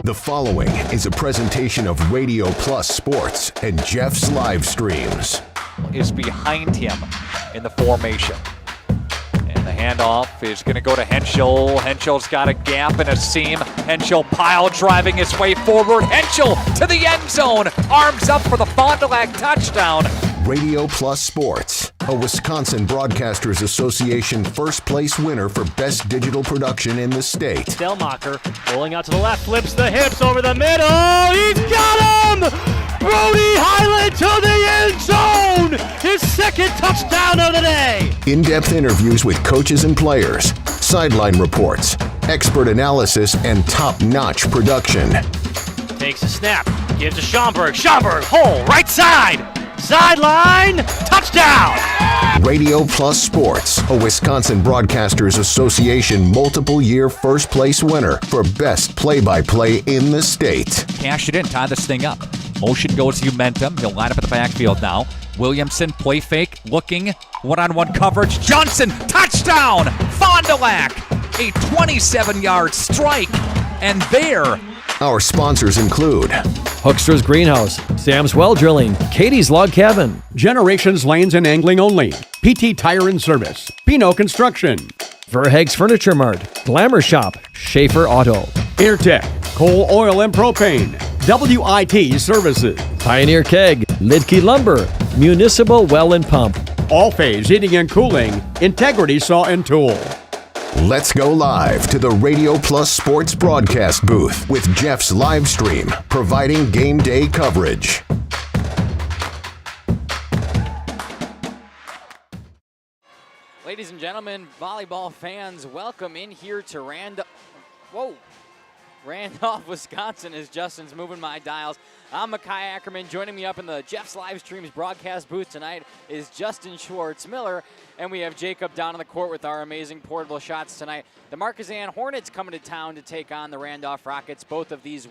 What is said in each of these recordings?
The following is a presentation of Radio Plus Sports and Jeff's Livestreams. Is behind him in the formation. And the handoff is going to go to Henschel. Henschel's got a gap and a seam. Henschel pile driving his way forward. Henschel to the end zone. Arms up for the Fond du Lac touchdown. Radio Plus Sports, a Wisconsin Broadcasters Association first place winner for best digital production in the state. Delmacher rolling out to the left, flips the hips over the middle. He's got him! Brody Highland to the end zone! His second touchdown of the day! In-depth interviews with coaches and players, sideline reports, expert analysis, and top-notch production. Takes a snap, gives to Schomburg. Schomburg, hole, right side! Sideline, touchdown! Radio Plus Sports, a Wisconsin Broadcasters Association multiple-year first-place winner for best play-by-play in the state. Cash it in, tie this thing up. Motion goes to Momentum. He'll line up at the backfield now. Williamson, play fake, looking, one-on-one coverage. Johnson, touchdown! Fond du Lac, a 27-yard strike. And there, our sponsors include Hoekstra's Greenhouse, Sam's Well Drilling, Katie's Log Cabin, Generations Lanes and Angling Only, PT Tire and Service, Pinot Construction, Verhaeg's Furniture Mart, Glamour Shop, Schaefer Auto, Airtech, Coal, Oil and Propane, WIT Services, Pioneer Keg, Lidke Lumber, Municipal Well and Pump, All Phase Heating and Cooling, Integrity Saw and Tool. Let's go live to the Radio Plus Sports broadcast booth with Jeff's Livestream, providing game day coverage. Ladies and gentlemen, volleyball fans, welcome in here to Randolph, Wisconsin, as Justin's moving my dials. I'm Makai Ackerman. Joining me up in the Jeff's Livestreams broadcast booth tonight is Justin Schwartz-Miller, and we have Jacob down on the court with our amazing portable shots tonight. The Markesan Hornets coming to town to take on the Randolph Rockets. Both of these teams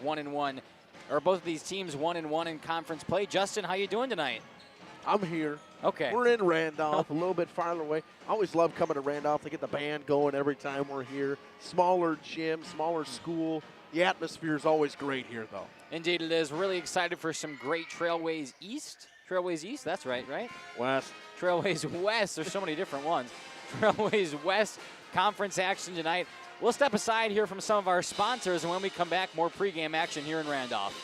1-1 in conference play. Justin, how you doing tonight? I'm here. Okay. We're in Randolph, a little bit farther away. I always love coming to Randolph to get the band going every time we're here. Smaller gym, smaller school. The atmosphere is always great here, though. Indeed it is. Really excited for some great Trailways East. Trailways East, that's right? West. Trailways West. There's so many different ones. Trailways West conference action tonight. We'll step aside here from some of our sponsors, and when we come back, more pregame action here in Randolph.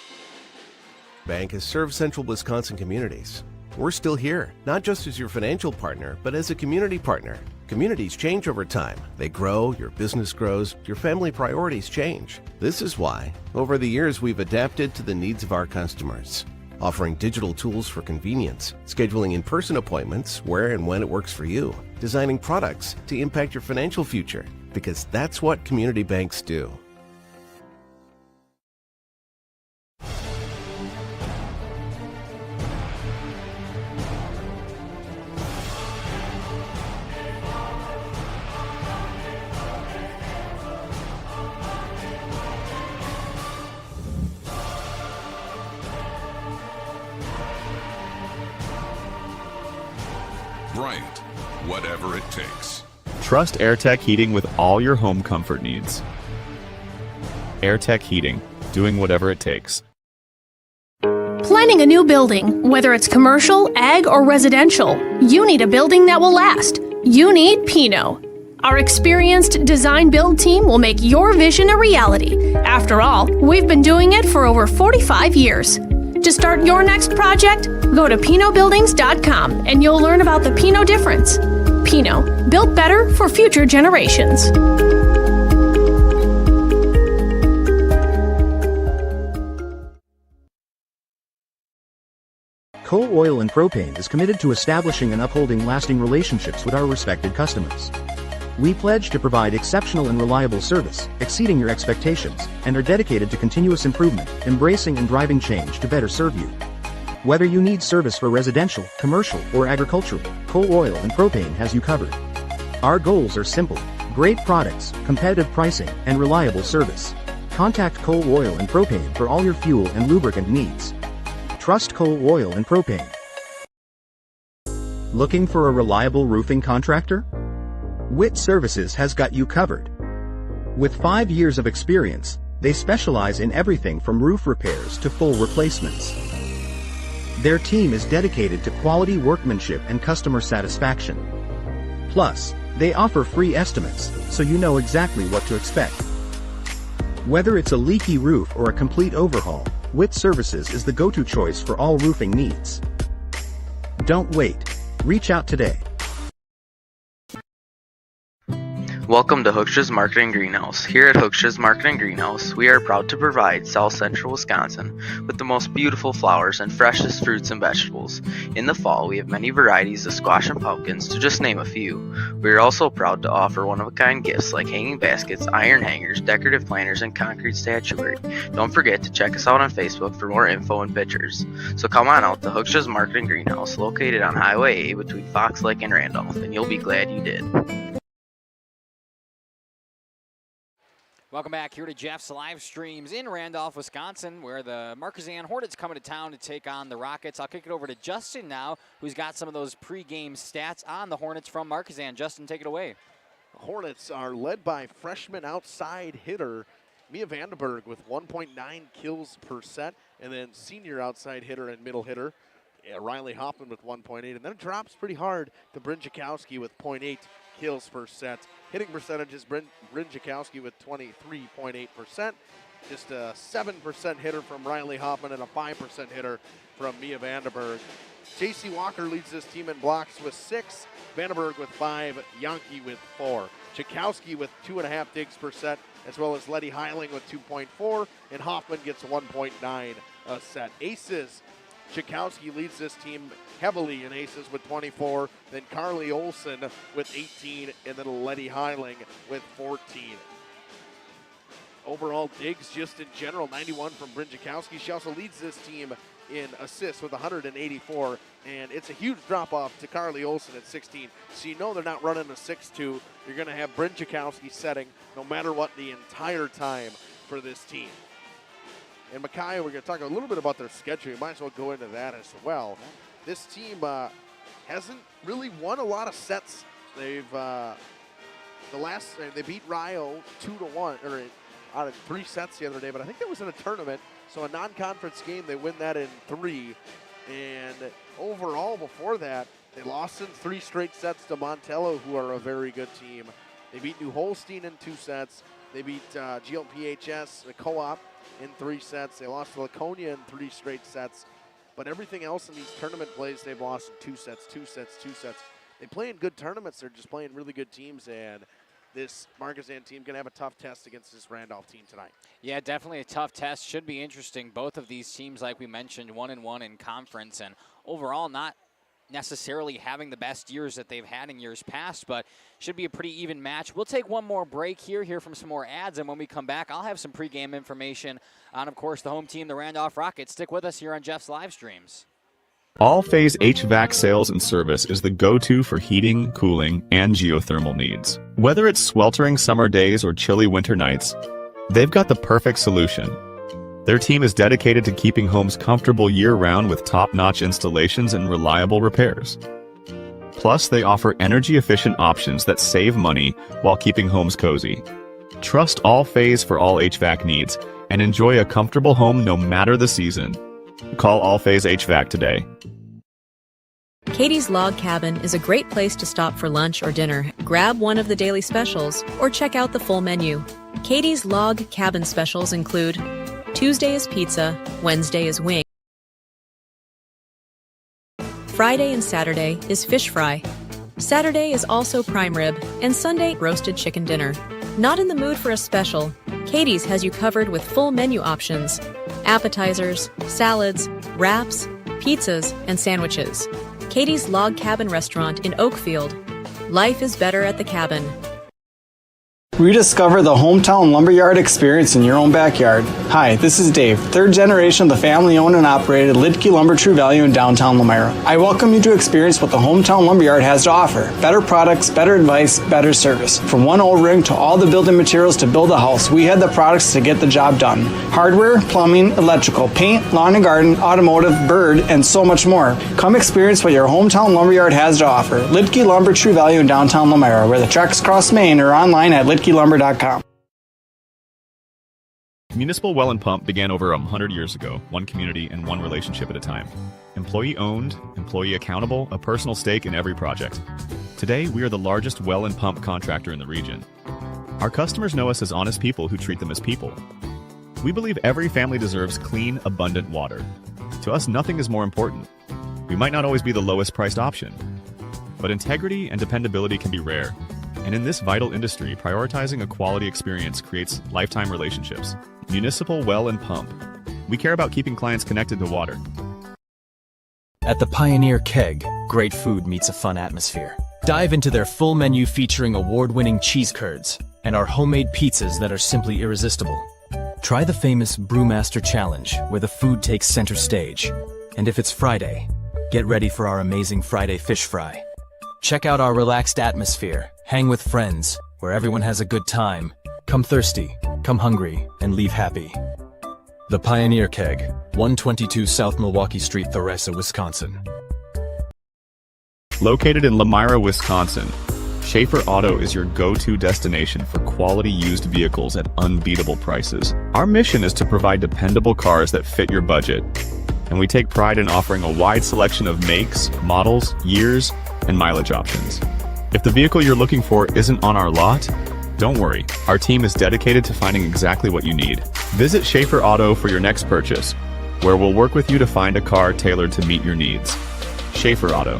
Bank has served central Wisconsin communities. We're still here, not just as your financial partner, but as a community partner. Communities change over time. They grow, your business grows, your family priorities change. This is why, over the years, we've adapted to the needs of our customers, offering digital tools for convenience, scheduling in-person appointments where and when it works for you, designing products to impact your financial future, because that's what community banks do. Bryant, whatever it takes. Trust AirTech Heating with all your home comfort needs. AirTech Heating, doing whatever it takes. Planning a new building, whether it's commercial, ag, or residential, you need a building that will last. You need Pinot. Our experienced design-build team will make your vision a reality. After all, we've been doing it for over 45 years. To start your next project, go to PinotBuildings.com and you'll learn about the Pinot difference. Pinot, built better for future generations. Coal Oil and Propane is committed to establishing and upholding lasting relationships with our respected customers. We pledge to provide exceptional and reliable service, exceeding your expectations, and are dedicated to continuous improvement, embracing and driving change to better serve you. Whether you need service for residential, commercial, or agricultural, Coal Oil and Propane has you covered. Our goals are simple: great products, competitive pricing, and reliable service. Contact Coal Oil and Propane for all your fuel and lubricant needs. Trust Coal Oil and Propane. Looking for a reliable roofing contractor? WIT Services has got you covered. With 5 years of experience, They specialize in everything from roof repairs to full replacements. Their team is dedicated to quality workmanship and customer satisfaction. Plus, they offer free estimates, so you know exactly what to expect. Whether it's a leaky roof or a complete overhaul, Witt Services is the go-to choice for all roofing needs. Don't wait. Reach out today. Welcome to Hooksha's Marketing Greenhouse. Here at Hooksha's Marketing Greenhouse, we are proud to provide South Central Wisconsin with the most beautiful flowers and freshest fruits and vegetables. In the fall, we have many varieties of squash and pumpkins, to just name a few. We are also proud to offer one-of-a-kind gifts like hanging baskets, iron hangers, decorative planters, and concrete statuary. Don't forget to check us out on Facebook for more info and pictures. So come on out to Hooksha's Marketing Greenhouse, located on Highway A between Fox Lake and Randolph, and you'll be glad you did. Welcome back here to Jeff's live streams in Randolph, Wisconsin, where the Markesan Hornets coming to town to take on the Rockets. I'll kick it over to Justin now, who's got some of those pregame stats on the Hornets from Markesan. Justin, take it away. The Hornets are led by freshman outside hitter Mia Vandenberg with 1.9 kills per set, and then senior outside hitter and middle hitter Riley Hoffman with 1.8, and then it drops pretty hard to Bryn Jakowski with 0.8 kills per set. Hitting percentages, Bryn Jakowski with 23.8%. Just a 7% hitter from Riley Hoffman and a 5% hitter from Mia Vandenberg. J.C. Walker leads this team in blocks with 6, Vandenberg with 5, Yankee with 4. Jakowski with 2.5 digs per set, as well as Letty Heiling with 2.4, and Hoffman gets 1.9 a set. Aces, Jakowski leads this team heavily in aces with 24, then Carly Olson with 18, and then Letty Heiling with 14. Overall digs just in general, 91 from Bryn Jakowski. She also leads this team in assists with 184, and it's a huge drop-off to Carly Olson at 16. So you know they're not running a 6-2. You're going to have Bryn Jakowski setting no matter what the entire time for this team. And Micaiah, we're going to talk a little bit about their schedule. You might as well go into that as well. This team hasn't really won a lot of sets. They've they beat Rio 2-1 or out of 3 sets the other day, but I think that was in a tournament. So a non-conference game, they win that in 3. And overall, before that, they lost in 3 straight sets to Montello, who are a very good team. They beat New Holstein in 2 sets. They beat GLPHS, the co-op, in 3 sets. They lost to Laconia in 3 straight sets. But everything else in these tournament plays, they've lost in 2 sets, 2 sets, 2 sets. They play in good tournaments. They're just playing really good teams, and this Markesan team going to have a tough test against this Randolph team tonight. Yeah, definitely a tough test. Should be interesting. Both of these teams, like we mentioned, 1-1 in conference, and overall not necessarily having the best years that they've had in years past, but should be a pretty even match. We'll take one more break here, hear from some more ads, and when we come back, I'll have some pregame information on, of course, the home team, the Randolph Rockets. Stick with us here on Jeff's live streams. All-Phase HVAC sales and service is the go-to for heating, cooling, and geothermal needs. Whether it's sweltering summer days or chilly winter nights, they've got the perfect solution. Their team is dedicated to keeping homes comfortable year-round with top-notch installations and reliable repairs. Plus, they offer energy-efficient options that save money while keeping homes cozy. Trust All-Phase for all HVAC needs and enjoy a comfortable home no matter the season. Call All-Phase HVAC today. Katie's Log Cabin is a great place to stop for lunch or dinner. Grab one of the daily specials or check out the full menu. Katie's Log Cabin specials include Tuesday is pizza, Wednesday is wing. Friday and Saturday is fish fry. Saturday is also prime rib, and Sunday roasted chicken dinner. Not in the mood for a special? Katie's has you covered with full menu options, appetizers, salads, wraps, pizzas, and sandwiches. Katie's Log Cabin Restaurant in Oakfield. Life is better at the cabin. Rediscover the hometown lumberyard experience in your own backyard. Hi, this is Dave, 3rd generation of the family-owned and operated Lidke Lumber True Value in downtown Lamira. I welcome you to experience what the hometown lumberyard has to offer. Better products, better advice, better service. From one old rig to all the building materials to build a house, we had the products to get the job done. Hardware, plumbing, electrical, paint, lawn and garden, automotive, bird, and so much more. Come experience what your hometown lumberyard has to offer. Lidke Lumber True Value in downtown Lamira, where the tracks cross Main, or online at lidkelumber.com. Municipal Well and Pump began over 100 years ago, one community and one relationship at a time. Employee owned, employee accountable, a personal stake in every project. Today, we are the largest well and pump contractor in the region. Our customers know us as honest people who treat them as people. We believe every family deserves clean, abundant water. To us, nothing is more important. We might not always be the lowest priced option, but integrity and dependability can be rare. And in this vital industry, prioritizing a quality experience creates lifetime relationships. Municipal Well and Pump. We care about keeping clients connected to water. At the Pioneer Keg, great food meets a fun atmosphere. Dive into their full menu featuring award-winning cheese curds and our homemade pizzas that are simply irresistible. Try the famous Brewmaster Challenge, where the food takes center stage. And if it's Friday, get ready for our amazing Friday fish fry. Check out our relaxed atmosphere, hang with friends, where everyone has a good time. Come thirsty, come hungry, and leave happy. The Pioneer Keg, 122 South Milwaukee Street, Theresa, Wisconsin. Located in Lamira, Wisconsin, Schaefer Auto is your go-to destination for quality used vehicles at unbeatable prices. Our mission is to provide dependable cars that fit your budget, and we take pride in offering a wide selection of makes, models, years, and mileage options. If the vehicle you're looking for isn't on our lot, don't worry, our team is dedicated to finding exactly what you need. Visit Schaefer Auto for your next purchase, where we'll work with you to find a car tailored to meet your needs. Schaefer Auto.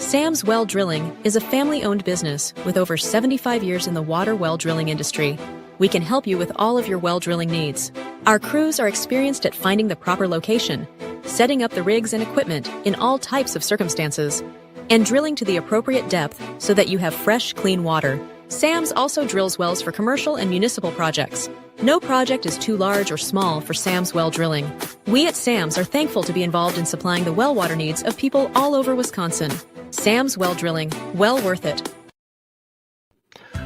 Sam's Well Drilling is a family-owned business with over 75 years in the water well drilling industry. We can help you with all of your well drilling needs. Our crews are experienced at finding the proper location, setting up the rigs and equipment in all types of circumstances, and drilling to the appropriate depth so that you have fresh, clean water. Sam's also drills wells for commercial and municipal projects. No project is too large or small for Sam's Well Drilling. We at Sam's are thankful to be involved in supplying the well water needs of people all over Wisconsin. Sam's Well Drilling, well worth it.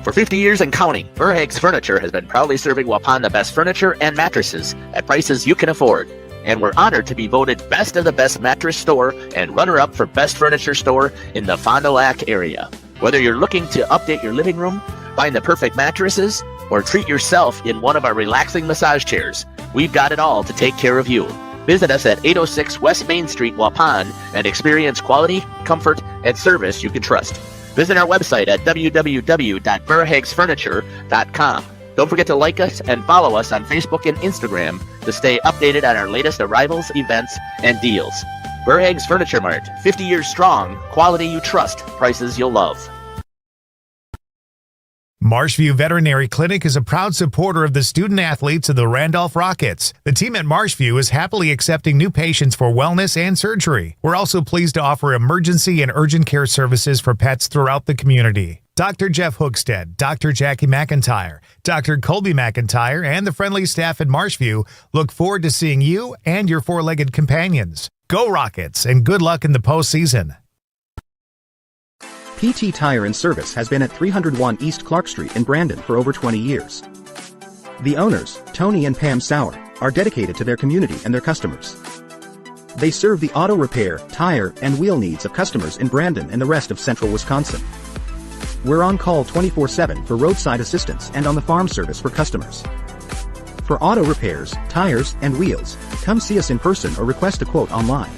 For 50 years and counting, Verhaeg's Furniture has been proudly serving Waupun the best furniture and mattresses at prices you can afford. And we're honored to be voted Best of the Best Mattress Store and runner-up for Best Furniture Store in the Fond du Lac area. Whether you're looking to update your living room, find the perfect mattresses, or treat yourself in one of our relaxing massage chairs, we've got it all to take care of you. Visit us at 806 West Main Street, Waupun, and experience quality, comfort, and service you can trust. Visit our website at www.verhaegsfurniture.com. Don't forget to like us and follow us on Facebook and Instagram to stay updated on our latest arrivals, events, and deals. Verhaeg's Furniture Mart, 50 years strong, quality you trust, prices you'll love. Marshview Veterinary Clinic is a proud supporter of the student athletes of the Randolph Rockets. The team at Marshview is happily accepting new patients for wellness and surgery. We're also pleased to offer emergency and urgent care services for pets throughout the community. Dr. Jeff Hookstead, Dr. Jackie McIntyre, Dr. Colby McIntyre, and the friendly staff at Marshview look forward to seeing you and your four-legged companions. Go Rockets, and good luck in the postseason. PT Tire and Service has been at 301 East Clark Street in Brandon for over 20 years. The owners, Tony and Pam Sauer, are dedicated to their community and their customers. They serve the auto repair, tire, and wheel needs of customers in Brandon and the rest of central Wisconsin. We're on call 24/7 for roadside assistance and on the farm service for customers. For auto repairs, tires, and wheels, come see us in person or request a quote online.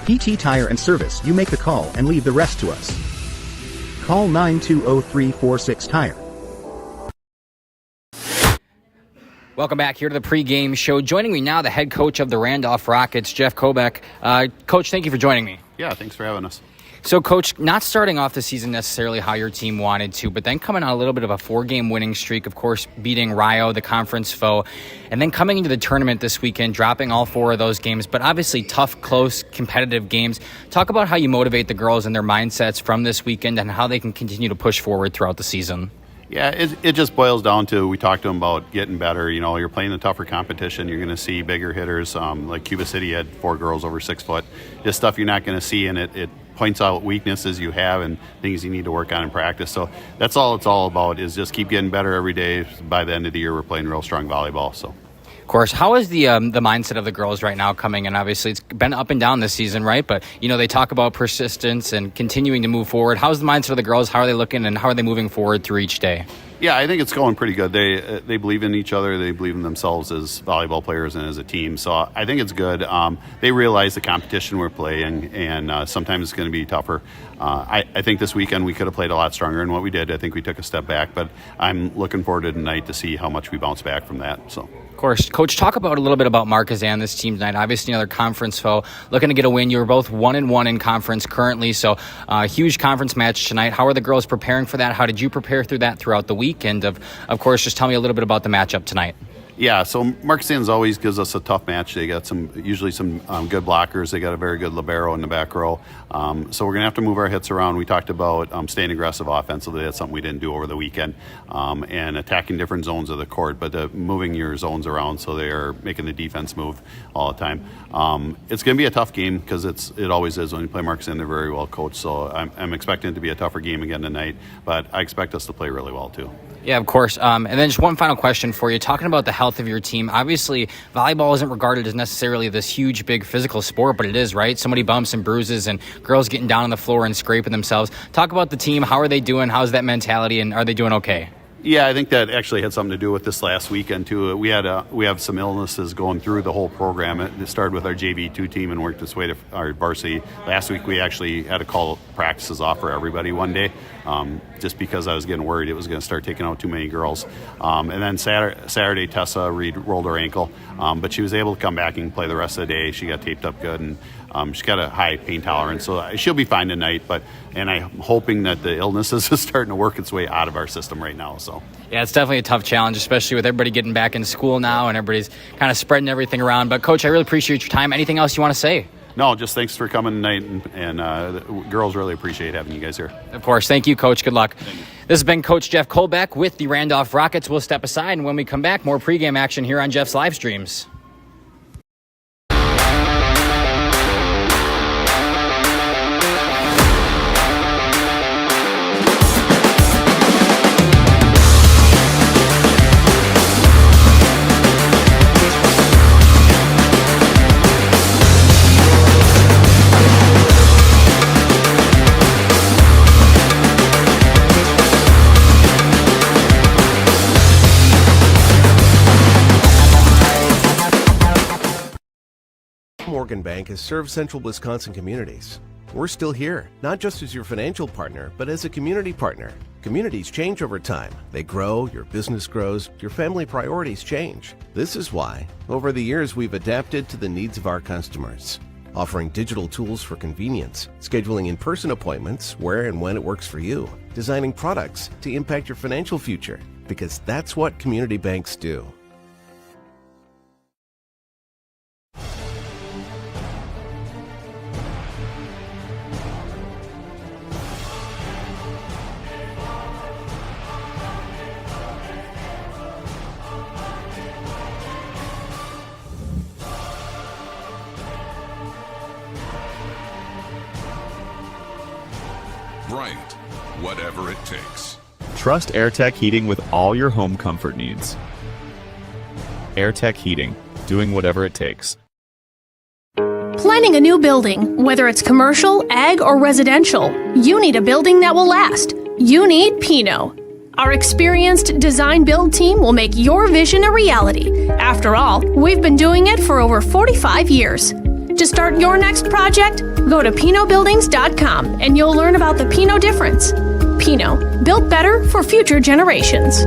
PT Tire and Service, you make the call and leave the rest to us. Call 920-346-TIRE. Welcome back here to the pregame show. Joining me now, the head coach of the Randolph Rockets, Jeff Kobeck. Coach, thank you for joining me. Yeah, thanks for having us. So, Coach, not starting off the season necessarily how your team wanted to, but then coming on a little bit of a 4-game winning streak, of course, beating Rio, the conference foe, and then coming into the tournament this weekend, dropping all 4 of those games, but obviously tough, close, competitive games. Talk about how you motivate the girls and their mindsets from this weekend and how they can continue to push forward throughout the season. Yeah, it just boils down to, we talked to them about getting better. You know, you're playing the tougher competition. You're going to see bigger hitters. Like Cuba City had 4 girls over 6 foot. Just stuff you're not going to see, and it points out weaknesses you have and things you need to work on in practice. So that's all it's all about, is just keep getting better every day. By the end of the year, we're playing real strong volleyball. So. Of course, how is the mindset of the girls right now coming in? Obviously, it's been up and down this season, right? But, you know, they talk about persistence and continuing to move forward. How's the mindset of the girls? How are they looking, and how are they moving forward through each day? Yeah, I think it's going pretty good. They believe in each other. They believe in themselves as volleyball players and as a team. So I think it's good. They realize the competition we're playing, and sometimes it's going to be tougher. I think this weekend we could have played a lot stronger than what we did. I think we took a step back, but I'm looking forward to tonight to see how much we bounce back from that. So. Of course. Coach, talk about a little bit about Markesan, this team tonight. Obviously, another conference foe, looking to get a win. You were both 1-1 in conference currently, so huge conference match tonight. How are the girls preparing for that? How did you prepare through that throughout the week? And, of course, just tell me a little bit about the matchup tonight. Yeah, so Markesan always gives us a tough match. They got usually some good blockers. They got a very good libero in the back row. So we're going to have to move our hits around. We talked about staying aggressive offensively. That's something we didn't do over the weekend, and attacking different zones of the court, but moving your zones around so they are making the defense move all the time. It's going to be a tough game because it always is when you play Markesan. They're very well coached, so I'm expecting it to be a tougher game again tonight, but I expect us to play really well too. Yeah, of course. And then just one final question for you. Talking about the health of your team, obviously volleyball isn't regarded as necessarily this huge, big physical sport, but it is, right? So many bumps and bruises and girls getting down on the floor and scraping themselves. Talk about the team. How are they doing? How's that mentality? And are they doing okay? Yeah, I think that actually had something to do with this last weekend too. We have some illnesses going through the whole program. It started with our JV2 team and worked its way to our varsity. Last week we actually had to call practices off for everybody one day, just because I was getting worried it was going to start taking out too many girls. And then Saturday Tessa Reed rolled her ankle, but she was able to come back and play the rest of the day. She got taped up good, and she's got a high pain tolerance, so she'll be fine tonight. And I'm hoping that the illnesses is starting to work its way out of our system right now. So yeah, it's definitely a tough challenge, especially with everybody getting back in school now and everybody's kind of spreading everything around. But Coach, I really appreciate your time. Anything else you want to say? No, just thanks for coming tonight, and the girls really appreciate having you guys here. Of course. Thank you, Coach. Good luck. This has been Coach Jeff Kobeck with the Randolph Rockets. We'll step aside, and when we come back, more pregame action here on Jeff's Livestreams. Morgan Bank has served central Wisconsin communities. We're still here, not just as your financial partner, but as a community partner. Communities change over time. They grow, your business grows, your family priorities change. This is why, over the years, we've adapted to the needs of our customers. offering digital tools for convenience, scheduling in-person appointments where and when it works for you, designing products to impact your financial future, because that's what community banks do. Bryant, whatever it takes. Trust AirTech Heating with all your home comfort needs. AirTech Heating, doing whatever it takes. Planning a new building, whether it's commercial, ag, or residential, you need a building that will last. You need Pinot. Our experienced design build team will make your vision a reality. After all, we've been doing it for over 45 years. To start your next project, go to PinotBuildings.com and you'll learn about the Pinot difference. Pinot, built better for future generations.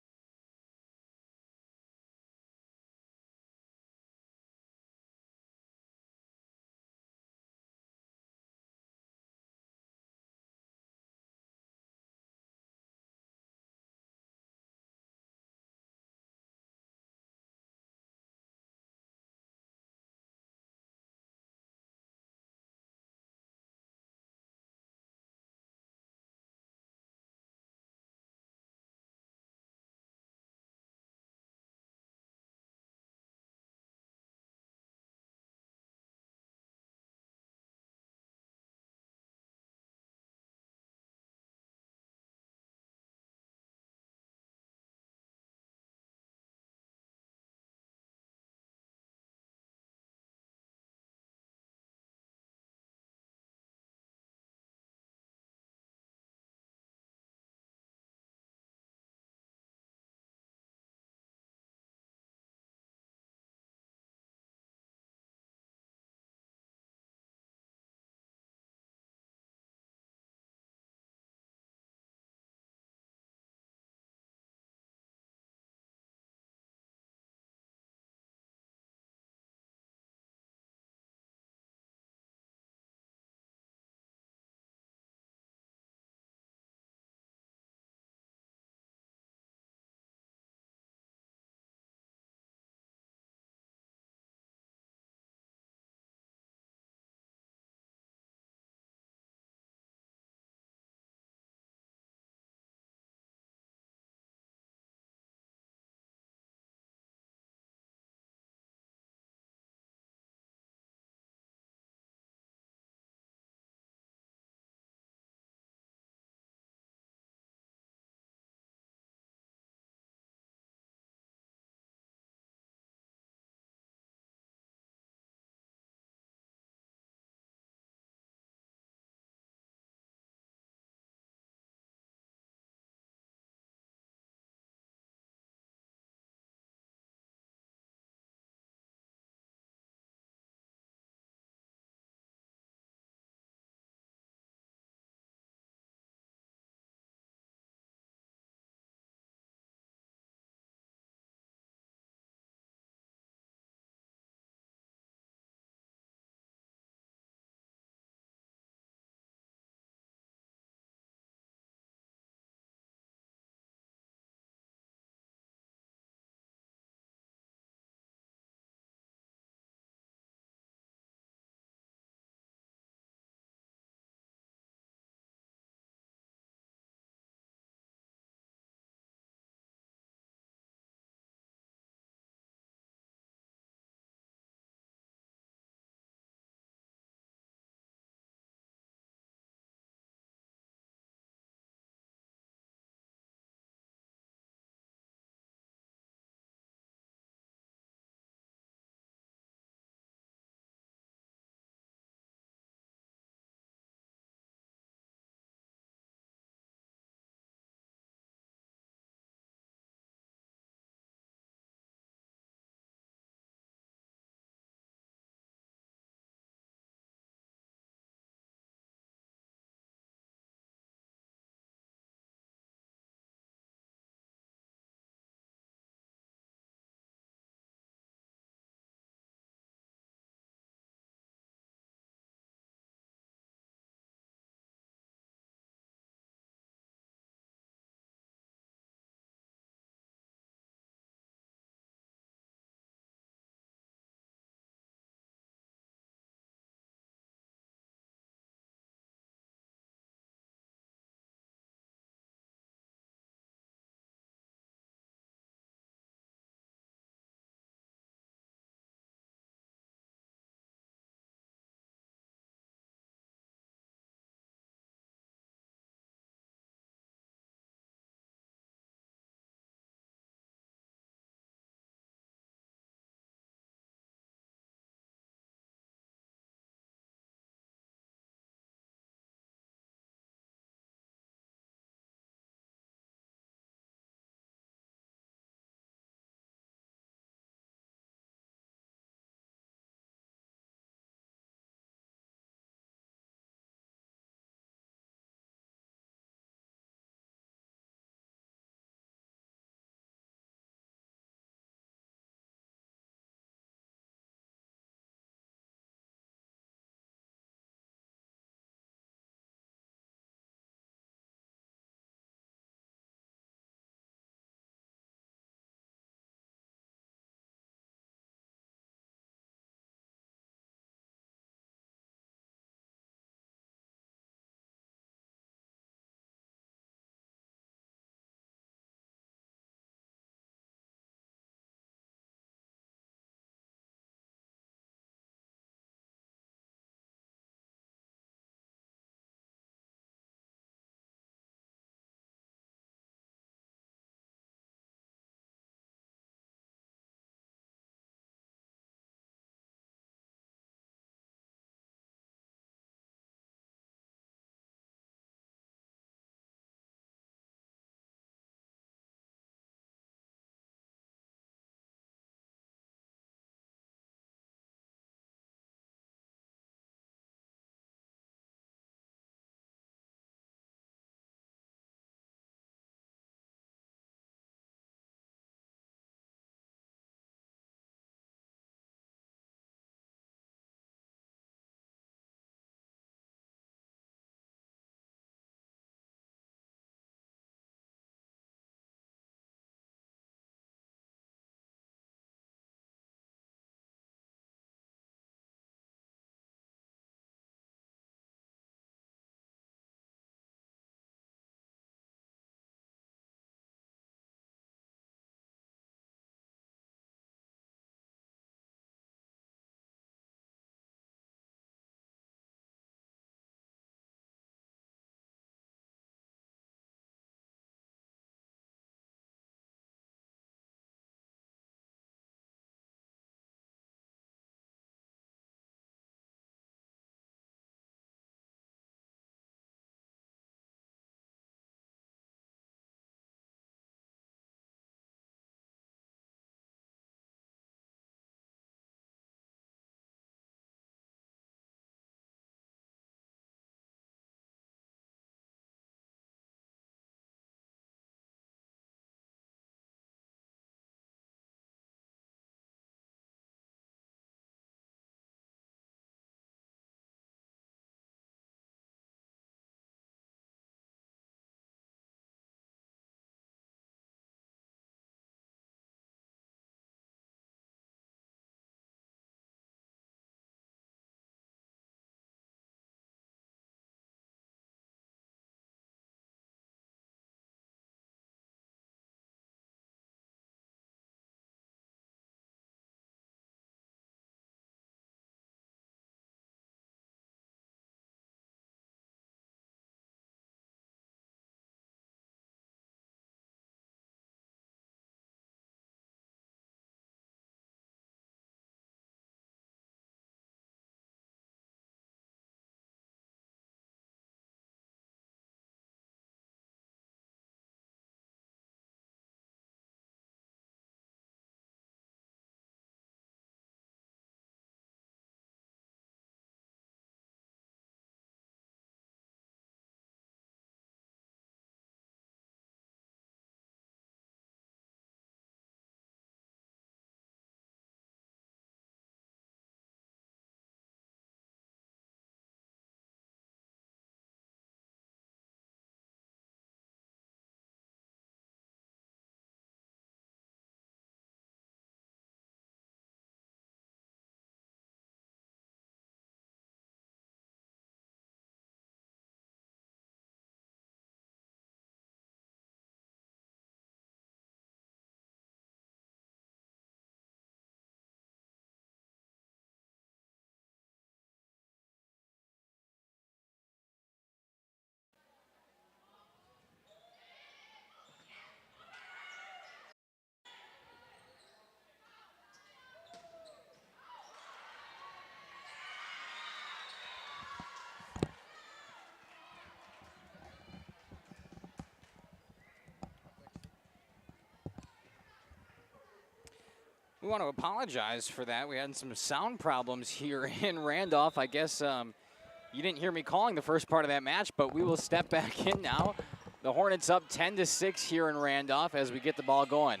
We want to apologize for that. We had some sound problems here in Randolph. I guess you didn't hear me calling the first part of that match, but we will step back in now. The Hornets up 10-6 here in Randolph as we get the ball going.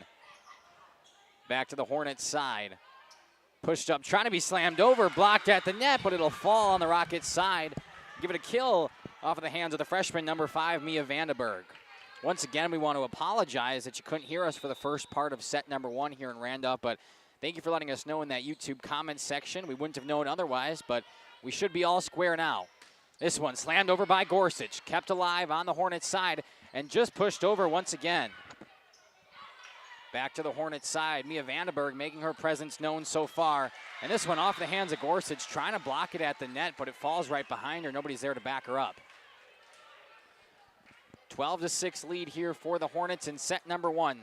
Back to the Hornets side. Pushed up, trying to be slammed over, blocked at the net, but it'll fall on the Rockets side. Give it a kill off of the hands of the freshman, number 5, Mia Vandenberg. Once again, we want to apologize that you couldn't hear us for the first part of set number 1 here in Randolph, but thank you for letting us know in that YouTube comment section. We wouldn't have known otherwise, but we should be all square now. This one slammed over by Gorsuch, kept alive on the Hornets side, and just pushed over once again. Back to the Hornets side, Mia Vandenberg making her presence known so far. And this one off the hands of Gorsuch, trying to block it at the net, but it falls right behind her. Nobody's there to back her up. 12-6 lead here for the Hornets in set number 1.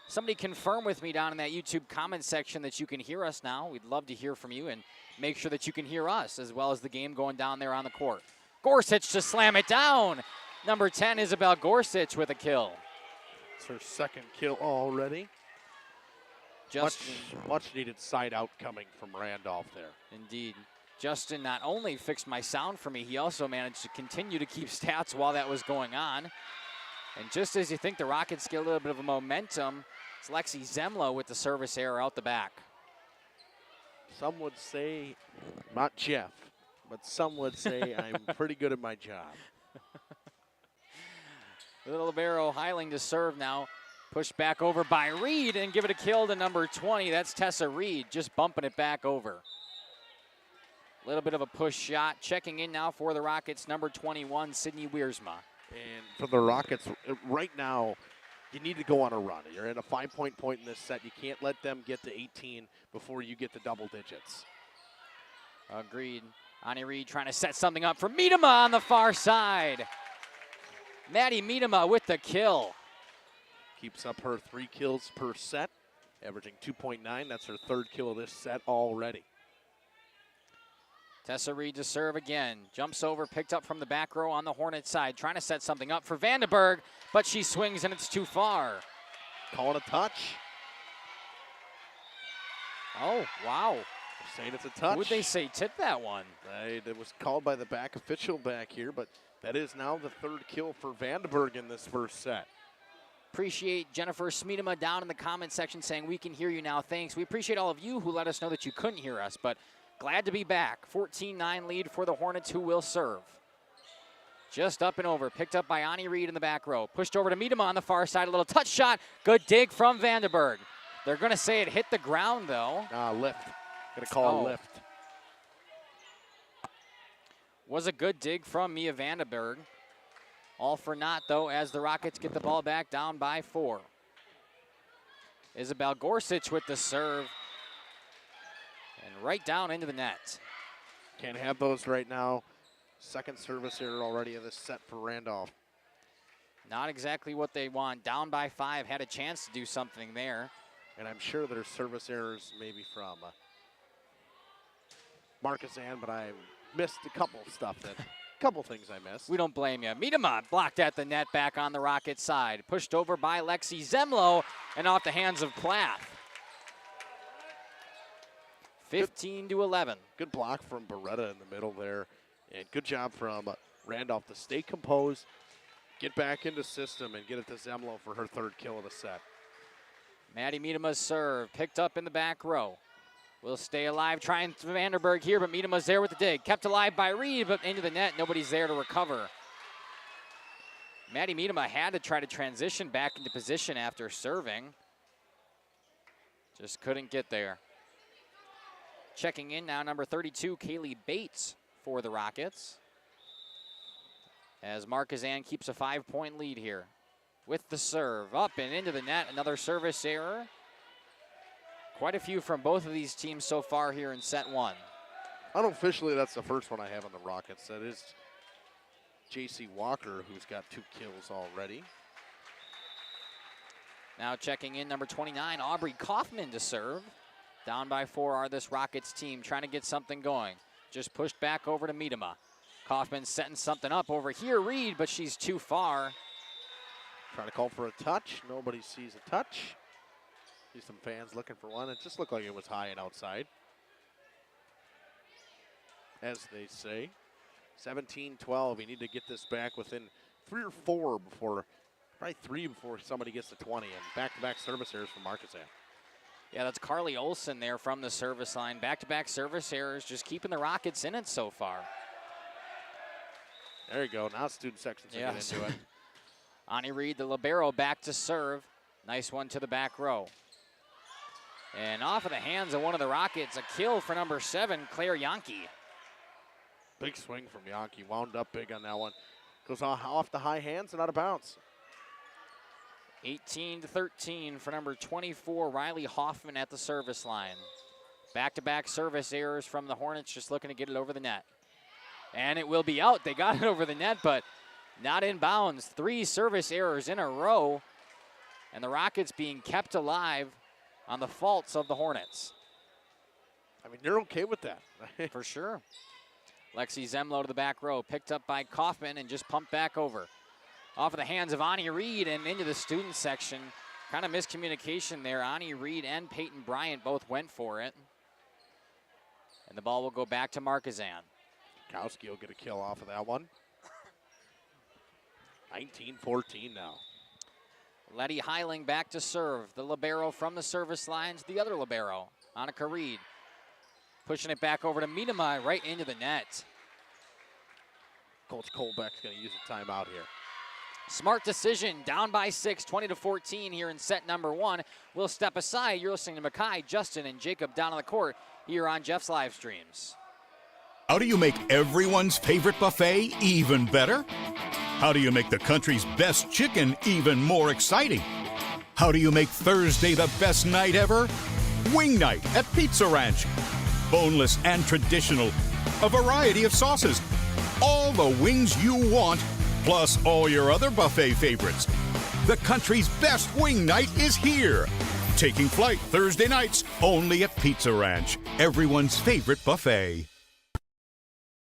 Somebody confirm with me down in that YouTube comment section that you can hear us now. We'd love to hear from you, and make sure that you can hear us as well as the game going down there on the court. Gorsuch to slam it down. Number 10, Isabel Gorsuch with a kill. It's her second kill already. Much needed side out coming from Randolph there. Indeed. Justin not only fixed my sound for me, he also managed to continue to keep stats while that was going on. And just as you think the Rockets get a little bit of a momentum, it's Lexi Zemlo with the service error out the back. Some would say, not Jeff, but some would say I'm pretty good at my job. Little Libero Heiling to serve now. Pushed back over by Reed and give it a kill to number 20. That's Tessa Reed just bumping it back over. A little bit of a push shot. Checking in now for the Rockets, number 21, Sydney Wiersma. And for the Rockets, right now, you need to go on a run. You're at a 5-point point in this set. You can't let them get to 18 before you get to double digits. Agreed. Ani Reed trying to set something up for Miedema on the far side. Maddie Miedema with the kill. Keeps up her 3 kills per set, averaging 2.9. That's her 3rd kill of this set already. Tessa Reed to serve again. Jumps over, picked up from the back row on the Hornets side. Trying to set something up for Vandenberg, but she swings and it's too far. Calling a touch. Oh, wow. They're saying it's a touch. Would they say tip that one? It was called by the back official back here, but that is now the 3rd kill for Vandenberg in this first set. Appreciate Jennifer Smiedema down in the comment section saying we can hear you now. Thanks. We appreciate all of you who let us know that you couldn't hear us, but glad to be back. 14-9 lead for the Hornets, who will serve. Just up and over, picked up by Ani Reed in the back row. Pushed over to Miedema on the far side, a little touch shot. Good dig from Vandenberg. They're going to say it hit the ground, though. Lift. Going to call a lift. Was a good dig from Mia Vandenberg. All for naught, though, as the Rockets get the ball back down by 4. Isabel Gorsuch with the serve. And right down into the net. Can't have those right now. Second service error already in this set for Randolph. Not exactly what they want. Down by 5, had a chance to do something there. And I'm sure there's service errors maybe from Markesan, but I missed a couple things I missed. We don't blame you. Miedema blocked at the net back on the Rockets side. Pushed over by Lexi Zemlo and off the hands of Plath. 15-11. Good block from Beretta in the middle there. And good job from Randolph to stay composed, get back into system, and get it to Zemlo for her 3rd kill of the set. Maddie Miedema's serve, picked up in the back row. Will stay alive, trying Vandenberg here, but Miedema's there with the dig. Kept alive by Reed, but into the net. Nobody's there to recover. Maddie Miedema had to try to transition back into position after serving. Just couldn't get there. Checking in now, number 32, Kaylee Bates for the Rockets. As Markesan keeps a 5-point lead here. With the serve, up and into the net, another service error. Quite a few from both of these teams so far here in set 1. Unofficially, that's the first one I have on the Rockets. That is J.C. Walker, who's got 2 kills already. Now checking in, number 29, Aubrey Kaufman to serve. Down by 4 are this Rockets team, trying to get something going. Just pushed back over to Miedema. Kaufman setting something up over here, Reed, but she's too far. Trying to call for a touch. Nobody sees a touch. See some fans looking for one. It just looked like it was high and outside. As they say, 17-12. You need to get this back within 3 or 4 before, probably 3 before somebody gets to 20. And back-to-back service errors from Markesan. Yeah, that's Carly Olson there from the service line. Back-to-back service errors, just keeping the Rockets in it so far. There you go. Now student sections are getting into it. Ani Reed, the libero, back to serve. Nice one to the back row. And off of the hands of one of the Rockets, a kill for number 7, Claire Yankee. Big swing from Yankee. Wound up big on that one. Goes off the high hands and out of bounds. 18-13 for number 24, Riley Hoffman at the service line. Back-to-back service errors from the Hornets, just looking to get it over the net. And it will be out. They got it over the net, but not in bounds. 3 service errors in a row, and the Rockets being kept alive on the faults of the Hornets. I mean, you're okay with that. For sure. Lexi Zemlo to the back row, picked up by Kaufman and just pumped back over. Off of the hands of Ani Reed and into the student section. Kind of miscommunication there. Ani Reed and Peyton Bryant both went for it. And the ball will go back to Markesan. Kowski will get a kill off of that one. 19-14 now. Letty Heiling back to serve. The libero from the service lines, the other libero, Annika Reed. Pushing it back over to Miedema, right into the net. Coach Colbeck's going to use a timeout here. Smart decision, down by 6, 20-14 here in set number 1. We'll step aside. You're listening to Mackay, Justin, and Jacob down on the court here on Jeff's live streams. How do you make everyone's favorite buffet even better? How do you make the country's best chicken even more exciting? How do you make Thursday the best night ever? Wing night at Pizza Ranch. Boneless and traditional. A variety of sauces. All the wings you want, plus all your other buffet favorites. The country's best wing night is here. Taking flight Thursday nights only at Pizza Ranch, everyone's favorite buffet.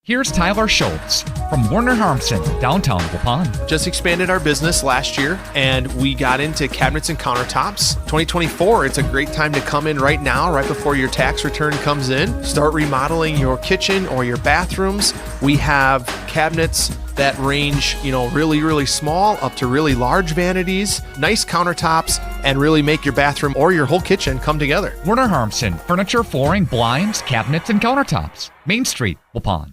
Here's Tyler Schultz from Warner Harmson, downtown Waupun. Just expanded our business last year, and we got into cabinets and countertops. 2024, it's a great time to come in right now, right before your tax return comes in. Start remodeling your kitchen or your bathrooms. We have cabinets that range, really, really small up to really large vanities, nice countertops, and really make your bathroom or your whole kitchen come together. Warner Harmson, furniture, flooring, blinds, cabinets, and countertops. Main Street, Waupun.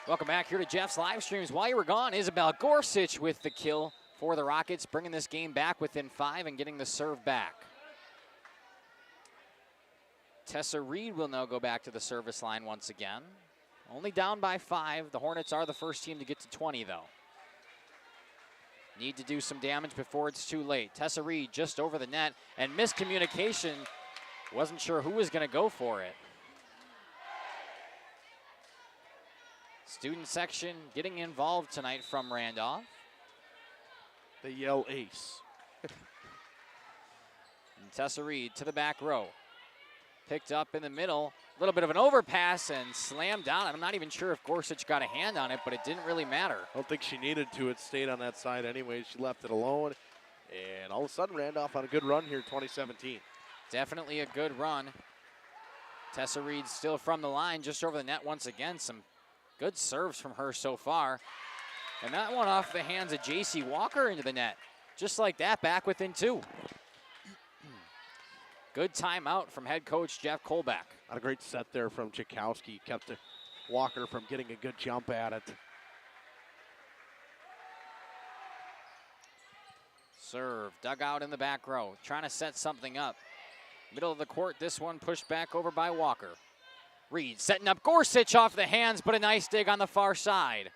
Welcome back here to Jeff's live streams. While you were gone, Isabel Gorsuch with the kill for the Rockets, bringing this game back within 5 and getting the serve back. Tessa Reed will now go back to the service line once again. Only down by 5. The Hornets are the first team to get to 20, though. Need to do some damage before it's too late. Tessa Reed just over the net, and miscommunication. Wasn't sure who was going to go for it. Student section getting involved tonight from Randolph. They yell ace. And Tessa Reed to the back row. Picked up in the middle. A little bit of an overpass and slammed down. I'm not even sure if Gorsuch got a hand on it, but it didn't really matter. I don't think she needed to. It stayed on that side anyway. She left it alone. And all of a sudden, Randolph on a good run here, 2017. Definitely a good run. Tessa Reed still from the line, just over the net once again. Some good serves from her so far. And that one off the hands of J.C. Walker into the net. Just like that, back within 2. Good timeout from head coach Jeff Kolbeck. Not a great set there from Tchaikovsky. Kept Walker from getting a good jump at it. Serve, dug out in the back row. Trying to set something up. Middle of the court, this one pushed back over by Walker. Reed setting up Gorsuch off the hands, but a nice dig on the far side.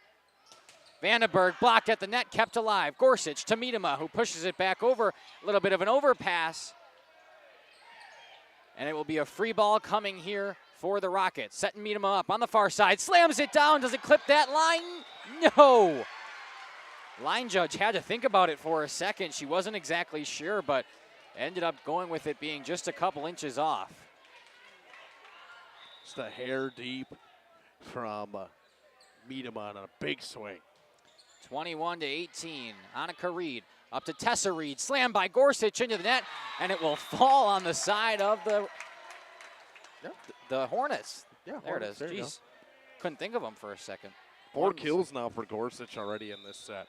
Vandenberg blocked at the net, kept alive. Gorsuch to Miedema, who pushes it back over. A little bit of an overpass. And it will be a free ball coming here for the Rockets. Setting Miedema up on the far side. Slams it down. Does it clip that line? No. Line judge had to think about it for a second. She wasn't exactly sure, but ended up going with it being just a couple inches off. Just a hair deep from Miedema on a big swing. 21-18. Annika Reed Up to Tessa Reed, slammed by Gorsuch into the net, and it will fall on the side of the Hornets. Yeah, there Hornets, it is. there you Jeez, couldn't think of them for a second. 4 kills now for Gorsuch already in this set.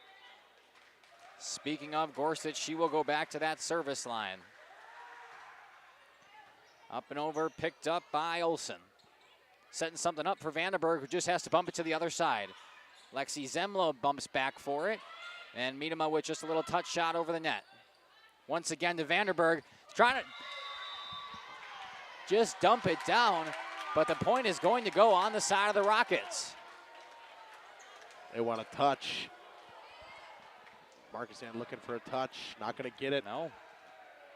Speaking of Gorsuch, she will go back to that service line. Up and over, picked up by Olsen. Setting something up for Vandenberg, who just has to bump it to the other side. Lexi Zemlo bumps back for it, and Miedema with just a little touch shot over the net. Once again to Vandenberg, trying to just dump it down, but the point is going to go on the side of the Rockets. They want a touch. Markesan looking for a touch, not going to get it. No.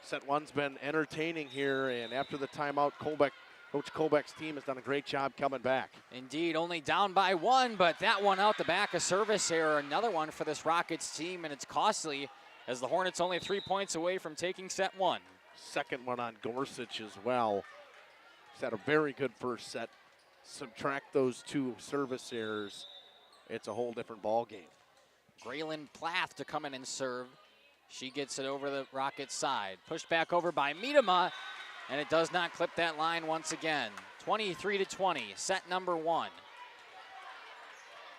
Set 1's been entertaining here, and after the timeout, Coach Colbeck's team has done a great job coming back. Indeed, only down by 1, but that one out the back, a service error, another one for this Rockets team, and it's costly as the Hornets only 3 points away from taking set 1. Second one on Gorsuch as well. He's had a very good first set. Subtract those 2 service errors, it's a whole different ball game. Graylin Plath to come in and serve. She gets it over the Rockets side. Pushed back over by Miedema, and it does not clip that line once again. 23-20, set number 1.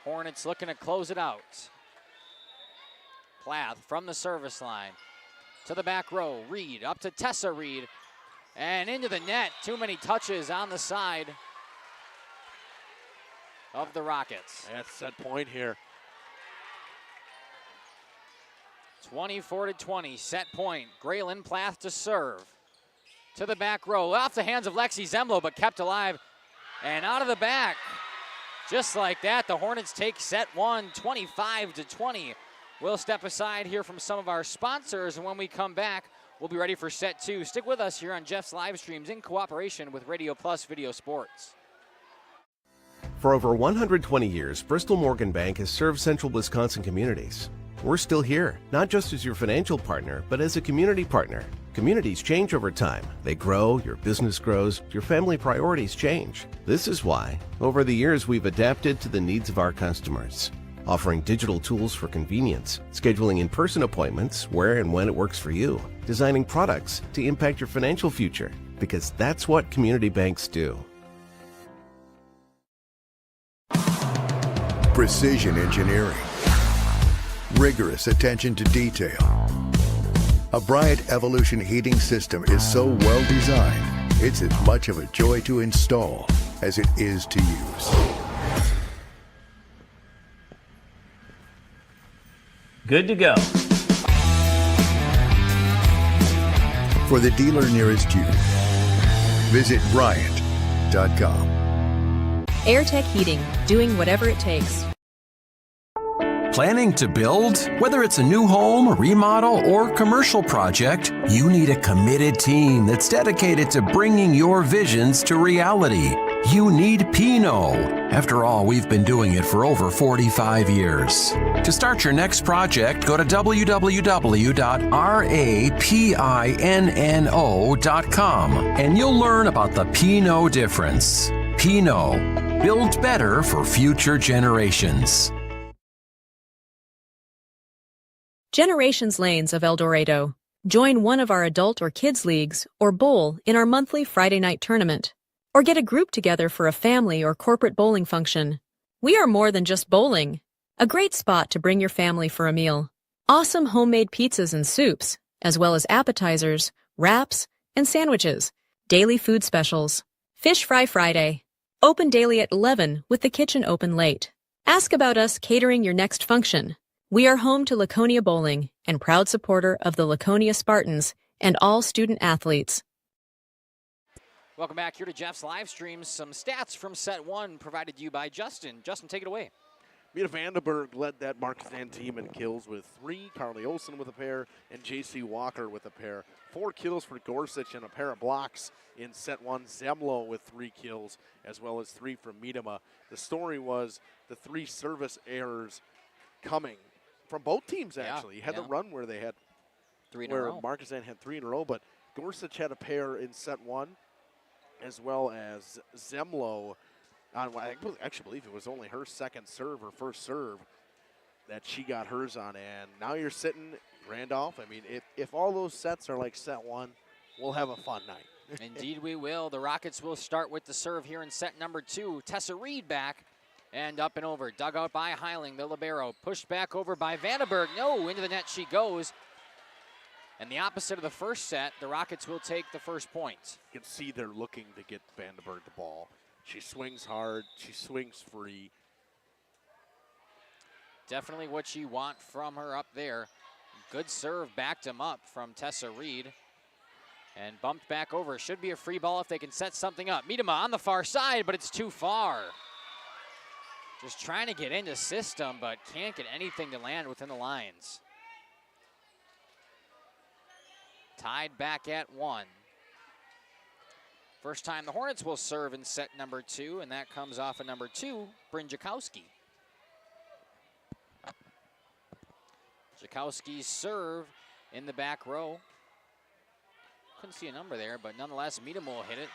Hornets looking to close it out. Plath from the service line to the back row. Reed up to Tessa Reed, and into the net. Too many touches on the side of the Rockets. That's set point here. 24-20, set point. Graylin Plath to serve. To the back row, off the hands of Lexi Zemlo, but kept alive. And out of the back. Just like that, the Hornets take set 1, 25-20. We'll step aside here from some of our sponsors, and when we come back, we'll be ready for set 2. Stick with us here on Jeff's Livestreams in cooperation with Radio Plus Video Sports. For over 120 years, Bristol Morgan Bank has served central Wisconsin communities. We're still here, not just as your financial partner, but as a community partner. Communities change over time. They grow, your business grows, your family priorities change. This is why, over the years, we've adapted to the needs of our customers, offering digital tools for convenience, scheduling in-person appointments where and when it works for you, designing products to impact your financial future, because that's what community banks do. Precision engineering. Rigorous attention to detail. A Bryant Evolution heating system is so well designed, it's as much of a joy to install as it is to use. Good to go. For the dealer nearest you, visit Bryant.com. AirTech Heating, doing whatever it takes. Planning to build? Whether it's a new home, remodel, or commercial project, you need a committed team that's dedicated to bringing your visions to reality. You need Pinot. After all, we've been doing it for over 45 years. To start your next project, go to www.rapinno.com and you'll learn about the Pinot difference. Pinot, build better for future generations. Generations Lanes of El Dorado. Join one of our adult or kids leagues or bowl in our monthly Friday night tournament. Or get a group together for a family or corporate bowling function. We are more than just bowling. A great spot to bring your family for a meal. Awesome homemade pizzas and soups, as well as appetizers, wraps, and sandwiches. Daily food specials. Fish Fry Friday. Open daily at 11 with the kitchen open late. Ask about us catering your next function. We are home to Laconia Bowling and proud supporter of the Laconia Spartans and all student athletes. Welcome back here to Jeff's Livestreams. Some stats from set 1 provided to you by Justin. Justin, take it away. Mita Vandenberg led that Markesan team in kills with 3, Carly Olsen with a pair, and J.C. Walker with a pair. 4 kills for Gorsuch and a pair of blocks in set 1. Zemlo with 3 kills, as well as 3 from Miedema. The story was the 3 service errors coming from both teams, actually. You had the run where they had 3 in a row. Markesan had 3 in a row, but Gorsuch had a pair in set 1, as well as Zemlo. I actually believe it was only her second serve or first serve that she got hers on. And now you're sitting Randolph, I mean, if all those sets are like set one, we'll have a fun night. Indeed we will. The Rockets will start with the serve here in set number 2. Tessa Reed back and up and over. Dug out by Heiling, the libero. Pushed back over by Vandenberg. No, into the net she goes. And the opposite of the first set, the Rockets will take the first point. You can see they're looking to get Vandenberg the ball. She swings hard. She swings free. Definitely what you want from her up there. Good serve, backed him up from Tessa Reed. And bumped back over. Should be a free ball if they can set something up. Miedema on the far side, but it's too far. Just trying to get into system, but can't get anything to land within the lines. Tied back at 1. First time the Hornets will serve in set number 2, and that comes off of number 2, Bryn Jakowski. Jakowski's serve in the back row. Couldn't see a number there, but nonetheless, Miedema will hit it.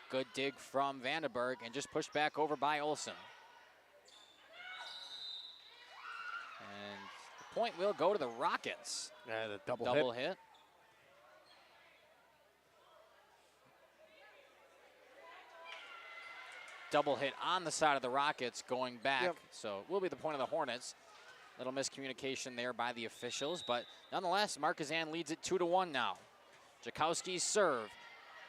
Good dig from Vandenberg and just pushed back over by Olsen. And the point will go to the Rockets. Yeah, the double hit. Double hit on the side of the Rockets going back. Yep. So it will be the point of the Hornets. Little miscommunication there by the officials, but nonetheless, Markesan leads it 2-1 now. Jakowski's serve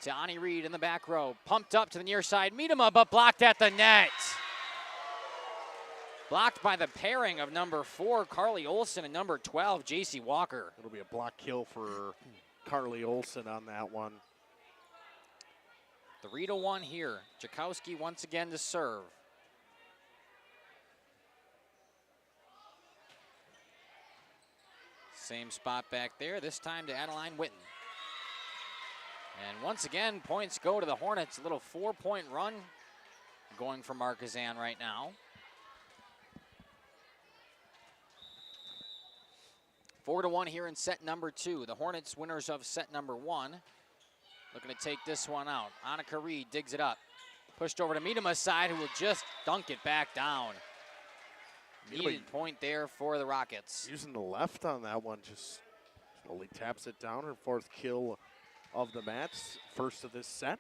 to Ani Reed in the back row. Pumped up to the near side. Miedema, but blocked at the net. Blocked by the pairing of number 4, Carly Olsen, and number 12, J.C. Walker. It'll be a block kill for Carly Olsen on that one. 3-1 here. Jakowski once again to serve. Same spot back there, this time to Adeline Witten. And once again, points go to the Hornets. A little 4-point run going for Markesan right now. 4-1 here in set number 2. The Hornets winners of set number 1. Looking to take this one out. Annika Reed digs it up. Pushed over to Miedema's side, who will just dunk it back down. Needed point there for the Rockets. Using the left on that one, just slowly taps it down. Her 4th kill of the match, first of this set.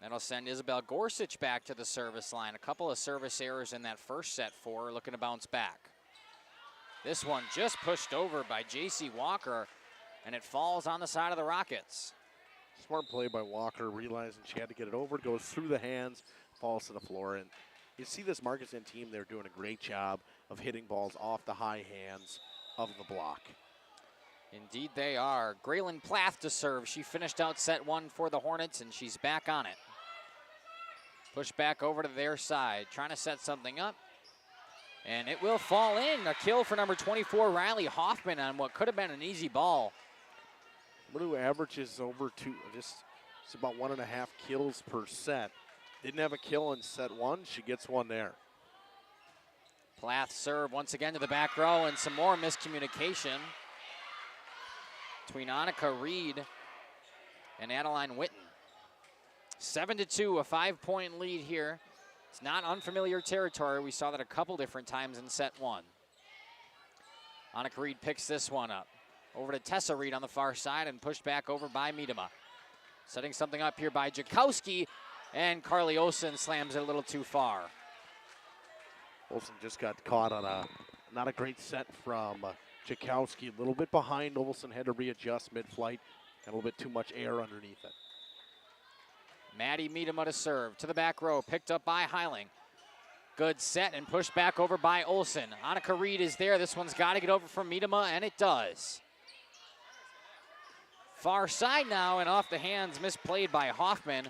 That'll send Isabel Gorsuch back to the service line. A couple of service errors in that first set for her, looking to bounce back. This one just pushed over by J.C. Walker, and it falls on the side of the Rockets. Smart play by Walker, realizing she had to get it over. It goes through the hands, falls to the floor. And you see this Markesan team, they're doing a great job of hitting balls off the high hands of the block. Indeed they are. Graylin Plath to serve. She finished out set 1 for the Hornets, and she's back on it. Push back over to their side, trying to set something up. And it will fall in. A kill for number 24, Riley Hoffman, on what could have been an easy ball. Who averages over it's about 1.5 kills per set. Didn't have a kill in set 1. She gets one there. Plath serve once again to the back row, and some more miscommunication between Annika Reed and Adeline Witten. 7-2, a 5-point lead here. It's not unfamiliar territory. We saw that a couple different times in set 1. Annika Reed picks this one up. Over to Tessa Reed on the far side and pushed back over by Miedema. Setting something up here by Jakowski, and Carly Olsen slams it a little too far. Olsen just got caught on not a great set from Jakowski. A little bit behind. Olsen had to readjust mid-flight. Got a little bit too much air underneath it. Maddie Miedema to serve. To the back row. Picked up by Heiling. Good set and pushed back over by Olsen. Annika Reed is there. This one's got to get over from Miedema, and it does. Far side now, and off the hands, misplayed by Hoffman.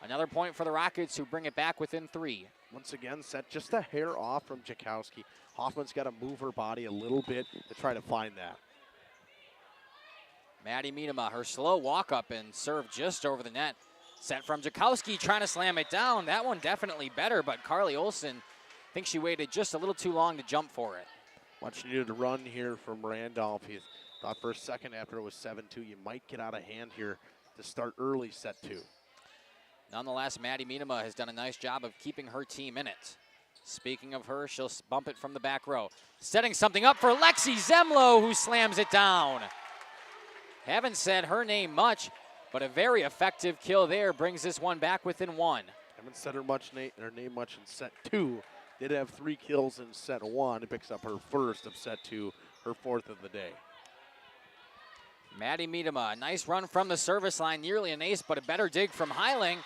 Another point for the Rockets, who bring it back within 3. Once again, set just a hair off from Jakowski. Hoffman's got to move her body a little bit to try to find that. Maddie Miedema, her slow walk up and serve just over the net. Set from Jakowski, trying to slam it down. That one definitely better, but Carly Olsen, I think she waited just a little too long to jump for it. Much needed run here from Randolph. He thought for a second after it was 7-2, you might get out of hand here to start early set 2. Nonetheless, Maddie Miedema has done a nice job of keeping her team in it. Speaking of her, she'll bump it from the back row. Setting something up for Lexi Zemlo, who slams it down. Haven't said her name much, but a very effective kill there brings this one back within 1. Haven't said her name much in set 2. Did have 3 kills in set 1. It picks up her first of set 2, her 4th of the day. Maddie Miedema, a nice run from the service line, nearly an ace, but a better dig from Heiling,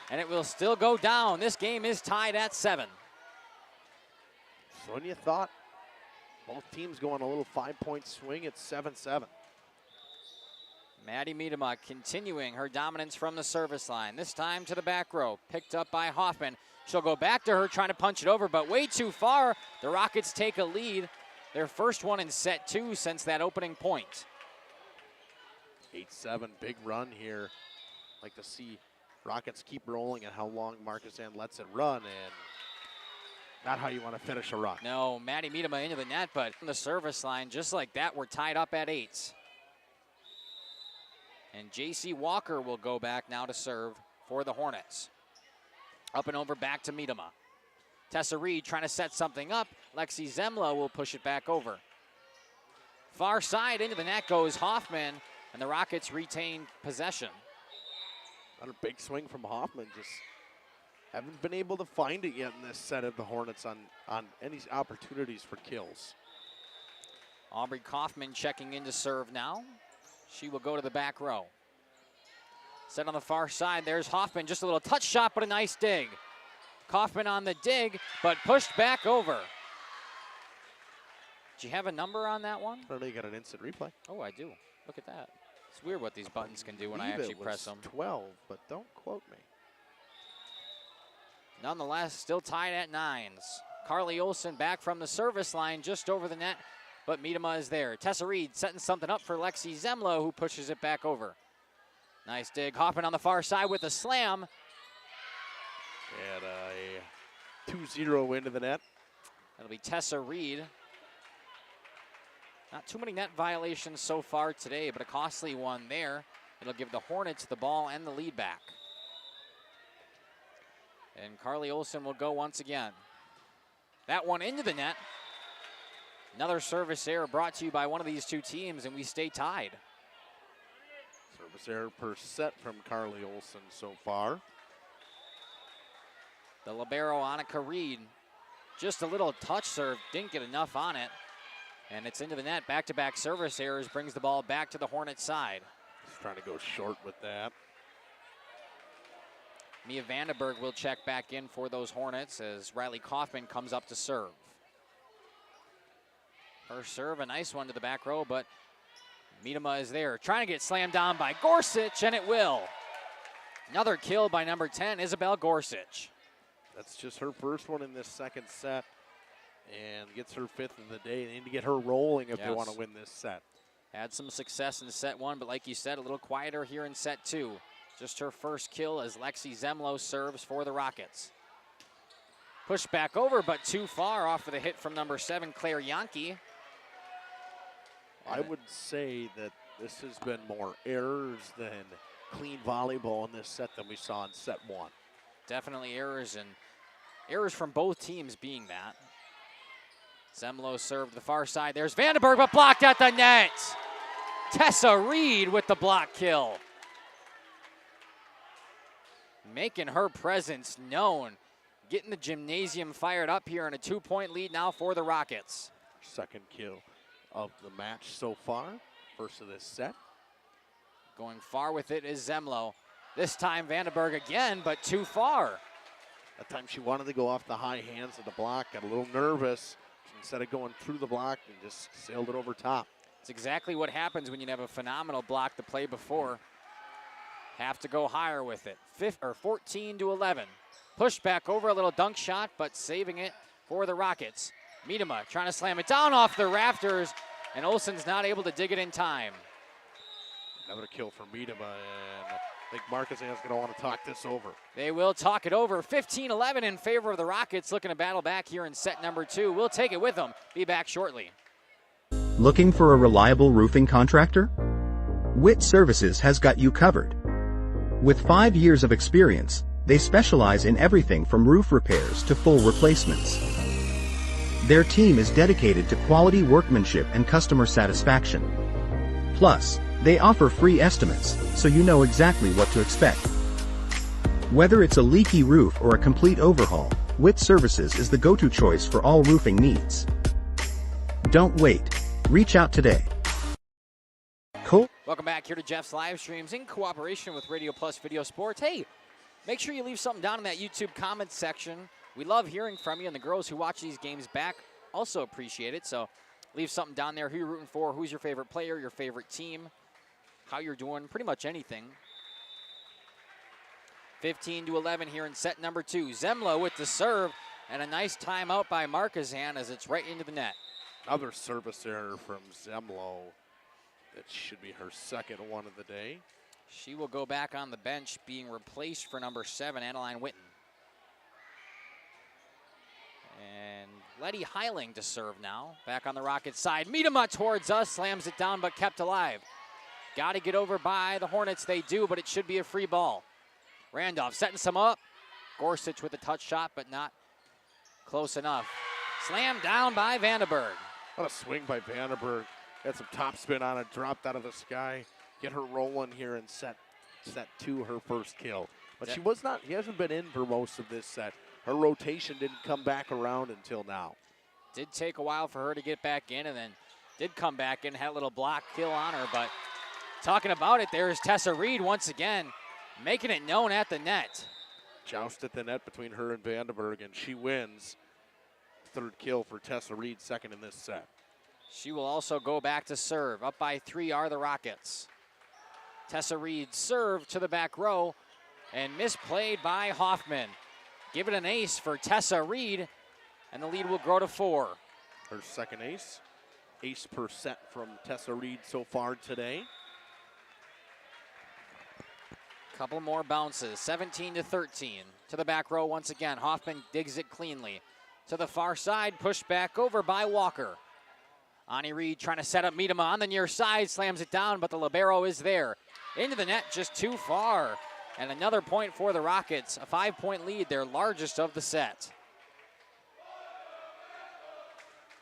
and it will still go down. This game is tied at 7. Sonia thought both teams go on a little 5-point swing at 7-7. Maddie Miedema continuing her dominance from the service line. This time to the back row, picked up by Hoffman. She'll go back to her, trying to punch it over, but way too far. The Rockets take a lead. Their first one in set 2 since that opening point. 8-7, big run here. Like to see Rockets keep rolling and how long Markesan lets it run, and not how you want to finish a run. No, Maddie Miedema into the net, but from the service line, just like that, we're tied up at 8. And J.C. Walker will go back now to serve for the Hornets. Up and over back to Miedema. Tessa Reed trying to set something up. Lexi Zemlo will push it back over. Far side into the net goes Hoffman, and the Rockets retain possession. Another big swing from Hoffman. Just haven't been able to find it yet in this set of the Hornets on any opportunities for kills. Aubrey Kaufman checking in to serve now. She will go to the back row. Set on the far side, there's Hoffman. Just a little touch shot, but a nice dig. Kaufman on the dig, but pushed back over. Do you have a number on that one? I know you got an instant replay. Oh, I do. Look at that. It's weird what these buttons can do when I actually press them. 12, but don't quote me. Nonetheless, still tied at 9s. Carly Olsen back from the service line just over the net, but Miedema is there. Tessa Reed setting something up for Lexi Zemlo, who pushes it back over. Nice dig. Hoffman on the far side with a slam. And a 2-0 into the net. That'll be Tessa Reed. Not too many net violations so far today, but a costly one there. It'll give the Hornets the ball and the lead back. And Carly Olsen will go once again. That one into the net. Another service error brought to you by one of these two teams, and we stay tied. Service error per set from Carly Olsen so far. The libero, Annika Reed, just a little touch serve, didn't get enough on it. And it's into the net. Back-to-back service errors brings the ball back to the Hornets side. Just trying to go short with that. Mia Vandenberg will check back in for those Hornets as Riley Kaufman comes up to serve. Her serve, a nice one to the back row, but Miedema is there. Trying to get slammed down by Gorsuch, and it will. Another kill by number 10, Isabel Gorsuch. That's just her first one in this second set, and gets her 5th of the day. They need to get her rolling if they want to win this set. Had some success in set 1, but like you said, a little quieter here in set 2. Just her first kill as Lexi Zemlo serves for the Rockets. Pushed back over, but too far off of the hit from number 7, Claire Yankee. I would say that this has been more errors than clean volleyball in this set than we saw in set 1. Definitely errors, and errors from both teams being that. Zemlo served the far side. There's Vandenberg, but blocked at the net. Tessa Reed with the block kill. Making her presence known. Getting the gymnasium fired up here, and a 2-point lead now for the Rockets. Second kill of the match so far. First of this set. Going far with it is Zemlo. This time Vandenberg again, but too far. That time she wanted to go off the high hands of the block, got a little nervous. Instead of going through the block and just sailed it over top. It's exactly what happens when you have a phenomenal block to play before. Have to go higher with it. 14-11. Push back over, a little dunk shot, but saving it for the Rockets. Miedema trying to slam it down off the rafters, and Olsen's not able to dig it in time. Another kill for Miedema, and I think Markesan's going to want to talk this over. They will talk it over. 15-11 in favor of the Rockets, looking to battle back here in set number 2. We'll take it with them. Be back shortly. Looking for a reliable roofing contractor? Witt Services has got you covered. With 5 years of experience, They specialize in everything from roof repairs to full replacements. Their team is dedicated to quality workmanship and customer satisfaction. Plus, they offer free estimates, so you know exactly what to expect. Whether it's a leaky roof or a complete overhaul, Witt Services is the go-to choice for all roofing needs. Don't wait. Reach out today. Welcome back here to Jeff's live streams in cooperation with Radio Plus Video Sports. Hey, make sure you leave something down in that YouTube comments section. We love hearing from you, and the girls who watch these games back also appreciate it. So leave something down there, who you're rooting for, who's your favorite player, your favorite team, how you're doing, pretty much anything. 15-11 here in set number 2. Zemlo with the serve, and a nice timeout by Markesan as it's right into the net. Another service error from Zemlo. That should be her second one of the day. She will go back on the bench, being replaced for number 7, Adeline Witten. And Letty Heiling to serve now. Back on the Rockets side. Miedema towards us, slams it down but kept alive. Got to get over by the Hornets, they do, but it should be a free ball. Randolph setting some up. Gorsuch with a touch shot, but not close enough. Slammed down by Vandenberg. What a swing by Vandenberg. Had some topspin on it, dropped out of the sky. Get her rolling here in set 2, her first kill. But she hasn't been in for most of this set. Her rotation didn't come back around until now. Did take a while for her to get back in, and then did come back in, had a little block kill on her. But talking about it, there's Tessa Reed once again, making it known at the net. Joust at the net between her and Vandenberg, and she wins. Third kill for Tessa Reed, second in this set. She will also go back to serve. Up by 3 are the Rockets. Tessa Reed serve to the back row, and misplayed by Hoffman. Give it an ace for Tessa Reed, and the lead will grow to 4. Her second ace. Ace per set from Tessa Reed so far today. Couple more bounces, 17-13. To the back row once again. Hoffman digs it cleanly. To the far side, pushed back over by Walker. Ani Reed trying to set up Miedema on the near side, slams it down, but the libero is there. Into the net, just too far. And another point for the Rockets, a 5-point lead, their largest of the set.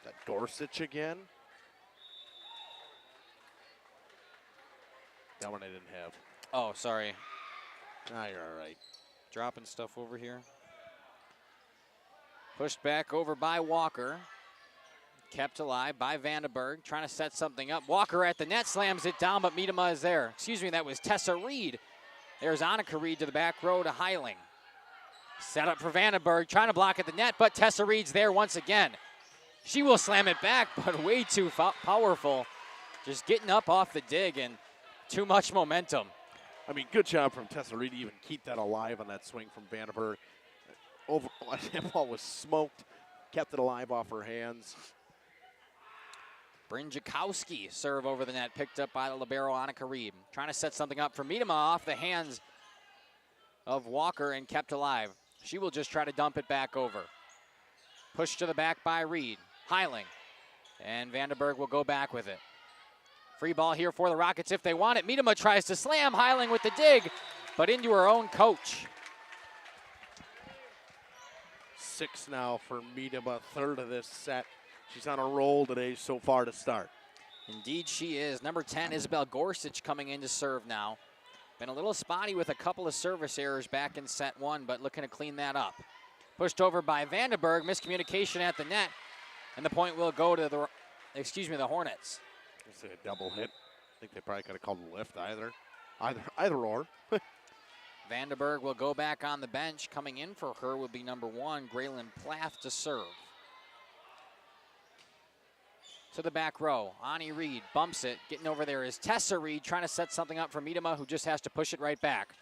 That Gorsuch again. That one I didn't have. Oh, sorry. Ah, you're all right. Dropping stuff over here. Pushed back over by Walker. Kept alive by Vandenberg, trying to set something up. Walker at the net, slams it down, but Miedema is there. Excuse me, that was Tessa Reed. There's Annika Reed to the back row to Heiling. Set up for Vandenberg, trying to block at the net, but Tessa Reed's there once again. She will slam it back, but way too powerful. Just getting up off the dig and too much momentum. I mean, good job from Tessa Reed to even keep that alive on that swing from Vandenberg. That ball was smoked, kept it alive off her hands. Bryn Jakowski serve over the net, picked up by the libero Annika Reed. Trying to set something up for Miedema off the hands of Walker and kept alive. She will just try to dump it back over. Pushed to the back by Reed. Heiling. And Vandenberg will go back with it. Free ball here for the Rockets if they want it. Miedema tries to slam Heiling with the dig, but into her own coach. 6 now for Miedema, third of this set. She's on a roll today so far to start. Indeed she is. Number 10, Isabel Gorsuch, coming in to serve now. Been a little spotty with a couple of service errors back in set 1, but looking to clean that up. Pushed over by Vandenberg, miscommunication at the net, and the point will go to the Hornets. It's a double hit. I think they probably could have called a lift either or. Vandenberg will go back on the bench. Coming in for her will be number 1, Graylin Plath to serve. To the back row, Ani Reed bumps it. Getting over there is Tessa Reed trying to set something up for Miedema, who just has to push it right back.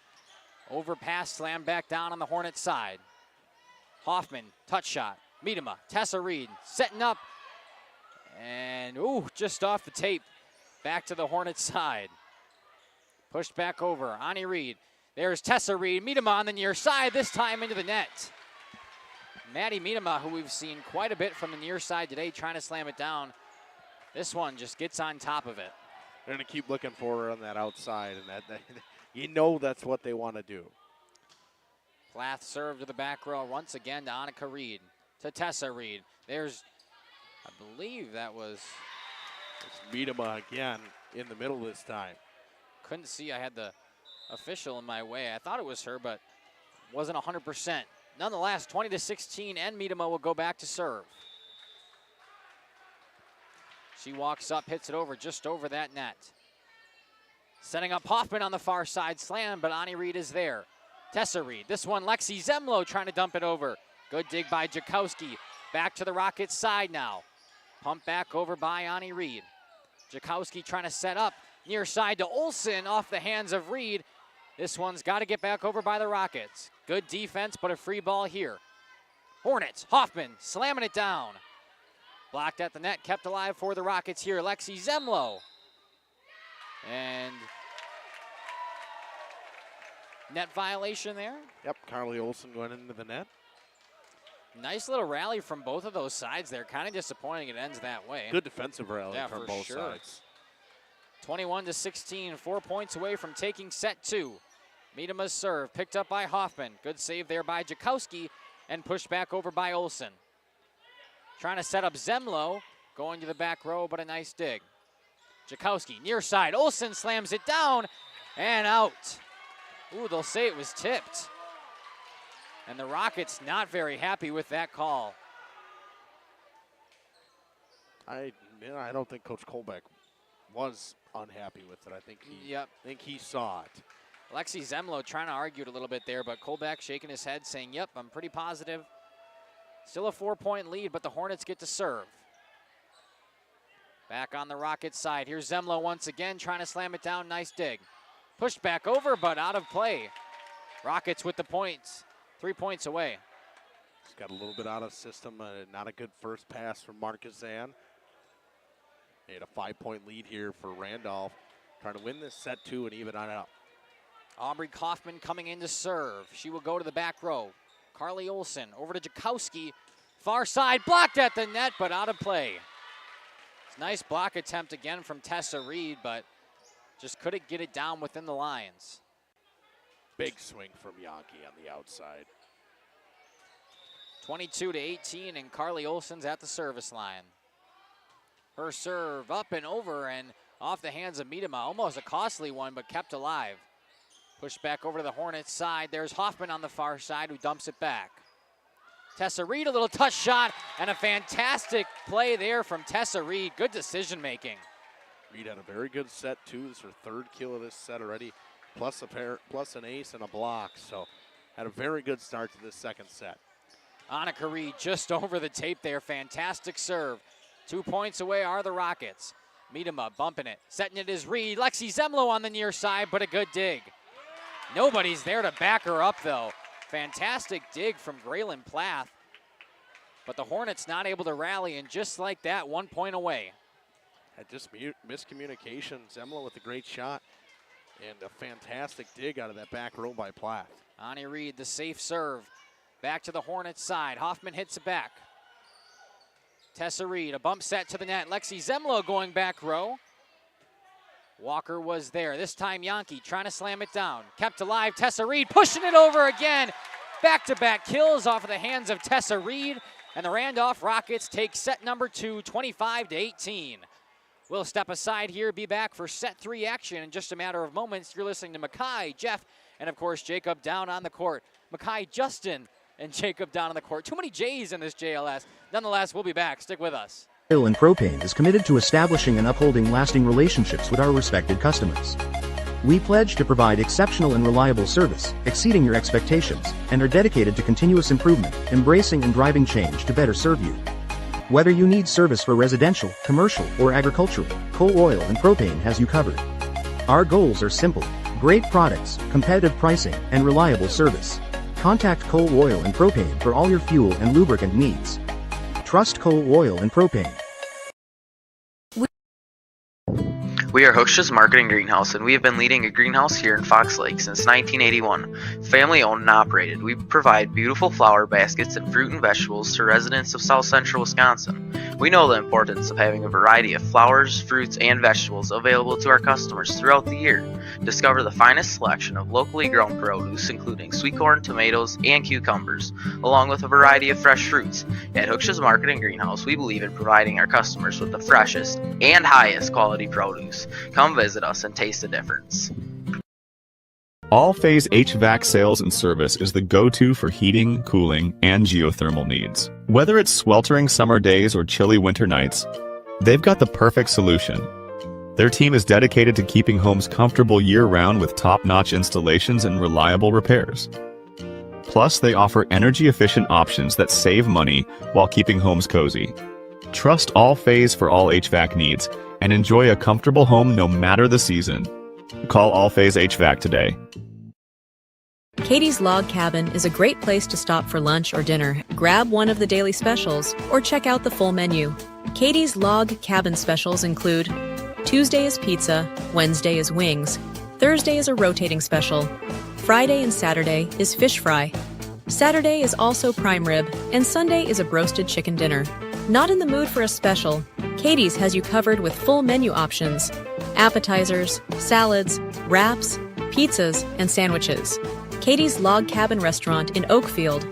Overpass, slam back down on the Hornets side. Hoffman, touch shot. Miedema, Tessa Reed setting up. And, just off the tape. Back to the Hornets side. Pushed back over, Ani Reed. There's Tessa Reed. Miedema on the near side, this time into the net. Maddie Miedema, who we've seen quite a bit from the near side today, trying to slam it down. This one just gets on top of it. They're going to keep looking for her on that outside, and that you know that's what they want to do. Plath serve to the back row once again to Annika Reed. To Tessa Reed. There's, I believe that was... It's Miedema again in the middle this time. Couldn't see, I had the official in my way. I thought it was her, but wasn't 100%. Nonetheless, 20-16, and Miedema will go back to serve. She walks up, hits it over, just over that net. Setting up Hoffman on the far side, slam, but Ani Reed is there. Tessa Reed, this one, Lexi Zemlo trying to dump it over. Good dig by Jakowski. Back to the Rockets side now. Pump back over by Ani Reed. Jakowski trying to set up near side to Olsen off the hands of Reed. This one's got to get back over by the Rockets. Good defense, but a free ball here. Hornets, Hoffman slamming it down. Blocked at the net, kept alive for the Rockets here. Lexi Zemlo. And net violation there. Yep, Carly Olsen going into the net. Nice little rally from both of those sides there. Kind of disappointing it ends that way. Good defensive rally from both sure. sides. 21-16, 4 points away from taking set 2. Miedema's serve picked up by Hoffman. Good save there by Jakowski and pushed back over by Olsen. Trying to set up Zemlo, going to the back row, but a nice dig. Jakowski near side. Olsen slams it down and out. Ooh, they'll say it was tipped. And the Rockets not very happy with that call. I don't think Coach Kolbeck was unhappy with it. I think he saw it. Lexi Zemlo trying to argue it a little bit there, but Kolbeck shaking his head saying, yep, I'm pretty positive. Still a 4-point lead, but the Hornets get to serve. Back on the Rockets side. Here's Zemlo once again trying to slam it down. Nice dig. Pushed back over, but out of play. Rockets with the points. 3 points away. He's got a little bit out of system. Not a good first pass from Markesan. They had a 5-point lead here for Randolph. Trying to win this set 2 and even it out. Aubrey Kaufman coming in to serve. She will go to the back row. Carly Olsen over to Jakowski. Far side, blocked at the net, but out of play. It's a nice block attempt again from Tessa Reed, but just couldn't get it down within the lines. Big swing from Yankee on the outside. 22-18, and Carly Olsen's at the service line. Her serve up and over and off the hands of Miedema. Almost a costly one, but kept alive. Pushed back over to the Hornets side. There's Hoffman on the far side who dumps it back. Tessa Reed, a little touch shot, and a fantastic play there from Tessa Reed. Good decision making. Reed had a very good set too. This is her 3rd kill of this set already, plus an ace and a block. So had a very good start to this second set. Annika Reed just over the tape there. Fantastic serve. 2 points away are the Rockets. Miedema bumping it. Setting it is Reed. Lexi Zemlo on the near side, but a good dig. Nobody's there to back her up, though. Fantastic dig from Graylin Plath. But the Hornets not able to rally, and just like that, 1 point away. Had just miscommunication. Zemlo with a great shot and a fantastic dig out of that back row by Plath. Ani Reed, the safe serve. Back to the Hornets side. Hoffman hits it back. Tessa Reed, a bump set to the net. Lexi Zemlo going back row. Walker was there. This time Yankee trying to slam it down. Kept alive. Tessa Reed pushing it over again. Back-to-back kills off of the hands of Tessa Reed. And the Randolph Rockets take set number 2, 25-18. We'll step aside here, be back for set 3 action in just a matter of moments. You're listening to Mackay, Jeff, and of course Jacob down on the court. Mackay, Justin, and Jacob down on the court. Too many J's in this JLS. Nonetheless, we'll be back. Stick with us. Oil and Propane is committed to establishing and upholding lasting relationships with our respected customers. We pledge to provide exceptional and reliable service, exceeding your expectations, and are dedicated to continuous improvement, embracing and driving change to better serve you. Whether you need service for residential, commercial, or agricultural, Coal Oil and Propane has you covered. Our goals are simple: great products, competitive pricing, and reliable service. Contact Coal Oil and Propane for all your fuel and lubricant needs. Trust Coal Oil and Propane. We are Hooksha's Marketing Greenhouse, and we have been leading a greenhouse here in Fox Lake since 1981. Family owned and operated, we provide beautiful flower baskets and fruit and vegetables to residents of South Central Wisconsin. We know the importance of having a variety of flowers, fruits, and vegetables available to our customers throughout the year. Discover the finest selection of locally grown produce, including sweet corn, tomatoes, and cucumbers, along with a variety of fresh fruits. At Hooksha's Market and Greenhouse, we believe in providing our customers with the freshest and highest quality produce. Come visit us and taste the difference. All Phase HVAC sales and service is the go-to for heating, cooling, and geothermal needs. Whether it's sweltering summer days or chilly winter nights, they've got the perfect solution. Their team is dedicated to keeping homes comfortable year-round with top-notch installations and reliable repairs. Plus, they offer energy-efficient options that save money while keeping homes cozy. Trust All Phase for all HVAC needs and enjoy a comfortable home no matter the season. Call All Phase HVAC today. Katie's Log Cabin is a great place to stop for lunch or dinner. Grab one of the daily specials or check out the full menu. Katie's Log Cabin specials include Tuesday is pizza, Wednesday is wings, Thursday is a rotating special, Friday and Saturday is fish fry, Saturday is also prime rib, and Sunday is a broasted chicken dinner. Not in the mood for a special? Katie's has you covered with full menu options, appetizers, salads, wraps, pizzas, and sandwiches. Katie's Log Cabin Restaurant in Oakfield.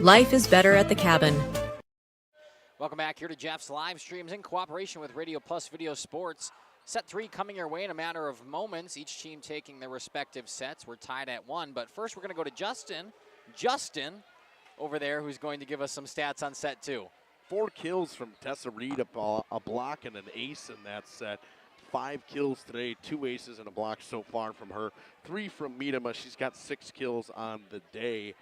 Life is better at the cabin. Welcome back here to Jeff's live streams in cooperation with Radio Plus Video Sports. Set 3 coming your way in a matter of moments, each team taking their respective sets. We're tied at 1, but first we're going to go to Justin. Justin over there, who's going to give us some stats on set 2. 4 kills from Tessa Reed, a block and an ace in that set. 5 kills today, 2 aces and a block so far from her. 3 from Miedema. She's got 6 kills on the day.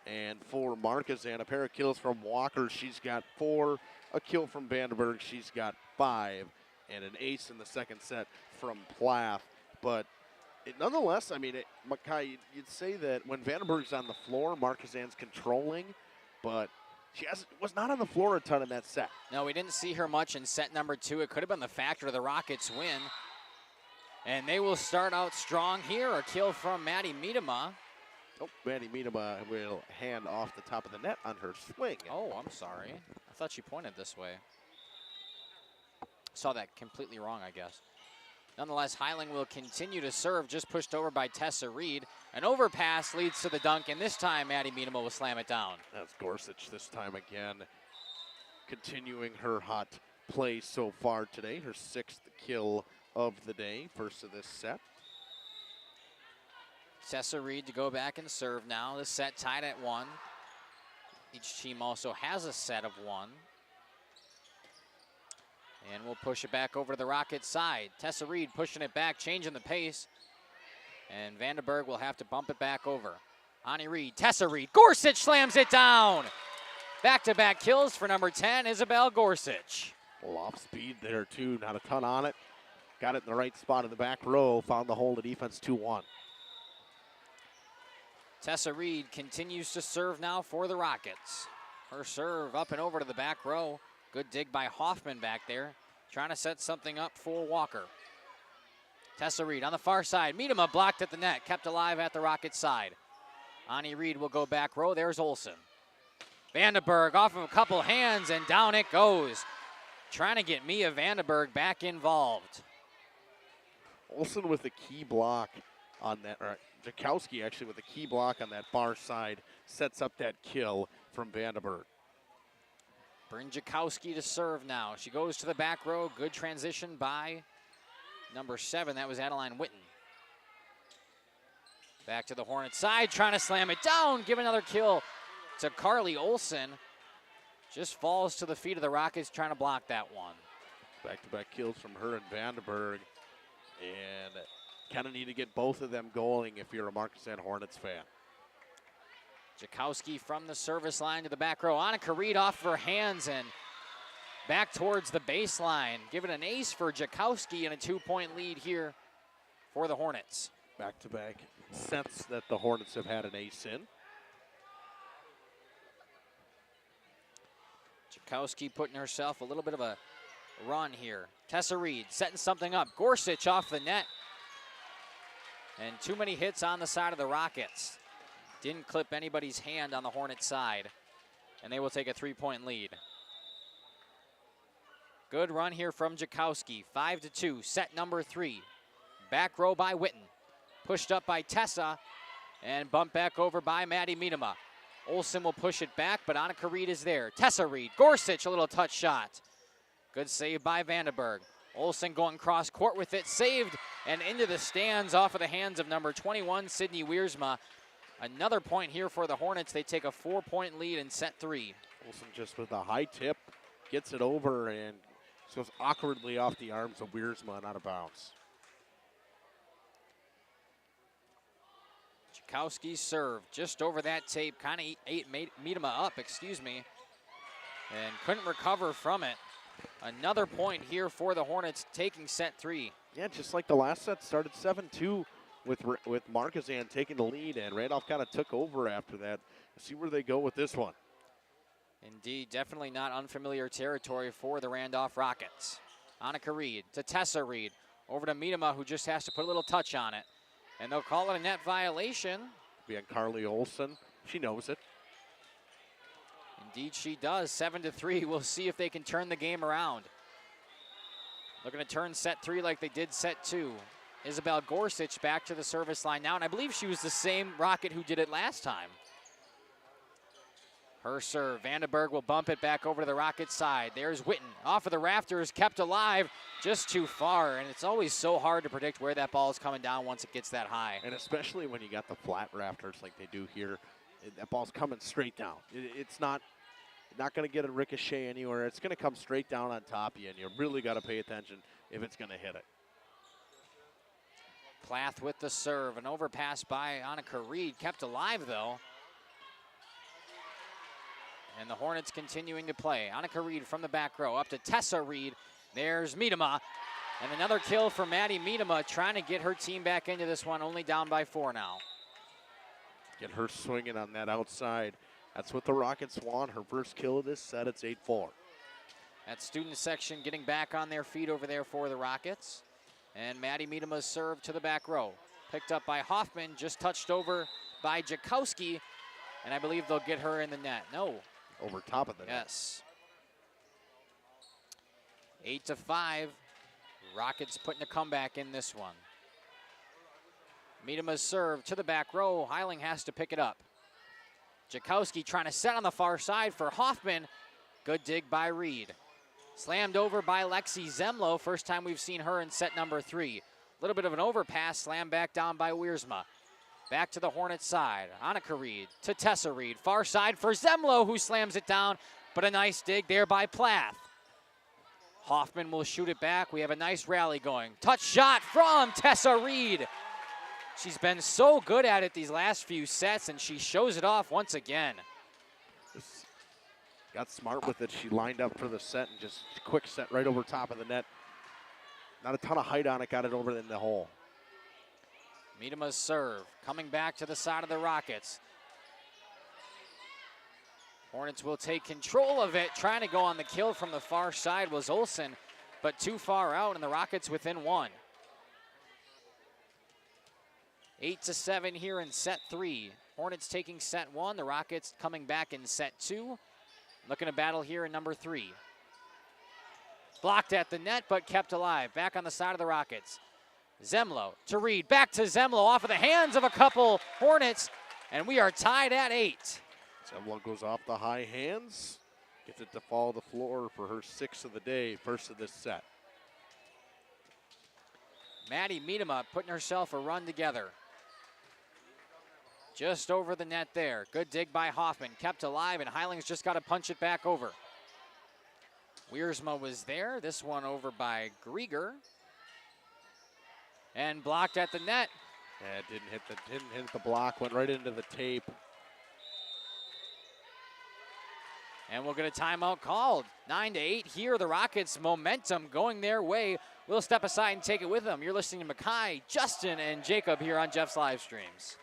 And for Markesan, a pair of kills from Walker. She's got 4. A kill from Vandenberg. She's got 5. And an ace in the second set from Plath. But nonetheless, I mean, Makai, you'd say that when Vandenberg's on the floor, Markesan's controlling. But she was not on the floor a ton in that set. No, we didn't see her much in set number 2. It could have been the factor of the Rockets' win. And they will start out strong here. A kill from Maddie Miedema. Oh, Maddie Miedema will hand off the top of the net on her swing. Oh, I'm sorry. I thought she pointed this way. Saw that completely wrong, I guess. Nonetheless, Heiling will continue to serve, just pushed over by Tessa Reed. An overpass leads to the dunk, and this time Maddie Miedema will slam it down. That's Gorsuch this time again, continuing her hot play so far today. Her 6th kill of the day, first of this set. Tessa Reed to go back and serve now. The set tied at 1. Each team also has a set of 1. And we'll push it back over to the Rockets side. Tessa Reed pushing it back, changing the pace. And Vandenberg will have to bump it back over. Ani Reed, Tessa Reed, Gorsuch slams it down. Back-to-back kills for number 10, Isabel Gorsuch. Well, off speed there too, not a ton on it. Got it in the right spot in the back row, found the hole to defense 2-1. Tessa Reed continues to serve now for the Rockets. Her serve up and over to the back row. Good dig by Hoffman back there, trying to set something up for Walker. Tessa Reed on the far side. Miedema blocked at the net, kept alive at the Rockets side. Ani Reed will go back row. There's Olsen. Vandenberg off of a couple hands, and down it goes. Trying to get Mia Vandenberg back involved. Olsen with a key block on that, or Jakowski actually with a key block on that far side, sets up that kill from Vandenberg. Bryn Jakowski to serve now. She goes to the back row. Good transition by number 7. That was Adeline Witten. Back to the Hornets side, trying to slam it down. Give another kill to Carly Olsen. Just falls to the feet of the Rockets, trying to block that one. Back-to-back kills from her and Vandenberg. And kind of need to get both of them going if you're a Markesan Hornets fan. Jakowski from the service line to the back row. Annika Reed off her hands and back towards the baseline. Give it an ace for Jakowski and a 2-point lead here for the Hornets. Back-to-back sets that the Hornets have had an ace in. Jakowski putting herself a little bit of a run here. Tessa Reed setting something up. Gorsuch off the net. And too many hits on the side of the Rockets. Didn't clip anybody's hand on the Hornets side. And they will take a 3-point lead. Good run here from Jakowski. 5-2, set number 3. Back row by Witten. Pushed up by Tessa and bumped back over by Maddie Miedema. Olsen will push it back, but Annika Reed is there. Tessa Reed, Gorsuch, a little touch shot. Good save by Vandenberg. Olsen going cross court with it, saved and into the stands off of the hands of number 21, Sydney Wiersma. Another point here for the Hornets. They take a 4-point lead in set 3. Olsen just with a high tip, gets it over and goes awkwardly off the arms of Wiersma and out of bounds. Jakowski's serve just over that tape, kind of ate Miedema up, and couldn't recover from it. Another point here for the Hornets, taking set 3. Yeah, just like the last set, started 7-2 with Markesan taking the lead, and Randolph kind of took over after that. Let's see where they go with this one. Indeed, definitely not unfamiliar territory for the Randolph Rockets. Annika Reed to Tessa Reed, over to Miedema, who just has to put a little touch on it. And they'll call it a net violation. Be on Carly Olsen. She knows it. Indeed, she does. 7-3. We'll see if they can turn the game around. Looking to turn set 3 like they did set 2. Isabel Gorsuch back to the service line now, and I believe she was the same Rocket who did it last time. Her serve. Vandenberg will bump it back over to the Rocket side. There's Witten. Off of the rafters, kept alive, just too far. And it's always so hard to predict where that ball is coming down once it gets that high. And especially when you got the flat rafters like they do here, that ball's coming straight down. It's not going to get a ricochet anywhere. It's going to come straight down on top of you, and you really got to pay attention if it's going to hit it. Plath with the serve. An overpass by Annika Reed. Kept alive, though. And the Hornets continuing to play. Annika Reed from the back row up to Tessa Reed. There's Miedema. And another kill for Maddie Miedema, trying to get her team back into this one, only down by 4 now. Get her swinging on that outside. That's what the Rockets want. Her first kill of this set, it's 8-4. That student section getting back on their feet over there for the Rockets. And Maddie Miedema's serve to the back row. Picked up by Hoffman, just touched over by Jakowski. And I believe they'll get her in the net. No. Over top of the net. Yes. 8-5. Rockets putting a comeback in this one. Miedema's serve to the back row. Heiling has to pick it up. Jakowski trying to set on the far side for Hoffman. Good dig by Reed. Slammed over by Lexi Zemlo. First time we've seen her in set number 3. A little bit of an overpass, slammed back down by Wiersma. Back to the Hornets side. Annika Reed to Tessa Reed. Far side for Zemlo, who slams it down, but a nice dig there by Plath. Hoffman will shoot it back. We have a nice rally going. Touch shot from Tessa Reed. She's been so good at it these last few sets, and she shows it off once again. Just got smart with it. She lined up for the set and just quick set right over top of the net. Not a ton of height on it, got it over in the hole. Miedema's serve, coming back to the side of the Rockets. Hornets will take control of it. Trying to go on the kill from the far side was Olsen, but too far out, and the Rockets within 1. 8-7 here in set 3. Hornets taking set 1. The Rockets coming back in set 2. Looking to battle here in number 3. Blocked at the net, but kept alive. Back on the side of the Rockets. Zemlo to Reed, back to Zemlo, off of the hands of a couple Hornets, and we are tied at 8. Zemlo goes off the high hands, gets it to fall to the floor for her 6th of the day, first of this set. Maddie Miedema putting herself a run together. Just over the net there. Good dig by Hoffman, kept alive, and Heiling's just got to punch it back over. Wiersma was there, this one over by Grieger. And blocked at the net. Yeah, it didn't hit the block, went right into the tape. And we'll get a timeout called. 9-8 here. The Rockets' momentum going their way. We'll step aside and take it with them. You're listening to Mackay, Justin, and Jacob here on Jeff's Live Streams.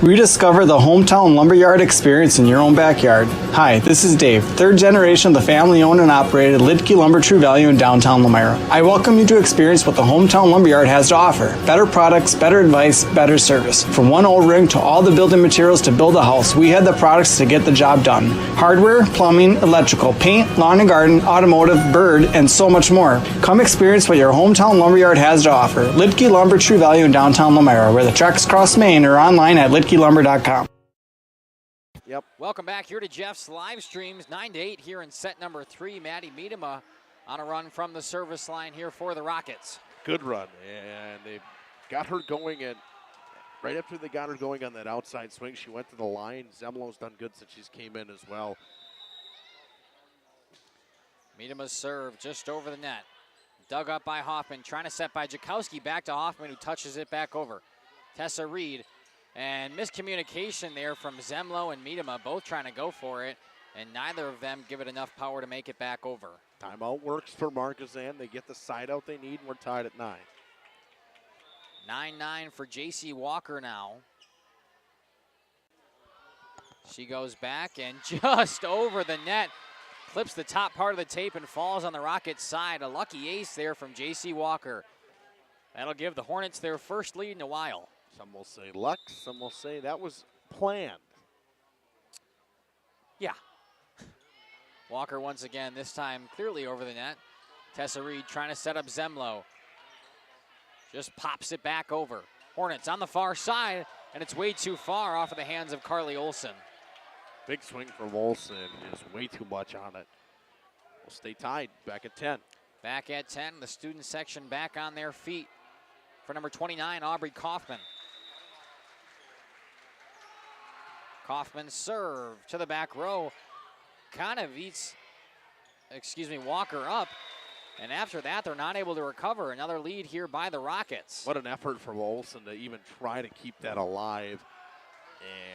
Rediscover the hometown lumberyard experience in your own backyard. Hi, this is Dave, third generation of the family-owned and operated Lidke Lumber True Value in downtown Elmira. I welcome you to experience what the hometown lumberyard has to offer. Better products, better advice, better service. From one O-ring to all the building materials to build a house, we had the products to get the job done. Hardware, plumbing, electrical, paint, lawn and garden, automotive, bird, and so much more. Come experience what your hometown lumberyard has to offer. Lidke Lumber True Value in downtown Elmira, where the tracks cross Main, or online at lidkelumber.com. Yep. Welcome back here to Jeff's live streams, 9-8 here in set number 3. Maddie Miedema on a run from the service line here for the Rockets. Good run, and they got her going at right after they got her going on that outside swing. She went to the line. Zemlo's done good since she's came in as well. Miedema's serve just over the net. Dug up by Hoffman, trying to set by Jakowski. Back to Hoffman, who touches it back over. Tessa Reed. And miscommunication there from Zemlo and Miedema, both trying to go for it, and neither of them give it enough power to make it back over. Timeout works for Markesan. They get the side out they need, and we're tied at 9. 9-9 for J.C. Walker now. She goes back and just over the net, clips the top part of the tape and falls on the Rockets' side. A lucky ace there from J.C. Walker. That'll give the Hornets their first lead in a while. Some will say luck, some will say that was planned. Yeah. Walker once again, this time clearly over the net. Tessa Reed trying to set up Zemlo. Just pops it back over. Hornets on the far side, and it's way too far off of the hands of Carly Olson. Big swing from Olson is way too much on it. We'll stay tied, back at 10. Back at 10, the student section back on their feet for number 29, Aubrey Kaufman. Kaufman's serve to the back row. Kind of eats, Walker up. And after that, they're not able to recover. Another lead here by the Rockets. What an effort from Olson to even try to keep that alive.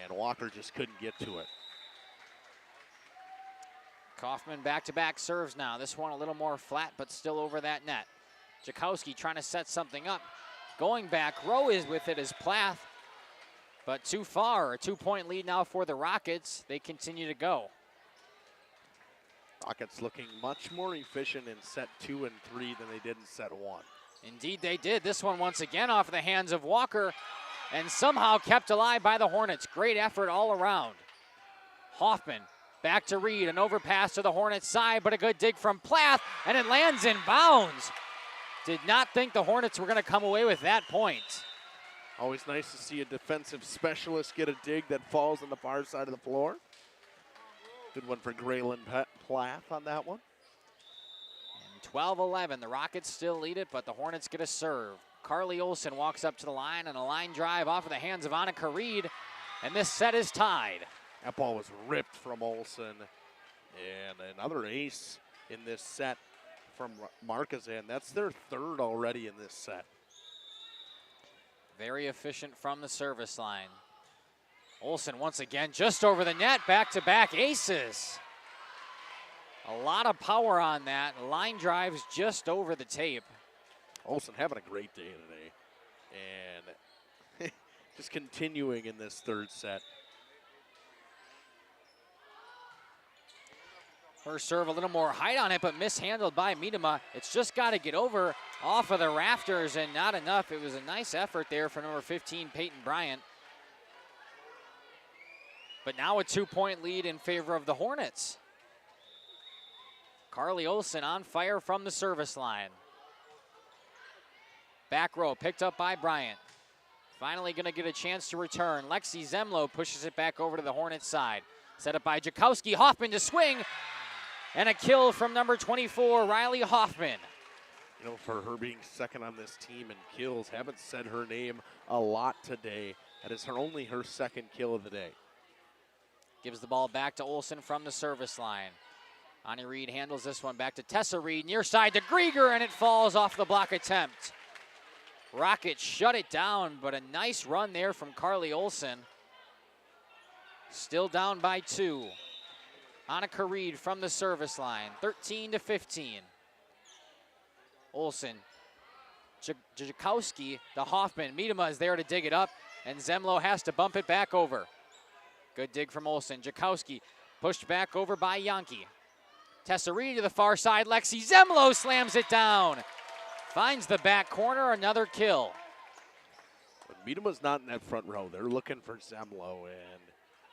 And Walker just couldn't get to it. Kaufman back-to-back serves now. This one a little more flat, but still over that net. Jakowski trying to set something up. Going back row is with it as Plath. But too far, a 2-point lead now for the Rockets. They continue to go. Rockets looking much more efficient in set 2 and 3 than they did in set 1. Indeed they did. This one once again off the hands of Walker and somehow kept alive by the Hornets. Great effort all around. Hoffman back to Reed, an overpass to the Hornets side, but a good dig from Plath, and it lands in bounds. Did not think the Hornets were going to come away with that point. Always nice to see a defensive specialist get a dig that falls on the far side of the floor. Good one for Graylin Plath on that one. And 12-11, the Rockets still lead it, but the Hornets get a serve. Carly Olson walks up to the line, and a line drive off of the hands of Annika Reed, and this set is tied. That ball was ripped from Olson, and another ace in this set from Markesan. That's their third already in this set. Very efficient from the service line. Olson once again just over the net, back-to-back aces. A lot of power on that. Line drives just over the tape. Olson having a great day today. And just continuing in this third set. Her serve a little more height on it, but mishandled by Miedema. It's just got to get over off of the rafters and not enough. It was a nice effort there for number 15, Peyton Bryant. But now a 2-point lead in favor of the Hornets. Carly Olson on fire from the service line. Back row picked up by Bryant. Finally going to get a chance to return. Lexi Zemlo pushes it back over to the Hornets side. Set up by Jakowski. Hoffman to swing. And a kill from number 24, Riley Hoffman. You know, for her being second on this team in kills, haven't said her name a lot today. That is only her second kill of the day. Gives the ball back to Olson from the service line. Ani Reed handles this one back to Tessa Reed. Near side to Grieger, and it falls off the block attempt. Rockets shut it down, but a nice run there from Carly Olson. Still down by 2. Annika Reed from the service line, 13-15. Olson, Jakowski to Hoffman. Miedema is there to dig it up, and Zemlo has to bump it back over. Good dig from Olsen. Jakowski pushed back over by Yankee. Tessa Reed to the far side. Lexi Zemlo slams it down. Finds the back corner, another kill. When Miedema's not in that front row, they're looking for Zemlo and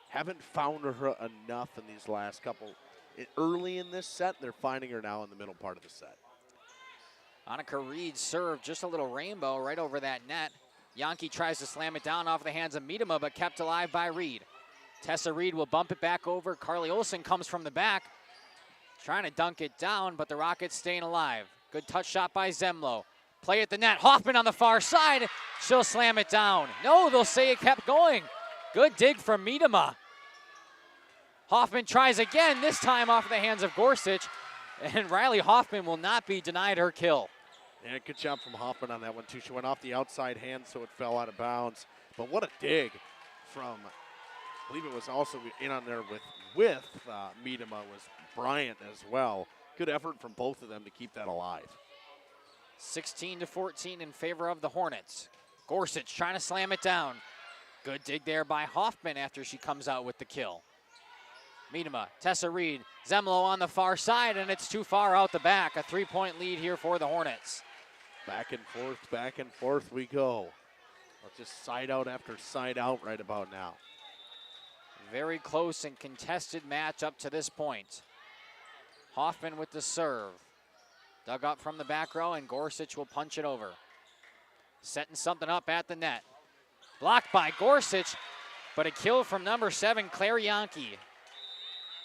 haven't found her enough in these last couple. Early in this set, they're finding her now in the middle part of the set. Annika Reed served just a little rainbow right over that net. Yankee tries to slam it down off the hands of Miedema, but kept alive by Reed. Tessa Reed will bump it back over. Carly Olsen comes from the back, trying to dunk it down, but the Rockets staying alive. Good touch shot by Zemlo. Play at the net. Hoffman on the far side. She'll slam it down. No, they'll say it kept going. Good dig from Miedema. Hoffman tries again, this time off the hands of Gorsuch, and Riley Hoffman will not be denied her kill. Yeah, good job from Hoffman on that one, too. She went off the outside hand, so it fell out of bounds. But what a dig from, I believe it was also in on there with Miedema was Bryant as well. Good effort from both of them to keep that alive. 16-14 in favor of the Hornets. Gorsuch trying to slam it down. Good dig there by Hoffman after she comes out with the kill. Miedema, Tessa Reed, Zemlo on the far side, and it's too far out the back. A 3-point lead here for the Hornets. Back and forth we go. Let's just side out after side out right about now. Very close and contested match up to this point. Hoffman with the serve. Dug up from the back row, and Gorsuch will punch it over. Setting something up at the net. Blocked by Gorsuch, but a kill from number 7, Claire Yankee.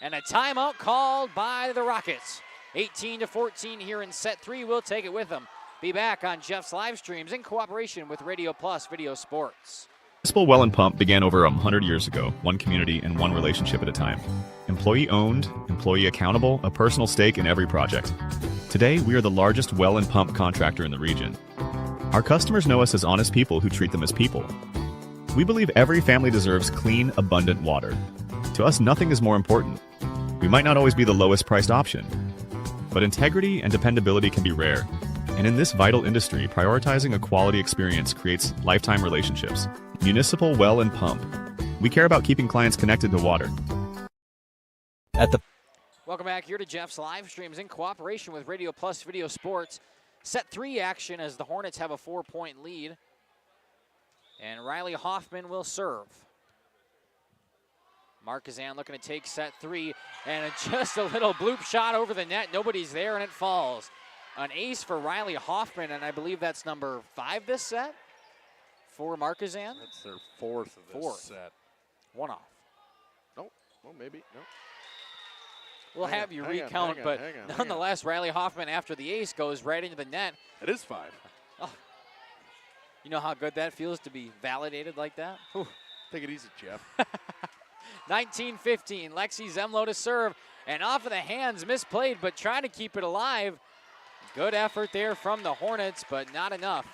And a timeout called by the Rockets. 18-14 here in set 3. We'll take it with them. Be back on Jeff's live streams in cooperation with Radio Plus Video Sports. Municipal Well and Pump began over 100 years ago, one community and one relationship at a time. Employee owned, employee accountable, a personal stake in every project. Today, we are the largest well and pump contractor in the region. Our customers know us as honest people who treat them as people. We believe every family deserves clean, abundant water. To us, nothing is more important. We might not always be the lowest priced option, but integrity and dependability can be rare. And in this vital industry, prioritizing a quality experience creates lifetime relationships. Municipal Well and Pump. We care about keeping clients connected to water. Welcome back here to Jeff's live streams in cooperation with Radio Plus Video Sports. Set 3 action as the Hornets have a 4-point lead. And Riley Hoffman will serve. Markesan looking to take set 3, and just a little bloop shot over the net. Nobody's there, and it falls. An ace for Riley Hoffman, and I believe that's number 5 this set for Markesan. That's their 4th of this set. One off. Nope. Well, maybe. No. We'll have you recount, but nonetheless, Riley Hoffman, after the ace, goes right into the net. It is 5. Oh. You know how good that feels to be validated like that? Whew. Take it easy, Jeff. 19-15, Lexi Zemlo to serve, and off of the hands, misplayed, but trying to keep it alive. Good effort there from the Hornets, but not enough.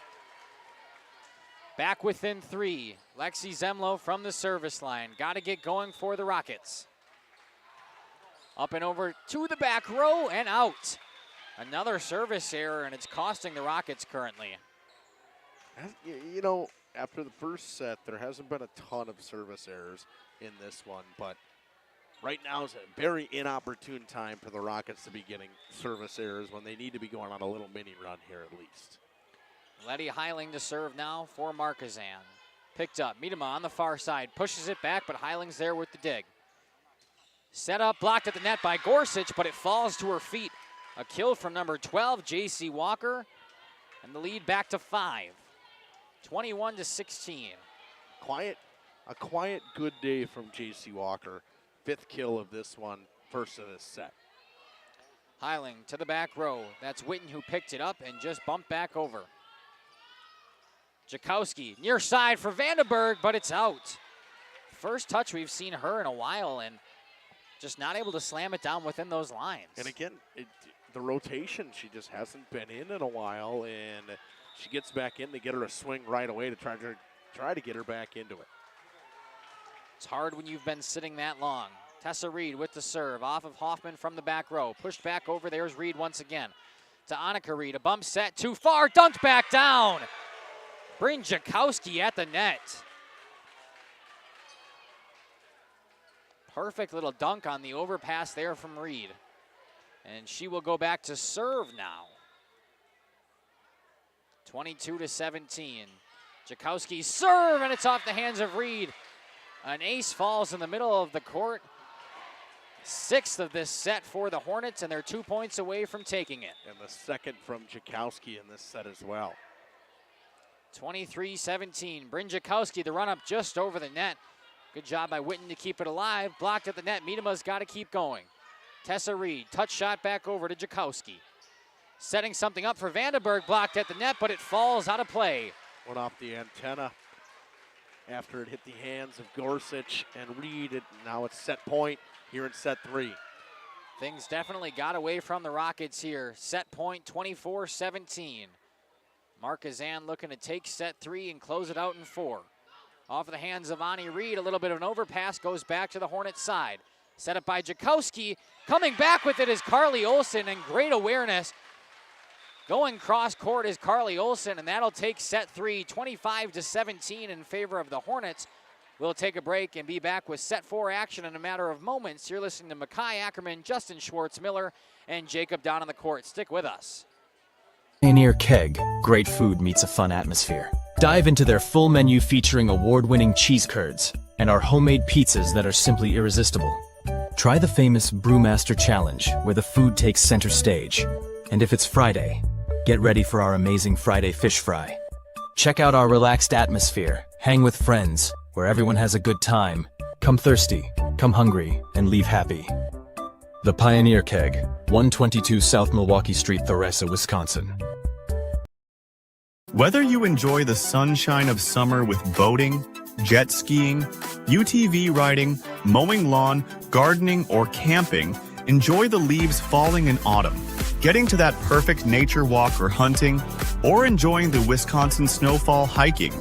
Back within 3, Lexi Zemlo from the service line. Got to get going for the Rockets. Up and over to the back row and out. Another service error, and it's costing the Rockets currently. You know, after the first set, there hasn't been a ton of service errors in this one, but right now is a very inopportune time for the Rockets to be getting service errors when they need to be going on a little mini run here at least. Letty Heiling to serve now for Markesan. Picked up, Miedema on the far side, pushes it back, but Heiling's there with the dig. Set up, blocked at the net by Gorsuch, but it falls to her feet. A kill from number 12, J.C. Walker, and the lead back to 5. 21-16. A quiet, good day from J.C. Walker. 5th kill of this one, first of this set. Heiling to the back row. That's Witten who picked it up and just bumped back over. Jakowski near side for Vandenberg, but it's out. First touch we've seen her in a while, and just not able to slam it down within those lines. And again, the rotation, she just hasn't been in a while, and she gets back in to get her a swing right away to try to get her back into it. It's hard when you've been sitting that long. Tessa Reed with the serve, off of Hoffman from the back row. Pushed back over, there's Reed once again. To Annika Reed, a bump set, too far, dunked back down. Bryn Jakowski at the net. Perfect little dunk on the overpass there from Reed. And she will go back to serve now. 22-17. Jakowski serve, and it's off the hands of Reed. An ace falls in the middle of the court. 6th of this set for the Hornets, and they're 2 points away from taking it. And the second from Jakowski in this set as well. 23-17. Bryn Jakowski, the run up just over the net. Good job by Witten to keep it alive. Blocked at the net. Miedema's got to keep going. Tessa Reed, touch shot back over to Jakowski. Setting something up for Vandenberg, blocked at the net, but it falls out of play. Went off the antenna after it hit the hands of Gorsuch and Reed. Now it's set point here in set 3. Things definitely got away from the Rockets here. Set point 24-17. Markesan looking to take set 3 and close it out in 4. Off of the hands of Ani Reed, a little bit of an overpass, goes back to the Hornets side. Set up by Jakowski. Coming back with it is Carly Olsen, and great awareness. Going cross court is Carly Olsen, and that'll take set 3, 25-17 in favor of the Hornets. We'll take a break and be back with set 4 action in a matter of moments. You're listening to Mackay Ackerman, Justin Schwartz-Miller, and Jacob down on the court. Stick with us. Pioneer Keg, great food meets a fun atmosphere. Dive into their full menu featuring award-winning cheese curds and our homemade pizzas that are simply irresistible. Try the famous Brewmaster Challenge, where the food takes center stage. And if it's Friday, get ready for our amazing Friday fish fry. Check out our relaxed atmosphere, hang with friends, where everyone has a good time. Come thirsty, come hungry, and leave happy. The Pioneer Keg, 122 South Milwaukee Street, Theresa, Wisconsin. Whether you enjoy the sunshine of summer with boating, jet skiing, UTV riding, mowing lawn, gardening, or camping, enjoy the leaves falling in autumn, getting to that perfect nature walk or hunting, or enjoying the Wisconsin snowfall hiking,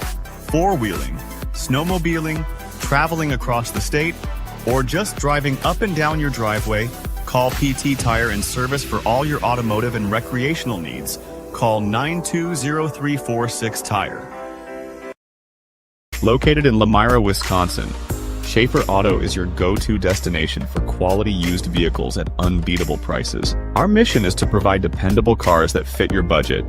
four-wheeling, snowmobiling, traveling across the state, or just driving up and down your driveway, call PT Tire and Service for all your automotive and recreational needs. Call 920-346-TIRE. Located in Lamira, Wisconsin, Schaefer Auto is your go-to destination for quality used vehicles at unbeatable prices. Our mission is to provide dependable cars that fit your budget,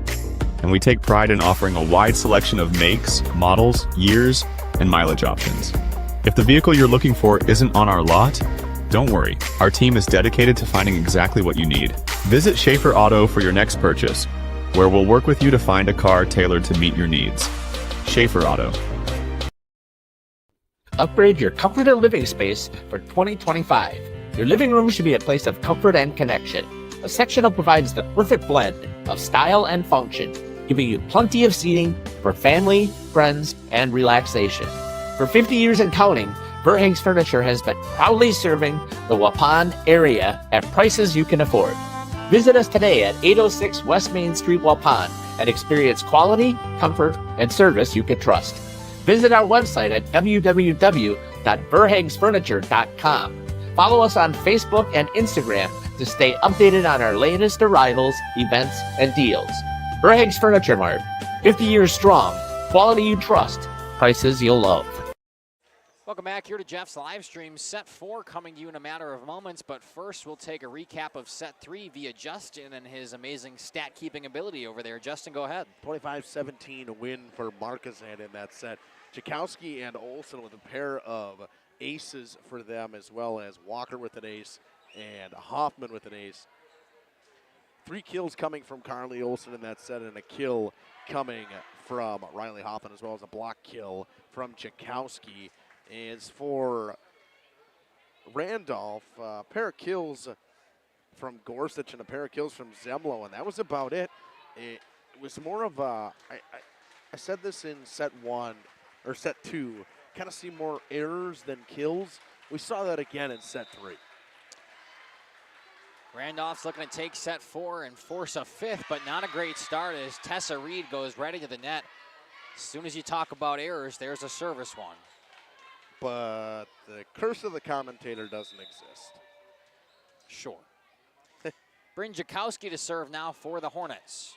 and we take pride in offering a wide selection of makes, models, years, and mileage options. If the vehicle you're looking for isn't on our lot, don't worry. Our team is dedicated to finding exactly what you need. Visit Schaefer Auto for your next purchase, where we'll work with you to find a car tailored to meet your needs. Schaefer Auto. Upgrade your comfort and living space for 2025. Your living room should be a place of comfort and connection. A sectional provides the perfect blend of style and function, giving you plenty of seating for family, friends, and relaxation. For 50 years and counting, Verhang's Furniture has been proudly serving the Waupun area at prices you can afford. Visit us today at 806 West Main Street, Waupun, and experience quality, comfort, and service you can trust. Visit our website at www.verhagsfurniture.com. Follow us on Facebook and Instagram to stay updated on our latest arrivals, events, and deals. Verhags Furniture Mart, 50 years strong, quality you trust, prices you'll love. Welcome back here to Jeff's live stream. Set 4 coming to you in a matter of moments, but first we'll take a recap of set 3 via Justin and his amazing stat-keeping ability over there. Justin, go ahead. 25-17 win for Markesan in that set. Jakowski and Olsen with a pair of aces for them, as well as Walker with an ace and Hoffman with an ace. 3 kills coming from Carly Olsen in that set, and a kill coming from Riley Hoffman, as well as a block kill from Jakowski. As for Randolph, a pair of kills from Gorsuch and a pair of kills from Zemlo, and that was about it. It was more of a, I said this in set 1, or set 2, kind of see more errors than kills. We saw that again in set 3. Randolph's looking to take set 4 and force a 5th, but not a great start as Tessa Reed goes right into the net. As soon as you talk about errors, there's a service one. But the curse of the commentator doesn't exist. Sure. Bryn Jakowski to serve now for the Hornets.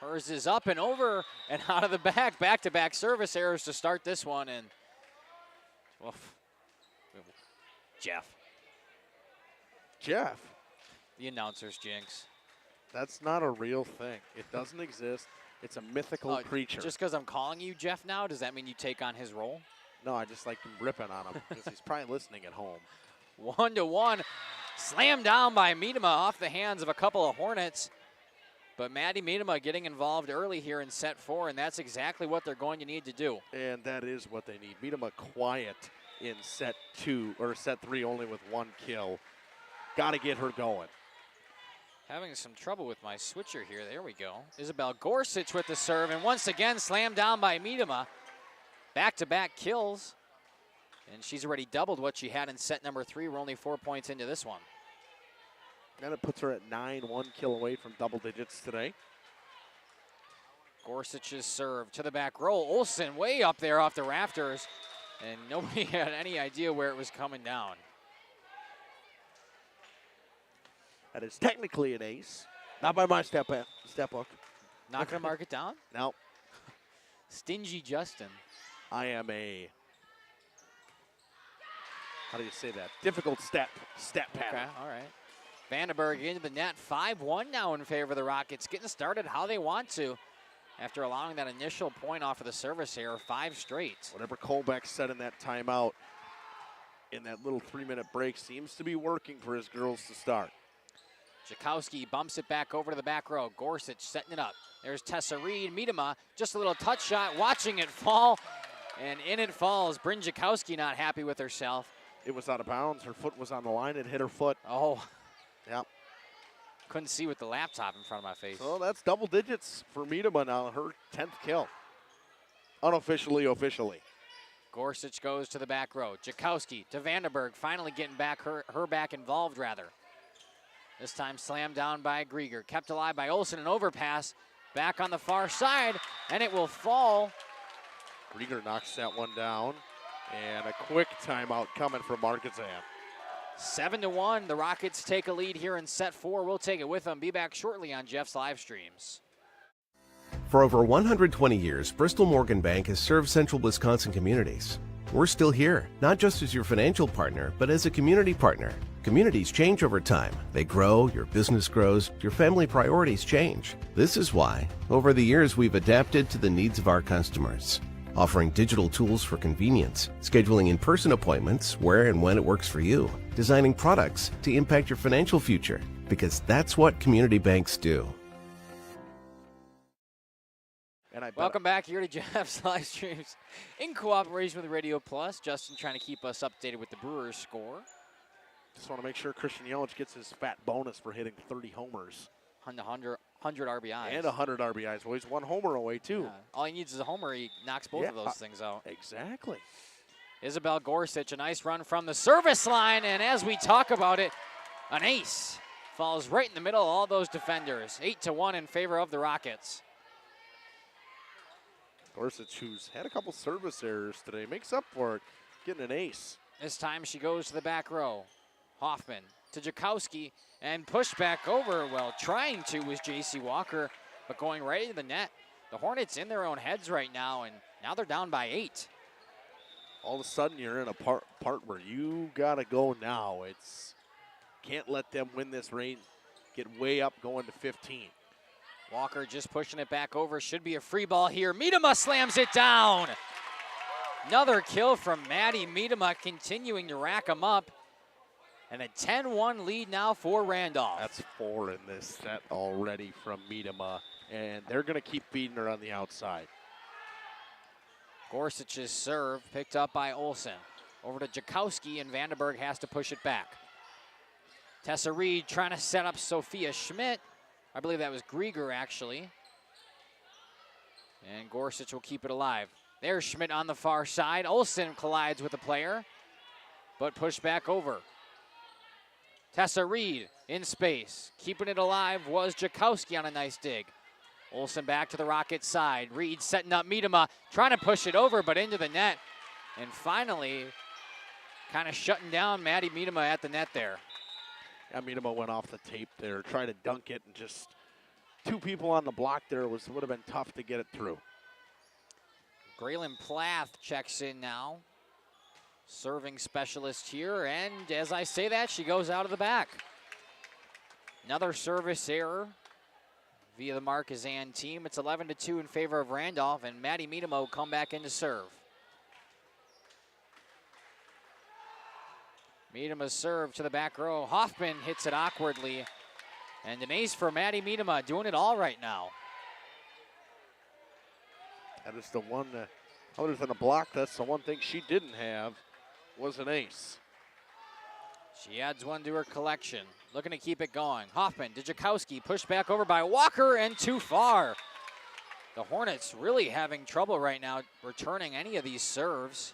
Hers is up and over and out of the back. Back-to-back service errors to start this one. And, oof. Jeff. Jeff. The announcer's jinx. That's not a real thing. It doesn't exist. It's a mythical creature. Just because I'm calling you Jeff now, does that mean you take on his role? No, I just like him ripping on him because he's probably listening at home. 1-1. Slammed down by Miedema off the hands of a couple of Hornets. But Maddie Miedema getting involved early here in set 4, and that's exactly what they're going to need to do. And that is what they need. Miedema quiet in set 2, or set 3 only with 1 kill. Got to get her going. Having some trouble with my switcher here. There we go. Isabel Gorsuch with the serve, and once again slammed down by Miedema. Back-to-back kills. And she's already doubled what she had in set number 3. We're only 4 points into this one. And it puts her at 9, 1 kill away from double digits today. Gorsuch's serve to the back row. Olsen way up there off the rafters, and nobody had any idea where it was coming down. That is technically an ace. Not by my step hook. Not going to mark it down? No. Stingy Justin. I am a, how do you say that? Difficult step pattern. Okay, all right. Vandenberg into the net, 5-1 now in favor of the Rockets. Getting started how they want to after allowing that initial point off of the service error, 5 straight. Whatever Colbeck said in that timeout, in that little 3-minute break, seems to be working for his girls to start. Jakowski bumps it back over to the back row. Gorsuch setting it up. There's Tessa Reed. Miedema, just a little touch shot, watching it fall, and in it falls. Bryn Jakowski not happy with herself. It was out of bounds. Her foot was on the line. It hit her foot. Oh. Yep. Couldn't see with the laptop in front of my face. So that's double digits for Miedema now, her 10th kill. Unofficially, officially. Gorsuch goes to the back row. Jakowski to Vandenberg, finally getting back her back involved, rather. This time slammed down by Grieger. Kept alive by Olsen, an overpass. Back on the far side, and it will fall. Grieger knocks that one down. And a quick timeout coming from Markesan. 7-1, the Rockets take a lead here in set 4. We'll take it with them. Be back shortly on Jeff's live streams. For over 120 years, Bristol Morgan Bank has served central Wisconsin communities. We're still here, not just as your financial partner, but as a community partner. Communities change over time. They grow, your business grows, your family priorities change. This is why, over the years, we've adapted to the needs of our customers. Offering digital tools for convenience, scheduling in-person appointments where and when it works for you, designing products to impact your financial future, because that's what community banks do. Welcome back here to Jeff's live streams in cooperation with Radio Plus. Justin trying to keep us updated with the Brewers score. Just want to make sure Christian Yelich gets his fat bonus for hitting 30 homers. 100 RBIs. And 100 RBIs. Well, he's 1 homer away, too. Yeah. All he needs is a homer. He knocks both of those things out. Exactly. Isabel Gorsuch, a nice run from the service line. And as we talk about it, an ace falls right in the middle of all those defenders. 8-1 in favor of the Rockets. Gorsuch, who's had a couple service errors today, makes up for it, getting an ace. This time she goes to the back row. Hoffman to Jakowski, and pushed back over. Well, trying to was J.C. Walker, but going right into the net. The Hornets in their own heads right now, and now they're down by 8. All of a sudden, you're in a part where you got to go now. Can't let them win this rain, get way up going to 15. Walker just pushing it back over. Should be a free ball here. Miedema slams it down. Another kill from Maddie Miedema, continuing to rack them up. And a 10-1 lead now for Randolph. That's 4 in this set already from Miedema, and they're going to keep feeding her on the outside. Gorsuch's serve picked up by Olsen. Over to Jakowski, and Vandenberg has to push it back. Tessa Reed trying to set up Sophia Schmidt. I believe that was Grieger, actually. And Gorsuch will keep it alive. There's Schmidt on the far side. Olsen collides with the player, but pushed back over. Tessa Reed in space. Keeping it alive was Jakowski on a nice dig. Olsen back to the Rockets side. Reed setting up Miedema, trying to push it over, but into the net. And finally, kind of shutting down Maddie Miedema at the net there. Yeah, Miedema went off the tape there, trying to dunk it, and just 2 people on the block there would have been tough to get it through. Graylin Plath checks in now. Serving specialist here, and as I say that, she goes out of the back. Another service error via the Markesan team. It's 11-2 in favor of Randolph, and Maddie Medemo come back in to serve. Medema's serve to the back row. Hoffman hits it awkwardly. And an ace for Maddie Medema, doing it all right now. That is the one, other than a block, that's the one thing she didn't have, was an ace. She adds one to her collection, looking to keep it going. Hoffman to Jakowski, pushed back over by Walker, and too far. The Hornets really having trouble right now returning any of these serves.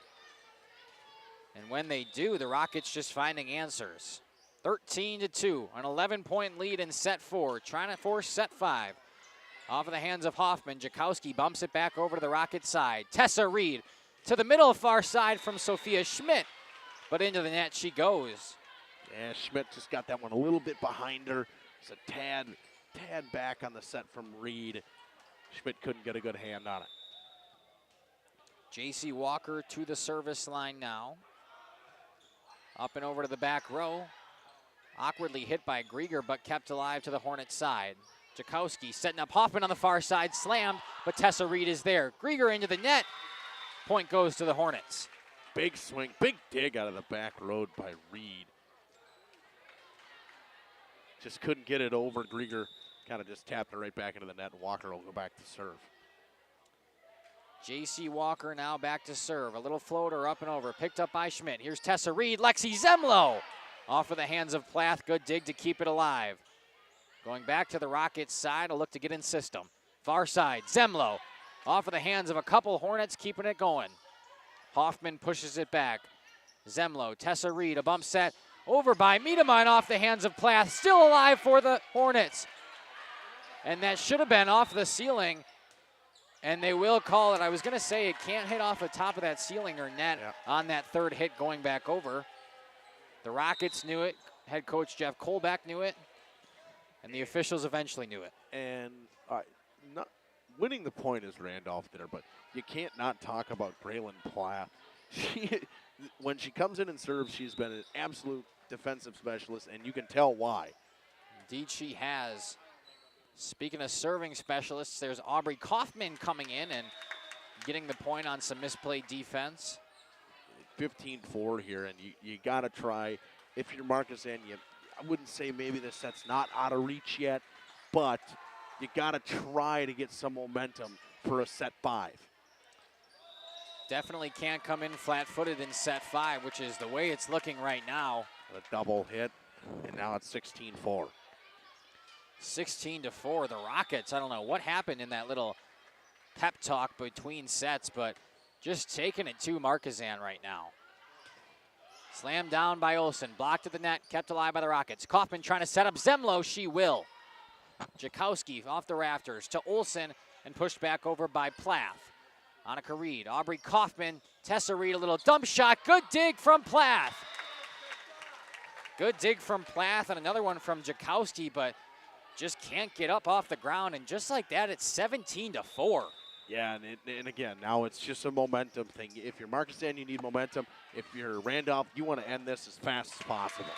And when they do, the Rockets just finding answers. 13-2, an 11-point lead in set 4, trying to force set 5. Off of the hands of Hoffman, Jakowski bumps it back over to the Rocket side. Tessa Reed to the middle far side from Sophia Schmidt, but into the net she goes. Yeah, Schmidt just got that one a little bit behind her. It's a tad back on the set from Reed. Schmidt couldn't get a good hand on it. J.C. Walker to the service line now. Up and over to the back row. Awkwardly hit by Grieger, but kept alive to the Hornets side. Jakowski setting up Hoffman on the far side, slammed, but Tessa Reed is there. Grieger into the net. Point goes to the Hornets. Big swing, big dig out of the back road by Reed. Just couldn't get it over. Grieger kind of just tapped it right back into the net, and Walker will go back to serve. J.C. Walker now back to serve. A little floater up and over, picked up by Schmidt. Here's Tessa Reed, Lexi Zemlo. Off of the hands of Plath, good dig to keep it alive. Going back to the Rockets side, a look to get in system. Far side, Zemlo. Off of the hands of a couple Hornets, keeping it going. Hoffman pushes it back. Zemlo, Tessa Reed, a bump set. Over by Medema and off the hands of Plath. Still alive for the Hornets. And that should have been off the ceiling. And they will call it. I was going to say it can't hit off the top of that ceiling or net on that third hit going back over. The Rockets knew it. Head coach Jeff Kolbeck knew it. And the officials eventually knew it. And not winning the point is Randolph there, but you can't not talk about Braylon Plath. When she comes in and serves, she's been an absolute defensive specialist, and you can tell why. Indeed she has. Speaking of serving specialists, there's Aubrey Kaufman coming in and getting the point on some misplayed defense. 15-4 here, and you got to try. If you're Markesan, I wouldn't say maybe the set's not out of reach yet, but you got to try to get some momentum for a set 5. Definitely can't come in flat-footed in set 5, which is the way it's looking right now. A double hit, and now it's 16-4. 16-4, the Rockets. I don't know what happened in that little pep talk between sets, but just taking it to Markesan right now. Slammed down by Olsen, blocked at the net, kept alive by the Rockets. Kaufman trying to set up Zemlo, she will. Jakowski off the rafters to Olsen and pushed back over by Plath. Annika Reed, Aubrey Kaufman, Tessa Reed, a little dump shot. Good dig from Plath. Good dig from Plath and another one from Jakowski, but just can't get up off the ground. And just like that, it's 17-4. Yeah, and again, now it's just a momentum thing. If you're Markesan, you need momentum. If you're Randolph, you want to end this as fast as possible.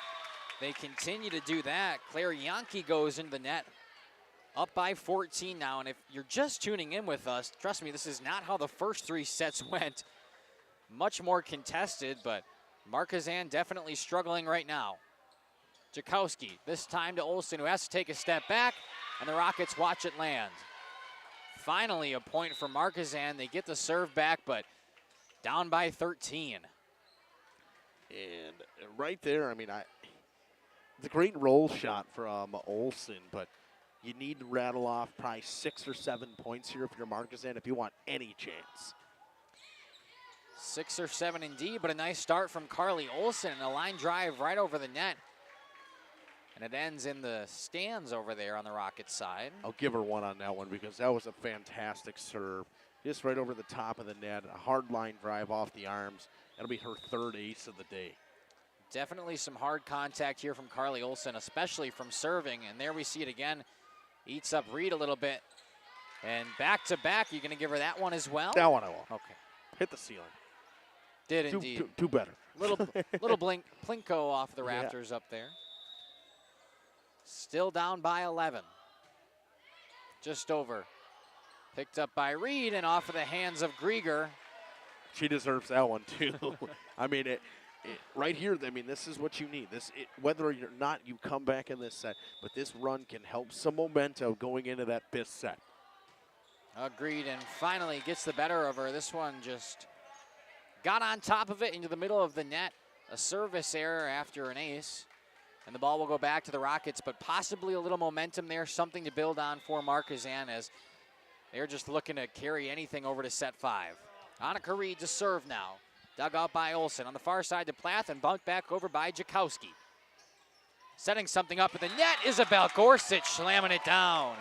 They continue to do that. Claire Yankee goes into the net. Up by 14 now, and if you're just tuning in with us, trust me, this is not how the first 3 sets went. Much more contested, but Markesan definitely struggling right now. Jakowski, this time to Olsen, who has to take a step back, and the Rockets watch it land. Finally, a point for Markesan. They get the serve back, but down by 13. And right there, I mean, it's a great roll shot from Olsen, but you need to rattle off probably 6 or 7 points here if you're Markesan if you want any chance. 6 or 7 indeed, but a nice start from Carly Olsen and a line drive right over the net. And it ends in the stands over there on the Rockets side. I'll give her one on that one because that was a fantastic serve. Just right over the top of the net, a hard line drive off the arms. That'll be her 3rd ace of the day. Definitely some hard contact here from Carly Olsen, especially from serving. And there we see it again. Eats up Reed a little bit. And back-to-back, you're going to give her that one as well? That one I will. Okay. Hit the ceiling. Did indeed. Two better. Little Plinko off the rafters up there. Still down by 11. Just over. Picked up by Reed and off of the hands of Grieger. She deserves that one, too. I mean, right here, I mean, this is what you need. Whether or not you come back in this set, but this run can help some momentum going into that 5th set. Agreed, and finally gets the better of her. This one just got on top of it into the middle of the net. A service error after an ace. And the ball will go back to the Rockets, but possibly a little momentum there, something to build on for Markesan as they're just looking to carry anything over to set 5. Annika Reed to serve now. Dug out by Olsen. On the far side to Plath and bumped back over by Jakowski. Setting something up at the net, Isabel Gorsuch slamming it down.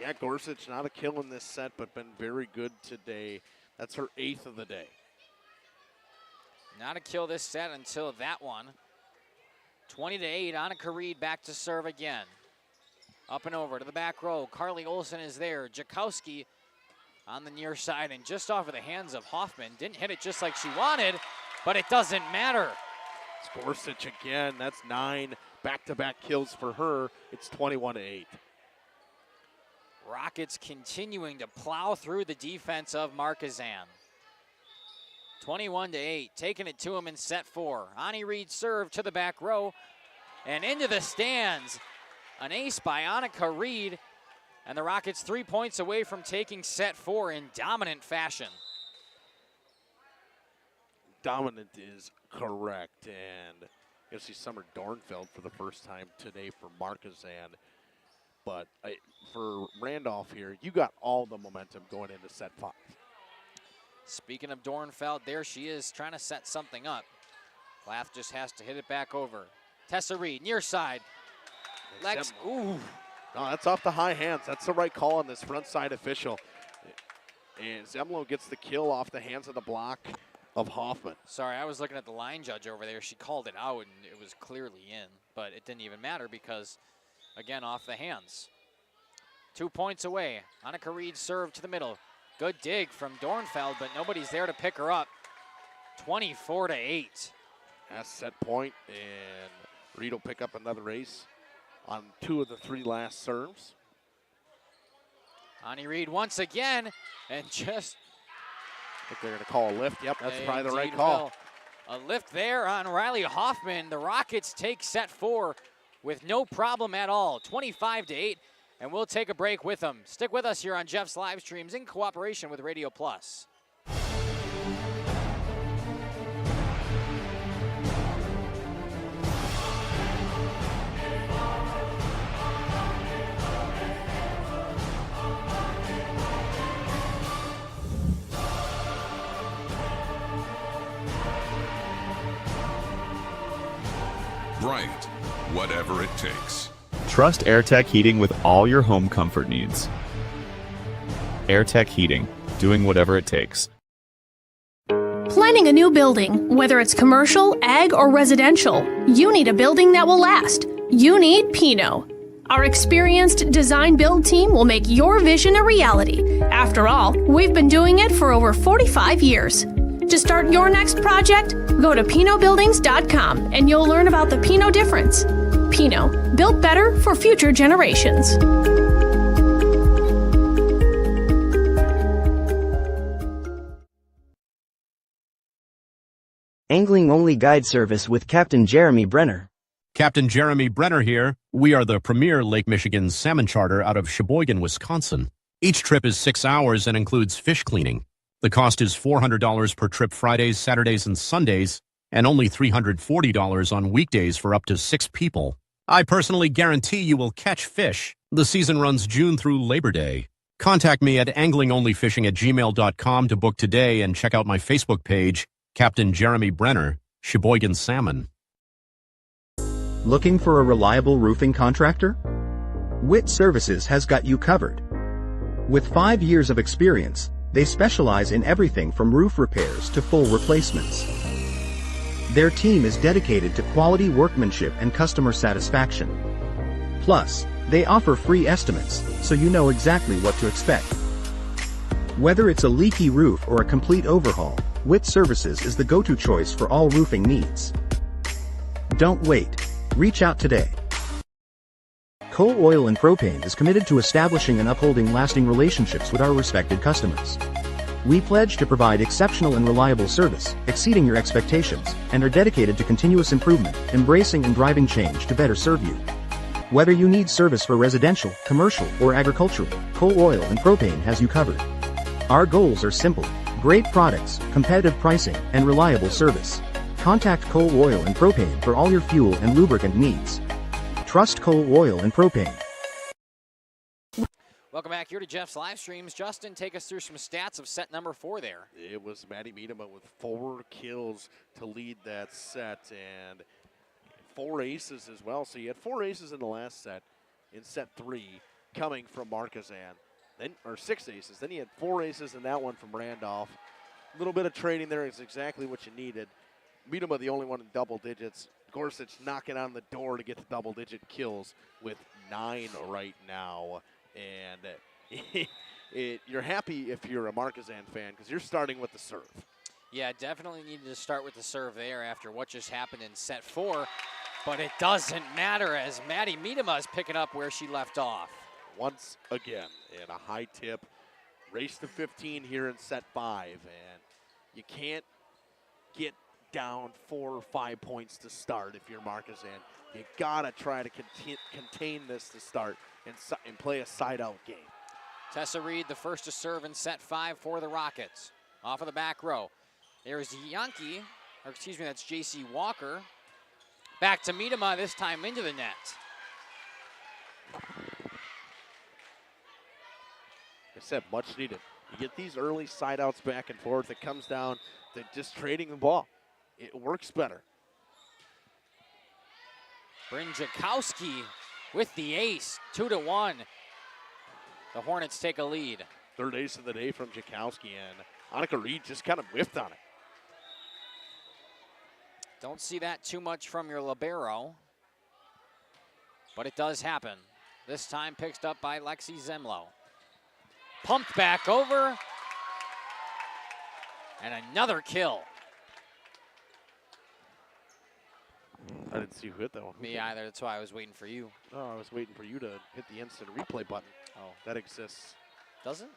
Yeah, Gorsuch not a kill in this set, but been very good today. That's her 8th of the day. Not a kill this set until that one. 20-8, Annika Reed back to serve again. Up and over to the back row. Carly Olsen is there. Jakowski on the near side and just off of the hands of Hoffman. Didn't hit it just like she wanted, but it doesn't matter. It's Gorsuch again. That's 9 back-to-back kills for her. It's 21-8. Rockets continuing to plow through the defense of Markesan. 21-8, taking it to him in set 4. Ani Reed serve to the back row and into the stands. An ace by Annika Reed, and the Rockets 3 points away from taking set 4 in dominant fashion. Dominant is correct, and you'll see Summer Dornfeld for the first time today for Markesan. But for Randolph here, you got all the momentum going into set 5. Speaking of Dornfeld, there she is trying to set something up. Plath just has to hit it back over. Tessa Reed, near side. Lex, ooh. No, that's off the high hands. That's the right call on this front side official. And Zemlo gets the kill off the hands of the block of Hoffman. Sorry, I was looking at the line judge over there. She called it out, and it was clearly in. But it didn't even matter because, again, off the hands. 2 points away. Annika Reed served to the middle. Good dig from Dornfeld, but nobody's there to pick her up. 24-8. That's set point, and Reed will pick up another ace on 2 of the 3 last serves. Ani Reed once again, and just... I think they're going to call a lift. Yep, that's probably the right call. Will. A lift there on Riley Hoffman. The Rockets take set 4 with no problem at all. 25-8. And we'll take a break with them. Stick with us here on Jeff's live streams in cooperation with Radio Plus. Bright, whatever it takes. Trust AirTech Heating with all your home comfort needs. AirTech Heating, doing whatever it takes. Planning a new building, whether it's commercial, ag, or residential, you need a building that will last. You need Pinot. Our experienced design build team will make your vision a reality. After all, we've been doing it for over 45 years. To start your next project, go to PinotBuildings.com and you'll learn about the Pinot difference. Pinot, built better for future generations. Angling-only guide service with Captain Jeremy Brenner. Captain Jeremy Brenner here. We are the premier Lake Michigan salmon charter out of Sheboygan, Wisconsin. Each trip is 6 hours and includes fish cleaning. The cost is $400 per trip Fridays, Saturdays, and Sundays, and only $340 on weekdays for up to 6 people. I personally guarantee you will catch fish. The season runs June through Labor Day. Contact me at anglingonlyfishing@gmail.com to book today and check out my Facebook page, Captain Jeremy Brenner, Sheboygan Salmon. Looking for a reliable roofing contractor? WIT Services has got you covered. With 5 years of experience, they specialize in everything from roof repairs to full replacements. Their team is dedicated to quality workmanship and customer satisfaction. Plus, they offer free estimates, so you know exactly what to expect. Whether it's a leaky roof or a complete overhaul, WIT Services is the go-to choice for all roofing needs. Don't wait. Reach out today. Coal Oil and Propane is committed to establishing and upholding lasting relationships with our respected customers. We pledge to provide exceptional and reliable service, exceeding your expectations, and are dedicated to continuous improvement, embracing and driving change to better serve you. Whether you need service for residential, commercial, or agricultural, Coal Oil and Propane has you covered. Our goals are simple: great products, competitive pricing, and reliable service. Contact Coal Oil and Propane for all your fuel and lubricant needs. Trust Coal Oil and Propane. Welcome back here to Jeff's live streams. Justin, take us through some stats of set number 4 there. It was Maddie Miedema with 4 kills to lead that set and 4 aces as well. So you had 4 aces in the last set in set 3 coming from Markesan. Then, or 6 aces. Then you had 4 aces in that one from Randolph. A little bit of trading there is exactly what you needed. Miedema the only one in double digits. Gorsuch knocking on the door to get to double-digit kills with 9 right now. And you're happy if you're a Markesan fan because you're starting with the serve. Yeah, definitely needed to start with the serve there after what just happened in set 4. But it doesn't matter as Maddie Miedema is picking up where she left off. Once again, and a high tip. Race to 15 here in set 5. And you can't get down 4 or 5 points to start if you're Markesan. You gotta try to contain this to start and play a side-out game. Tessa Reed, the first to serve in set 5 for the Rockets. Off of the back row. There's Yankee, or excuse me, that's J.C. Walker. Back to Miedema, this time into the net. I said, much needed. You get these early side-outs back and forth. It comes down to just trading the ball. It works better. Bryn Jakowski with the ace, 2-1. The Hornets take a lead. Third ace of the day from Jakowski, and Annika Reed just kind of whiffed on it. Don't see that too much from your libero, but it does happen. This time picked up by Lexi Zemlo. Pumped back over, and another kill. I didn't see who hit that one. Me either, that's why I was waiting for you. Oh, I was waiting for you to hit the instant replay button. Oh. That exists. Doesn't?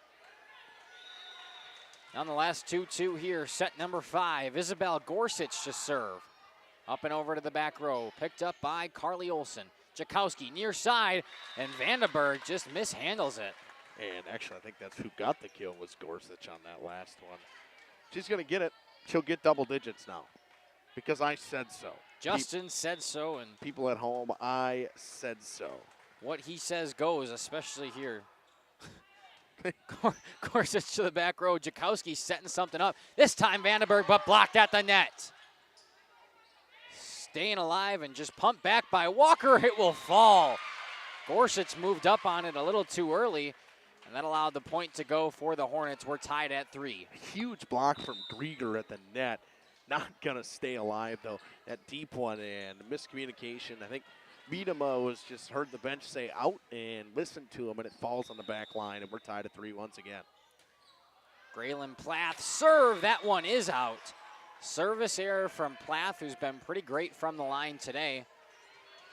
On the last 2-2 here, set number 5, Isabel Gorsuch to serve. Up and over to the back row, picked up by Carly Olsen. Jakowski near side, and Vandenberg just mishandles it. And actually, I think that's who got the kill was Gorsuch on that last one. She's going to get it. She'll get double digits now because I said so. Justin said so, and people at home, I said so. What he says goes, especially here. Gorsuch to the back row. Jakowski setting something up. This time Vandenberg, but blocked at the net. Staying alive and just pumped back by Walker. It will fall. Gorsuch moved up on it a little too early, and that allowed the point to go for the Hornets. We're tied at 3. Huge block from Grieger at the net. Not going to stay alive, though. That deep one and miscommunication. I think Miedema was just heard the bench say out and listened to him, and it falls on the back line, and we're tied at 3 once again. Graylin Plath serve. That one is out. Service error from Plath, who's been pretty great from the line today.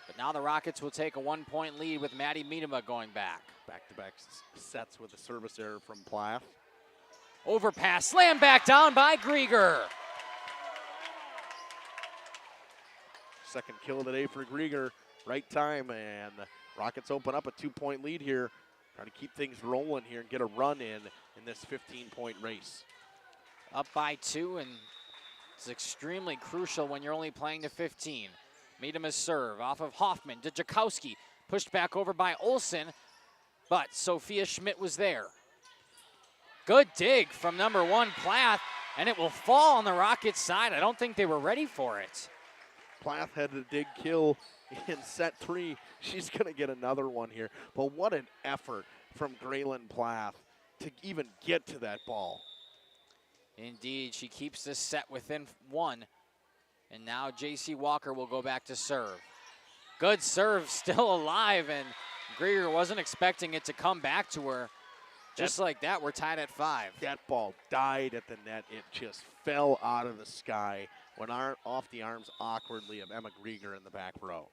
But now the Rockets will take a 1-point lead with Maddie Miedema going back. Back-to-back sets with a service error from Plath. Overpass, slam back down by Grieger. Second kill of the day for Grieger. Right time, and the Rockets open up a 2-point lead here. Trying to keep things rolling here and get a run in this 15-point race. Up by 2, and it's extremely crucial when you're only playing to 15. Miedema's serve off of Hoffman to Jakowski. Pushed back over by Olsen, but Sophia Schmidt was there. Good dig from number 1, Plath, and it will fall on the Rockets' side. I don't think they were ready for it. Plath had a dig kill in set 3. She's going to get another one here. But what an effort from Graylin Plath to even get to that ball. Indeed, she keeps this set within 1. And now J.C. Walker will go back to serve. Good serve, still alive, and Grieger wasn't expecting it to come back to her. Just like that, we're tied at 5. That ball died at the net. It just fell out of the sky, went off the arms awkwardly of Emma Grieger in the back row.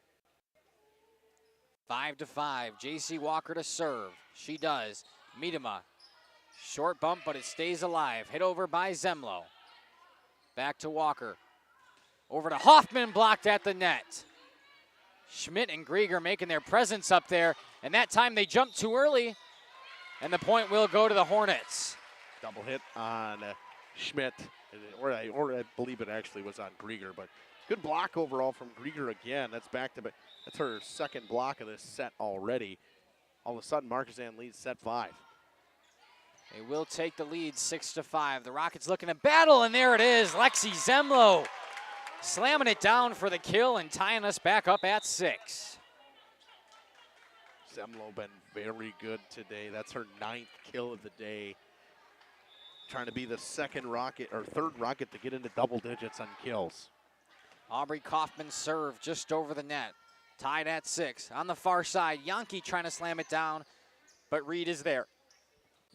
5-5. J.C. Walker to serve. She does. Miedema. Short bump, but it stays alive. Hit over by Zemlo. Back to Walker. Over to Hoffman, blocked at the net. Schmidt and Grieger making their presence up there, and that time they jumped too early, and the point will go to the Hornets. Double hit on Schmidt, or I believe it actually was on Grieger, but good block overall from Grieger again. That's back-to-back. That's her second block of this set already. All of a sudden, Markesan leads set 5. They will take the lead 6-5. The Rockets looking to battle, and there it is. Lexi Zemlo slamming it down for the kill and tying us back up at 6. Zemlo been very good today. That's her 9th kill of the day. Trying to be the second Rocket, or third Rocket to get into double digits on kills. Aubrey Kaufman serve just over the net. Tied at 6. On the far side, Yankee trying to slam it down, but Reed is there.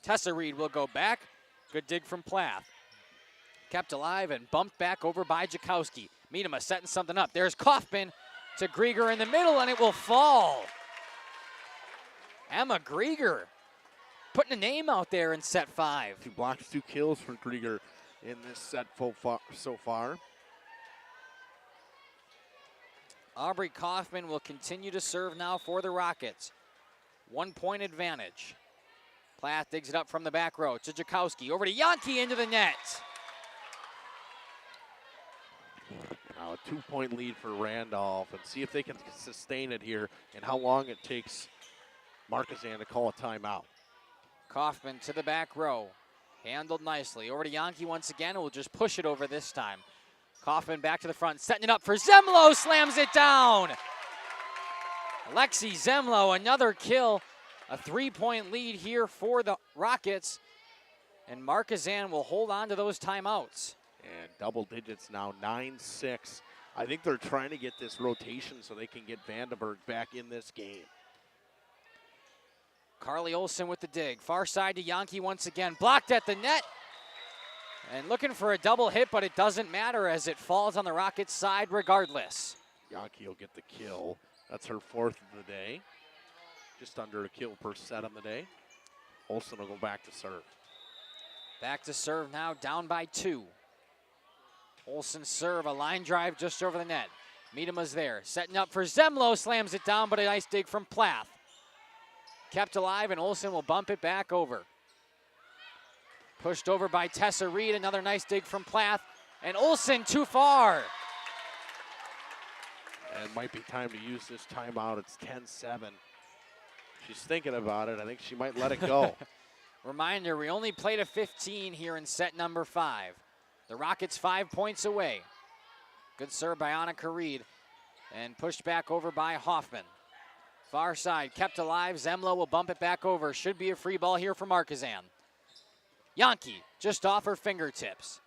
Tessa Reed will go back. Good dig from Plath. Kept alive and bumped back over by Jakowski. Miedema setting something up. There's Kaufman to Grieger in the middle, and it will fall. Emma Grieger putting a name out there in set 5. 2 blocks, 2 kills for Grieger in this set so far. Aubrey Kaufman will continue to serve now for the Rockets. 1 point advantage. Plath digs it up from the back row to Jakowski. Over to Yankee into the net. Now a 2-point lead for Randolph, and see if they can sustain it here and how long it takes Markesan to call a timeout. Kaufman to the back row. Handled nicely. Over to Yankee once again, and we'll just push it over this time. Kaufman back to the front, setting it up for Zemlo, slams it down. Lexi Zemlo, another kill. A 3-point lead here for the Rockets. And Markesan will hold on to those timeouts. And double digits now, 9-6. I think they're trying to get this rotation so they can get Vandenberg back in this game. Carly Olsen with the dig. Far side to Yankee once again. Blocked at the net. And looking for a double hit, but it doesn't matter as it falls on the Rockets' side regardless. Yankee will get the kill. That's her 4th of the day. Just under a kill per set on the day. Olsen will go back to serve. Back to serve now, down by 2. Olsen serve, a line drive just over the net. Miedema's there, setting up for Zemlo, slams it down, but a nice dig from Plath. Kept alive, and Olsen will bump it back over. Pushed over by Tessa Reed, another nice dig from Plath, and Olsen too far. And it might be time to use this timeout. It's 10-7. She's thinking about it. I think she might let it go. Reminder, we only played a 15 here in set number 5. The Rockets 5 points away. Good serve by Annika Reed, and pushed back over by Hoffman. Far side, kept alive. Zemlo will bump it back over. Should be a free ball here for Markesan. Yankee just off her fingertips.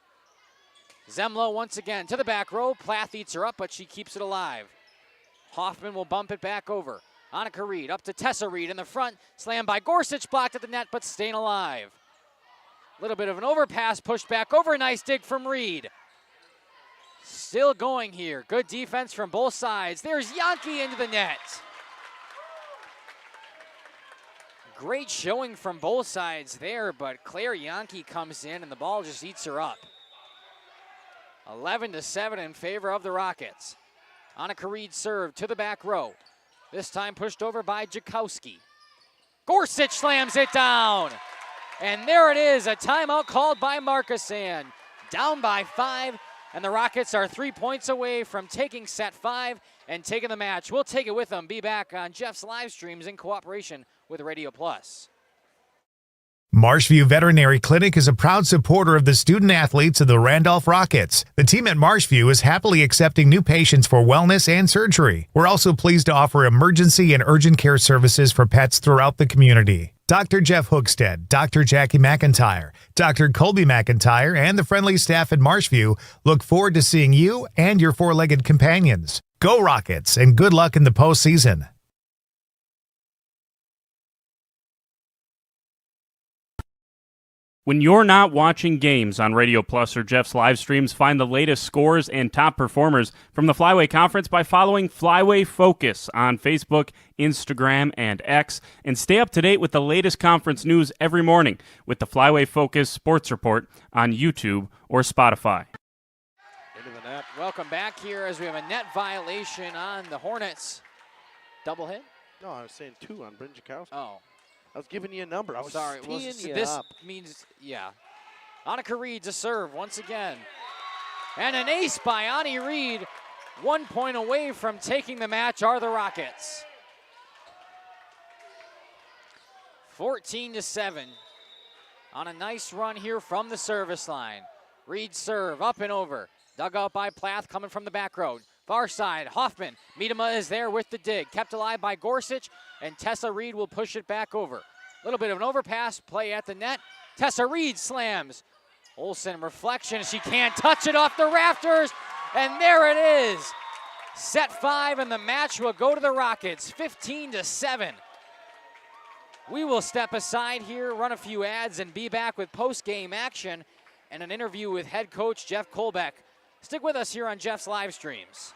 Zemlo once again to the back row. Plath eats her up, but she keeps it alive. Hoffman will bump it back over. Annika Reed up to Tessa Reed in the front. Slammed by Gorsuch, blocked at the net, but staying alive. A little bit of an overpass, pushed back over. Nice dig from Reed. Still going here. Good defense from both sides. There's Yankee into the net. Great showing from both sides there, but Claire Yankee comes in and the ball just eats her up. 11-7 in favor of the Rockets. Annika Reed served to the back row. This time pushed over by Jakowski. Gorsuch slams it down. And there it is, a timeout called by Markesan. Down by 5, and the Rockets are 3 points away from taking set 5 and taking the match. We'll take it with them. Be back on Jeff's live streams in cooperation with Radio Plus. Marshview Veterinary Clinic is a proud supporter of the student athletes of the Randolph Rockets. The team at Marshview is happily accepting new patients for wellness and surgery. We're also pleased to offer emergency and urgent care services for pets throughout the community. Dr. Jeff Hookstead, Dr. Jackie McIntyre, Dr. Colby McIntyre, and the friendly staff at Marshview look forward to seeing you and your four-legged companions. Go Rockets, and good luck in the postseason. When you're not watching games on Radio Plus or Jeff's live streams, find the latest scores and top performers from the Flyway Conference by following Flyway Focus on Facebook, Instagram, and X, and stay up to date with the latest conference news every morning with the Flyway Focus Sports Report on YouTube or Spotify. Into the net. Welcome back here as we have a net violation on the Hornets. Double hit? No, I was saying 2 on Brinjakowski. Oh. I was giving you a number. I was sorry. Well, teeing you this up. means, yeah. Annika Reed to serve once again. And an ace by Ani Reed. 1 point away from taking the match are the Rockets. 14-7 on a nice run here from the service line. Reed serve up and over. Dug out by Plath coming from the back road. Far side, Hoffman. Miedema is there with the dig. Kept alive by Gorsuch, and Tessa Reed will push it back over. A little bit of an overpass play at the net. Tessa Reed slams. Olsen reflection. She can't touch it off the rafters, and there it is. Set 5, and the match will go to the Rockets, 15-7. We will step aside here, run a few ads, and be back with post-game action and an interview with head coach Jeff Kolbeck. Stick with us here on Jeff's live streams.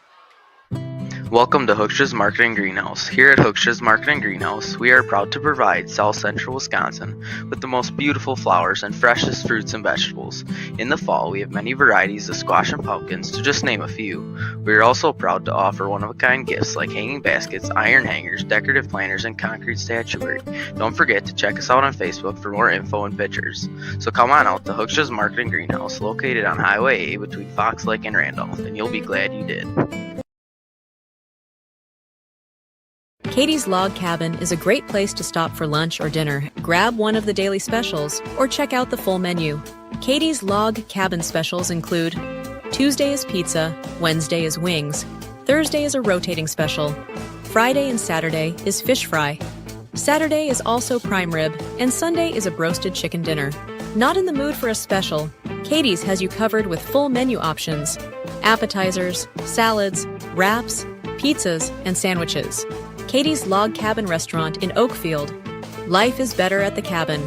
Welcome to Hooksha's Marketing Greenhouse. Here at Hooksha's Marketing Greenhouse, we are proud to provide South Central Wisconsin with the most beautiful flowers and freshest fruits and vegetables. In the fall, we have many varieties of squash and pumpkins, to just name a few. We are also proud to offer one-of-a-kind gifts like hanging baskets, iron hangers, decorative planters, and concrete statuary. Don't forget to check us out on Facebook for more info and pictures. So come on out to Hooksha's Marketing Greenhouse, located on Highway A between Fox Lake and Randolph, and you'll be glad you did. Katie's Log Cabin is a great place to stop for lunch or dinner, grab one of the daily specials, or check out the full menu. Katie's Log Cabin specials include Tuesday is pizza, Wednesday is wings, Thursday is a rotating special, Friday and Saturday is fish fry, Saturday is also prime rib, and Sunday is a broasted chicken dinner. Not in the mood for a special? Katie's has you covered with full menu options, appetizers, salads, wraps, pizzas, and sandwiches. Katie's Log Cabin Restaurant in Oakfield. Life is better at the cabin.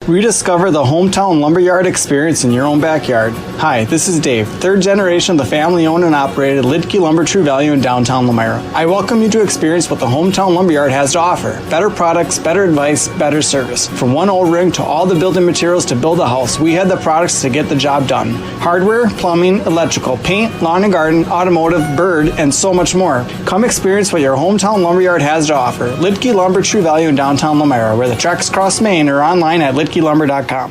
Rediscover the hometown lumberyard experience in your own backyard. Hi, this is Dave, third generation of the family-owned and operated Lidke Lumber True Value in downtown Lamira. I welcome you to experience what the hometown lumberyard has to offer. Better products, better advice, better service. From one old ring to all the building materials to build a house, we have the products to get the job done. Hardware, plumbing, electrical, paint, lawn and garden, automotive, bird, and so much more. Come experience what your hometown lumberyard has to offer. Lidke Lumber True Value in downtown Lamira, where the tracks cross Main, or online at lidkelumber.com.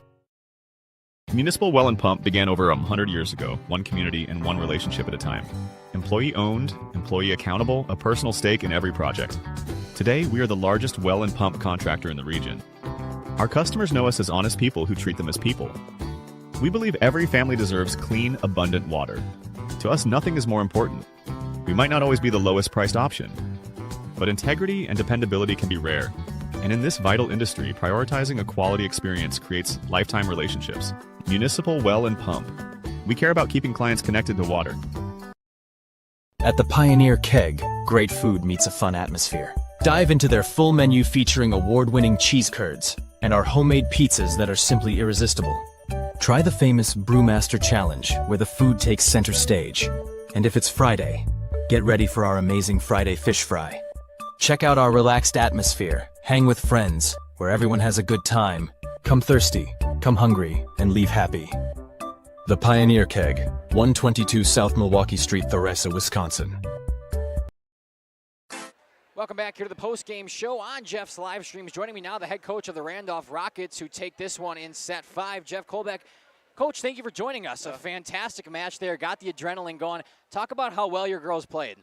Municipal Well and Pump began over 100 years ago, one community and one relationship at a time. Employee owned, employee accountable, a personal stake in every project. Today, we are the largest well and pump contractor in the region. Our customers know us as honest people who treat them as people. We believe every family deserves clean, abundant water. To us, nothing is more important. We might not always be the lowest priced option, but integrity and dependability can be rare. And in this vital industry, prioritizing a quality experience creates lifetime relationships. Municipal Well and Pump. We care about keeping clients connected to water. At the Pioneer Keg, great food meets a fun atmosphere. Dive into their full menu featuring award-winning cheese curds and our homemade pizzas that are simply irresistible. Try the famous Brewmaster Challenge, where the food takes center stage. And if it's Friday, get ready for our amazing Friday fish fry. Check out our relaxed atmosphere. Hang with friends, where everyone has a good time. Come thirsty, come hungry, and leave happy. The Pioneer Keg, 122 South Milwaukee Street, Theresa, Wisconsin. Welcome back here to the post-game show on Jeff's live streams. Joining me now, the head coach of the Randolph Rockets, who take this one in set 5, Jeff Kolbeck. Coach, thank you for joining us. A fantastic match there. Got the adrenaline going. Talk about how well your girls played.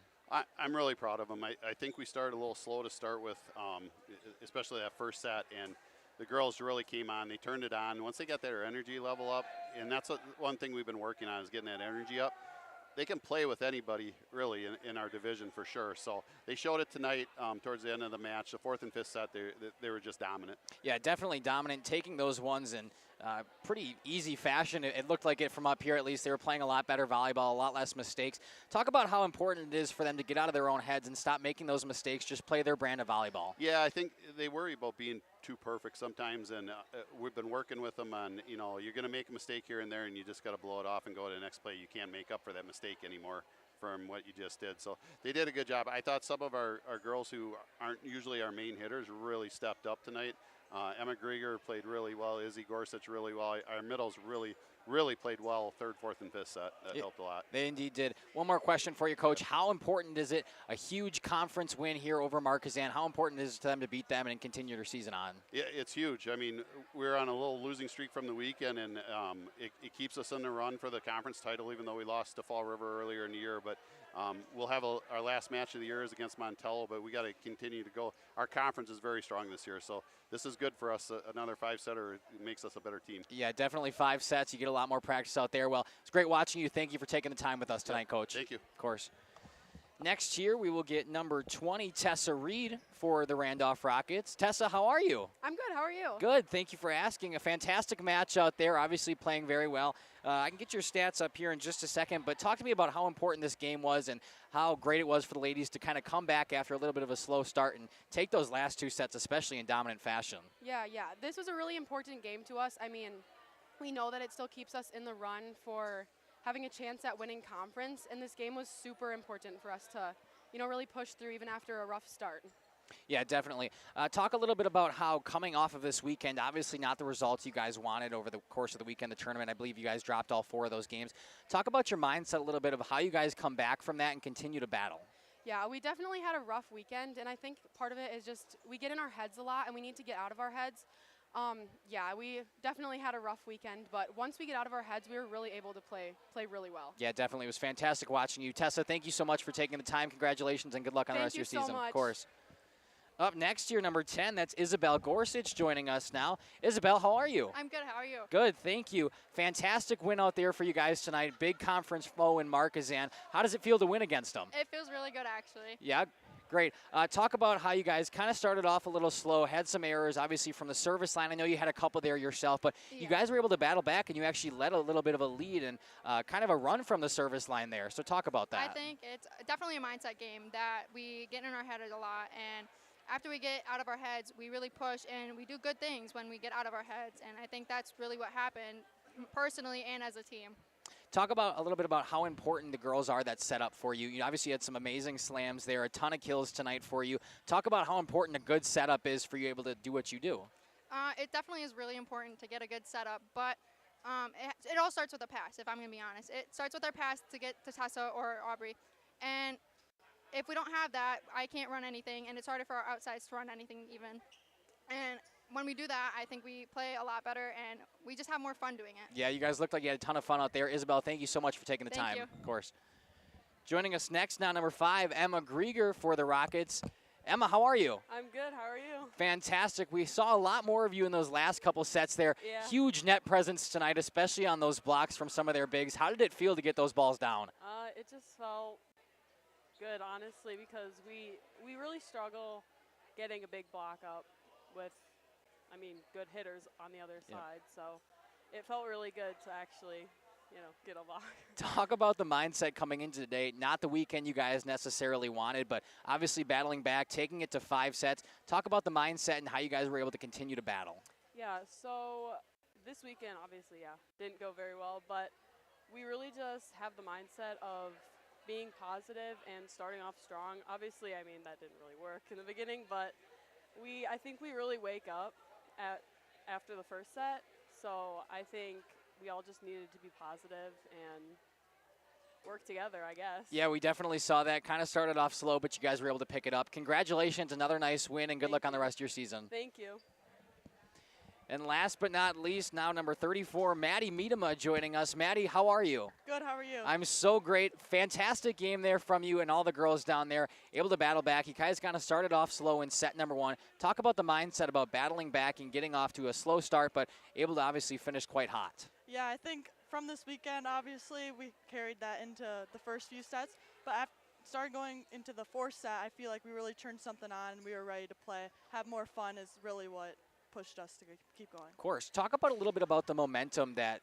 I'm really proud of them. I think we started a little slow to start with, especially that first set, and the girls really came on. They turned it on. Once they got their energy level up, and that's one thing we've been working on is getting that energy up. They can play with anybody, really, in our division for sure. So they showed it tonight towards the end of the match. The fourth and fifth set, they were just dominant. Yeah, definitely dominant, taking those ones in pretty easy fashion. It looked like it from up here, at least. They were playing a lot better volleyball, a lot less mistakes. Talk about how important it is for them to get out of their own heads and stop making those mistakes, just play their brand of volleyball. Yeah, I think they worry about being too perfect sometimes, and we've been working with them on, you know, you're going to make a mistake here and there, and you just got to blow it off and go to the next play. You can't make up for that mistake anymore from what you just did. So they did a good job. I thought some of our girls who aren't usually our main hitters really stepped up tonight. Emma Grieger played really well. Izzy Gorsuch really well. Our middles really played well, third, fourth, and fifth set. That helped a lot. They indeed did. One more question for you, Coach. How important is it, a huge conference win here over Markesan, how important is it to them to beat them and continue their season on? Yeah, it's huge. I mean, we're on a little losing streak from the weekend, and it keeps us in the run for the conference title, even though we lost to Fall River earlier in the year. But we'll have our last match of the year is against Montello, but we got to continue to go. Our conference is very strong this year, so this is good for us. Another 5-setter makes us a better team. Yeah, definitely 5 sets. You get a lot more practice out there. Well, it's great watching you. Thank you for taking the time with us tonight, Coach. Thank you. Of course. Next year, we will get number 20, Tessa Reed, for the Randolph Rockets. Tessa, how are you? I'm good. How are you? Good. Thank you for asking. A fantastic match out there, obviously playing very well. I can get your stats up here in just a second, but talk to me about how important this game was and how great it was for the ladies to kind of come back after a little bit of a slow start and take those last 2 sets, especially in dominant fashion. Yeah. This was a really important game to us. I mean, we know that it still keeps us in the run for having a chance at winning conference, and this game was super important for us to, you know, really push through even after a rough start. Yeah, definitely. Talk a little bit about how coming off of this weekend, obviously not the results you guys wanted over the course of the weekend, the tournament. I believe you guys dropped all 4 of those games. Talk about your mindset a little bit of how you guys come back from that and continue to battle. Yeah, we definitely had a rough weekend, and I think part of it is just we get in our heads a lot, and we need to get out of our heads. Yeah, we definitely had a rough weekend, but once we get out of our heads, we were really able to play really well. Yeah, definitely. It was fantastic watching you. Tessa, thank you so much for taking the time. Congratulations and good luck on the rest of your season. Much. Of course. Up next, year number 10, that's Isabel Gorsuch joining us now. Isabel, how are you? I'm good. How are you? Good, thank you. Fantastic win out there for you guys tonight. Big conference foe in Markesan. How does it feel to win against them? It feels really good, actually. Yeah, great. Talk about how you guys kind of started off a little slow, had some errors, obviously, from the service line. I know you had a couple there yourself, but you guys were able to battle back, and you actually led a little bit of a lead and kind of a run from the service line there. So talk about that. I think it's definitely a mindset game that we get in our head a lot, and after we get out of our heads, we really push, and we do good things when we get out of our heads, and I think that's really what happened personally and as a team. Talk about a little bit about how important the girls are that set up for you. You obviously had some amazing slams there, a ton of kills tonight for you. Talk about how important a good setup is for you able to do what you do. It definitely is really important to get a good setup, but it all starts with a pass, if I'm going to be honest. It starts with our pass to get to Tessa or Aubrey, and if we don't have that, I can't run anything, and it's harder for our outsides to run anything even. And when we do that, I think we play a lot better, and we just have more fun doing it. Yeah, you guys looked like you had a ton of fun out there. Isabel, thank you so much for taking the Thank time, you. of course. Joining us next now, number 5, Emma Grieger for the Rockets. Emma, how are you? I'm good. How are you? Fantastic. We saw a lot more of you in those last couple sets there. Yeah. Huge net presence tonight, especially on those blocks from some of their bigs. How did it feel to get those balls down? It just felt good, honestly, because we really struggle getting a big block up with, I mean, good hitters on the other side. So it felt really good to actually, you know, get a block. Talk about the mindset coming into today. Not the weekend you guys necessarily wanted, but obviously battling back, taking it to 5 sets. Talk about the mindset and how you guys were able to continue to battle. Yeah, so this weekend, obviously, didn't go very well, but we really just have the mindset of being positive and starting off strong. Obviously, I mean, that didn't really work in the beginning, but I think we really wake up after the first set. So I think we all just needed to be positive and work together, I guess. Yeah, we definitely saw that. Kind of started off slow, but you guys were able to pick it up. Congratulations, another nice win, and good luck on the rest of your season. Thank you. And last but not least, now number 34, Maddie Miedema joining us. Maddie, how are you? Good, how are you? I'm so great. Fantastic game there from you and all the girls down there. Able to battle back. You guys kind of started off slow in set number 1. Talk about the mindset about battling back and getting off to a slow start, but able to obviously finish quite hot. Yeah, I think from this weekend, obviously, we carried that into the first few sets, but after started going into the 4th set, I feel like we really turned something on and we were ready to play. Have more fun is really what pushed us to keep going. Of course. Talk about a little bit about the momentum that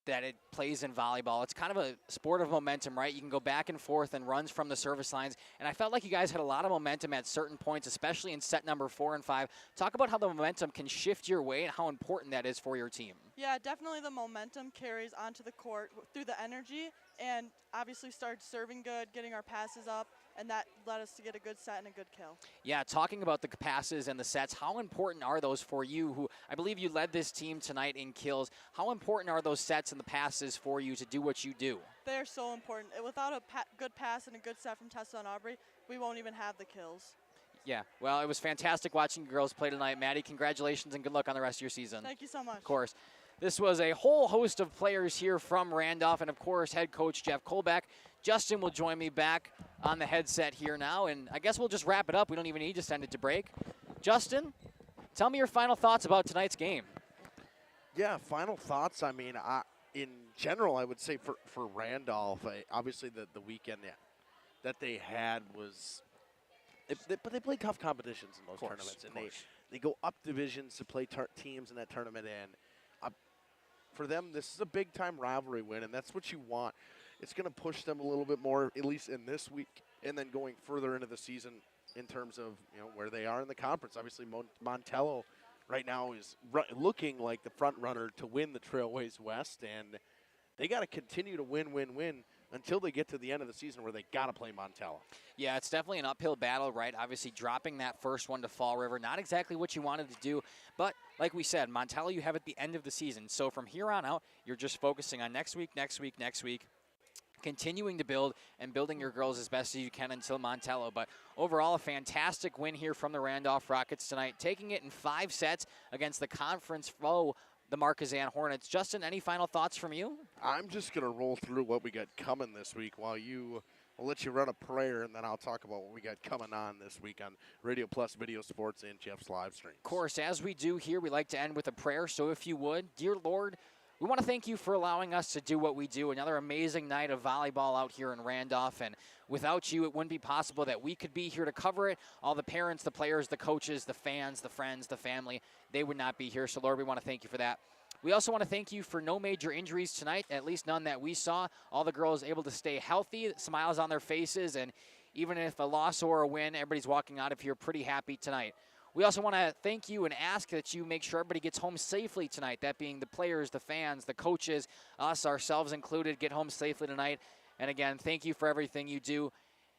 that it plays in volleyball. It's kind of a sport of momentum, right? You can go back and forth and runs from the service lines. And I felt like you guys had a lot of momentum at certain points, especially in set number 4 and 5. Talk about how the momentum can shift your way and how important that is for your team. Yeah, definitely the momentum carries onto the court through the energy, and obviously started serving good, getting our passes up, and that led us to get a good set and a good kill. Yeah, talking about the passes and the sets, how important are those for you, who I believe you led this team tonight in kills? How important are those sets and the passes for you to do what you do? They are so important. Without a good pass and a good set from Tessa and Aubrey, we won't even have the kills. Yeah, well, it was fantastic watching you girls play tonight. Maddie, congratulations and good luck on the rest of your season. Thank you so much. Of course. This was a whole host of players here from Randolph, and of course, head coach Jeff Kolbeck. Justin will join me back on the headset here now, and I guess we'll just wrap it up. We don't even need to send it to break. Justin, tell me your final thoughts about tonight's game. Yeah, final thoughts. I mean, in general, I would say for Randolph, obviously the weekend that they had was, but they play tough competitions in those tournaments, and they go up divisions to play teams in that tournament, and for them, this is a big-time rivalry win, and that's what you want. It's going to push them a little bit more, at least in this week, and then going further into the season in terms of where they are in the conference. Obviously, Montello right now is looking like the front runner to win the Trailways West, and they got to continue to win until they get to the end of the season where they got to play Montello. Yeah, it's definitely an uphill battle, right? Obviously, dropping that first one to Fall River, not exactly what you wanted to do, but like we said, Montello you have at the end of the season. So from here on out, you're just focusing on next week, continuing to build and building your girls as best as you can until Montello. But overall, a fantastic win here from the Randolph Rockets tonight, taking it in 5 sets against the conference foe, the Markesan Hornets. Justin, any final thoughts from you? I'm just going to roll through what we got coming this week while I'll let you run a prayer, and then I'll talk about what we got coming on this week on Radio Plus Video Sports and Jeff's live stream. Of course, as we do here, we like to end with a prayer. So if you would, dear Lord, we want to thank you for allowing us to do what we do. Another amazing night of volleyball out here in Randolph, and without you, it wouldn't be possible that we could be here to cover it. All the parents, the players, the coaches, the fans, the friends, the family, they would not be here. So, Lord, we want to thank you for that. We also want to thank you for no major injuries tonight, at least none that we saw. All the girls able to stay healthy, smiles on their faces, and even if a loss or a win, everybody's walking out of here pretty happy tonight. We also want to thank you and ask that you make sure everybody gets home safely tonight, that being the players, the fans, the coaches, us, ourselves included, get home safely tonight. And again, thank you for everything you do.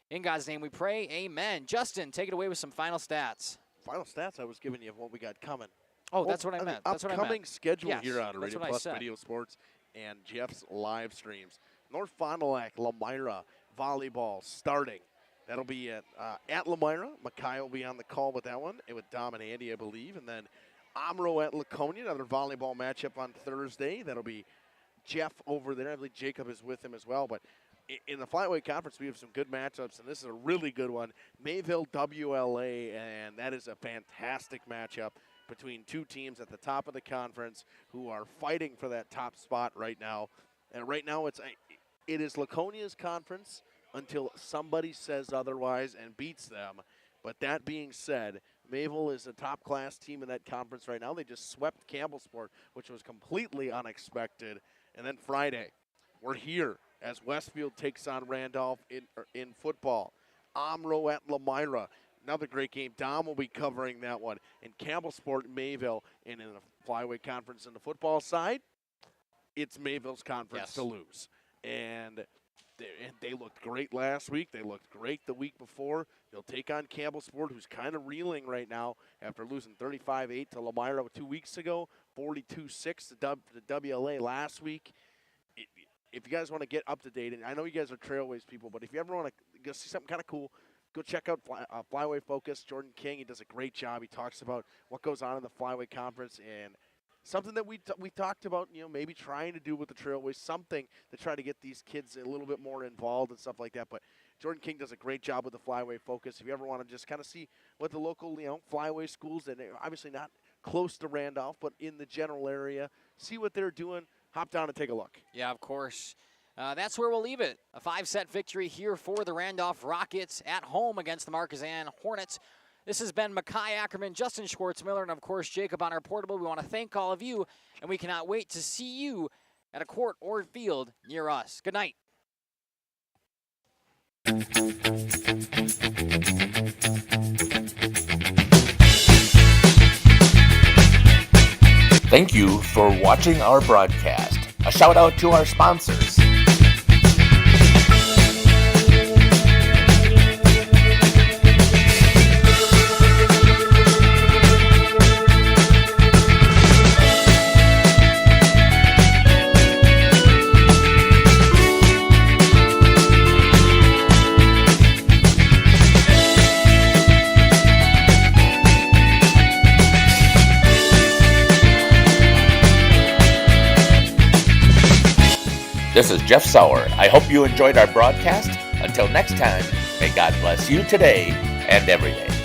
In God's name we pray, amen. Justin, take it away with some final stats. Final stats I was giving you of what we got coming. Oh, that's what I meant. That's what I meant. Upcoming schedule Yes, here on Radio Plus Video Sports and Jeff's live streams. North Fond du Lac, Lamira, volleyball starting. That'll be at Lamira. Mackay will be on the call with that one, and with Dom and Andy, I believe. And then Omro at Laconia, another volleyball matchup on Thursday. That'll be Jeff over there. I believe Jacob is with him as well. But in the Flyweight Conference, we have some good matchups, and this is a really good one. Mayville WLA, and that is a fantastic matchup between two teams at the top of the conference who are fighting for that top spot right now. And right now it is Laconia's conference until somebody says otherwise and beats them. But that being said, Mayville is a top-class team in that conference right now. They just swept Campbellsport, which was completely unexpected. And then Friday, we're here as Westfield takes on Randolph in football. Omro at Lamira. Another great game. Dom will be covering that one. And Campbellsport, Mayville, and in the Flyweight Conference in the football side, it's Mayville's conference to lose. And they looked great last week. They looked great the week before. They'll take on Campbellsport, who's kind of reeling right now after losing 35-8 to Lamira 2 weeks ago, 42-6 to WLA last week. If you guys want to get up to date, and I know you guys are Trailways people, but if you ever want to go see something kind of cool, go check out Flyweight Focus. Jordan King, he does a great job. He talks about what goes on in the Flyweight Conference and something that we talked about, maybe trying to do with the Trailways, something to try to get these kids a little bit more involved and stuff like that. But Jordan King does a great job with the Flyweight Focus. If you ever want to just kind of see what the local, Flyway schools, and obviously not close to Randolph, but in the general area, see what they're doing, hop down and take a look. Yeah, of course. That's where we'll leave it. A 5-set victory here for the Randolph Rockets at home against the Markesan Hornets. This has been Mackay Ackerman, Justin Schwartzmiller, and of course Jacob on our portable. We want to thank all of you, and we cannot wait to see you at a court or field near us. Good night. Thank you for watching our broadcast. A shout out to our sponsors. This is Jeff Sauer. I hope you enjoyed our broadcast. Until next time, may God bless you today and every day.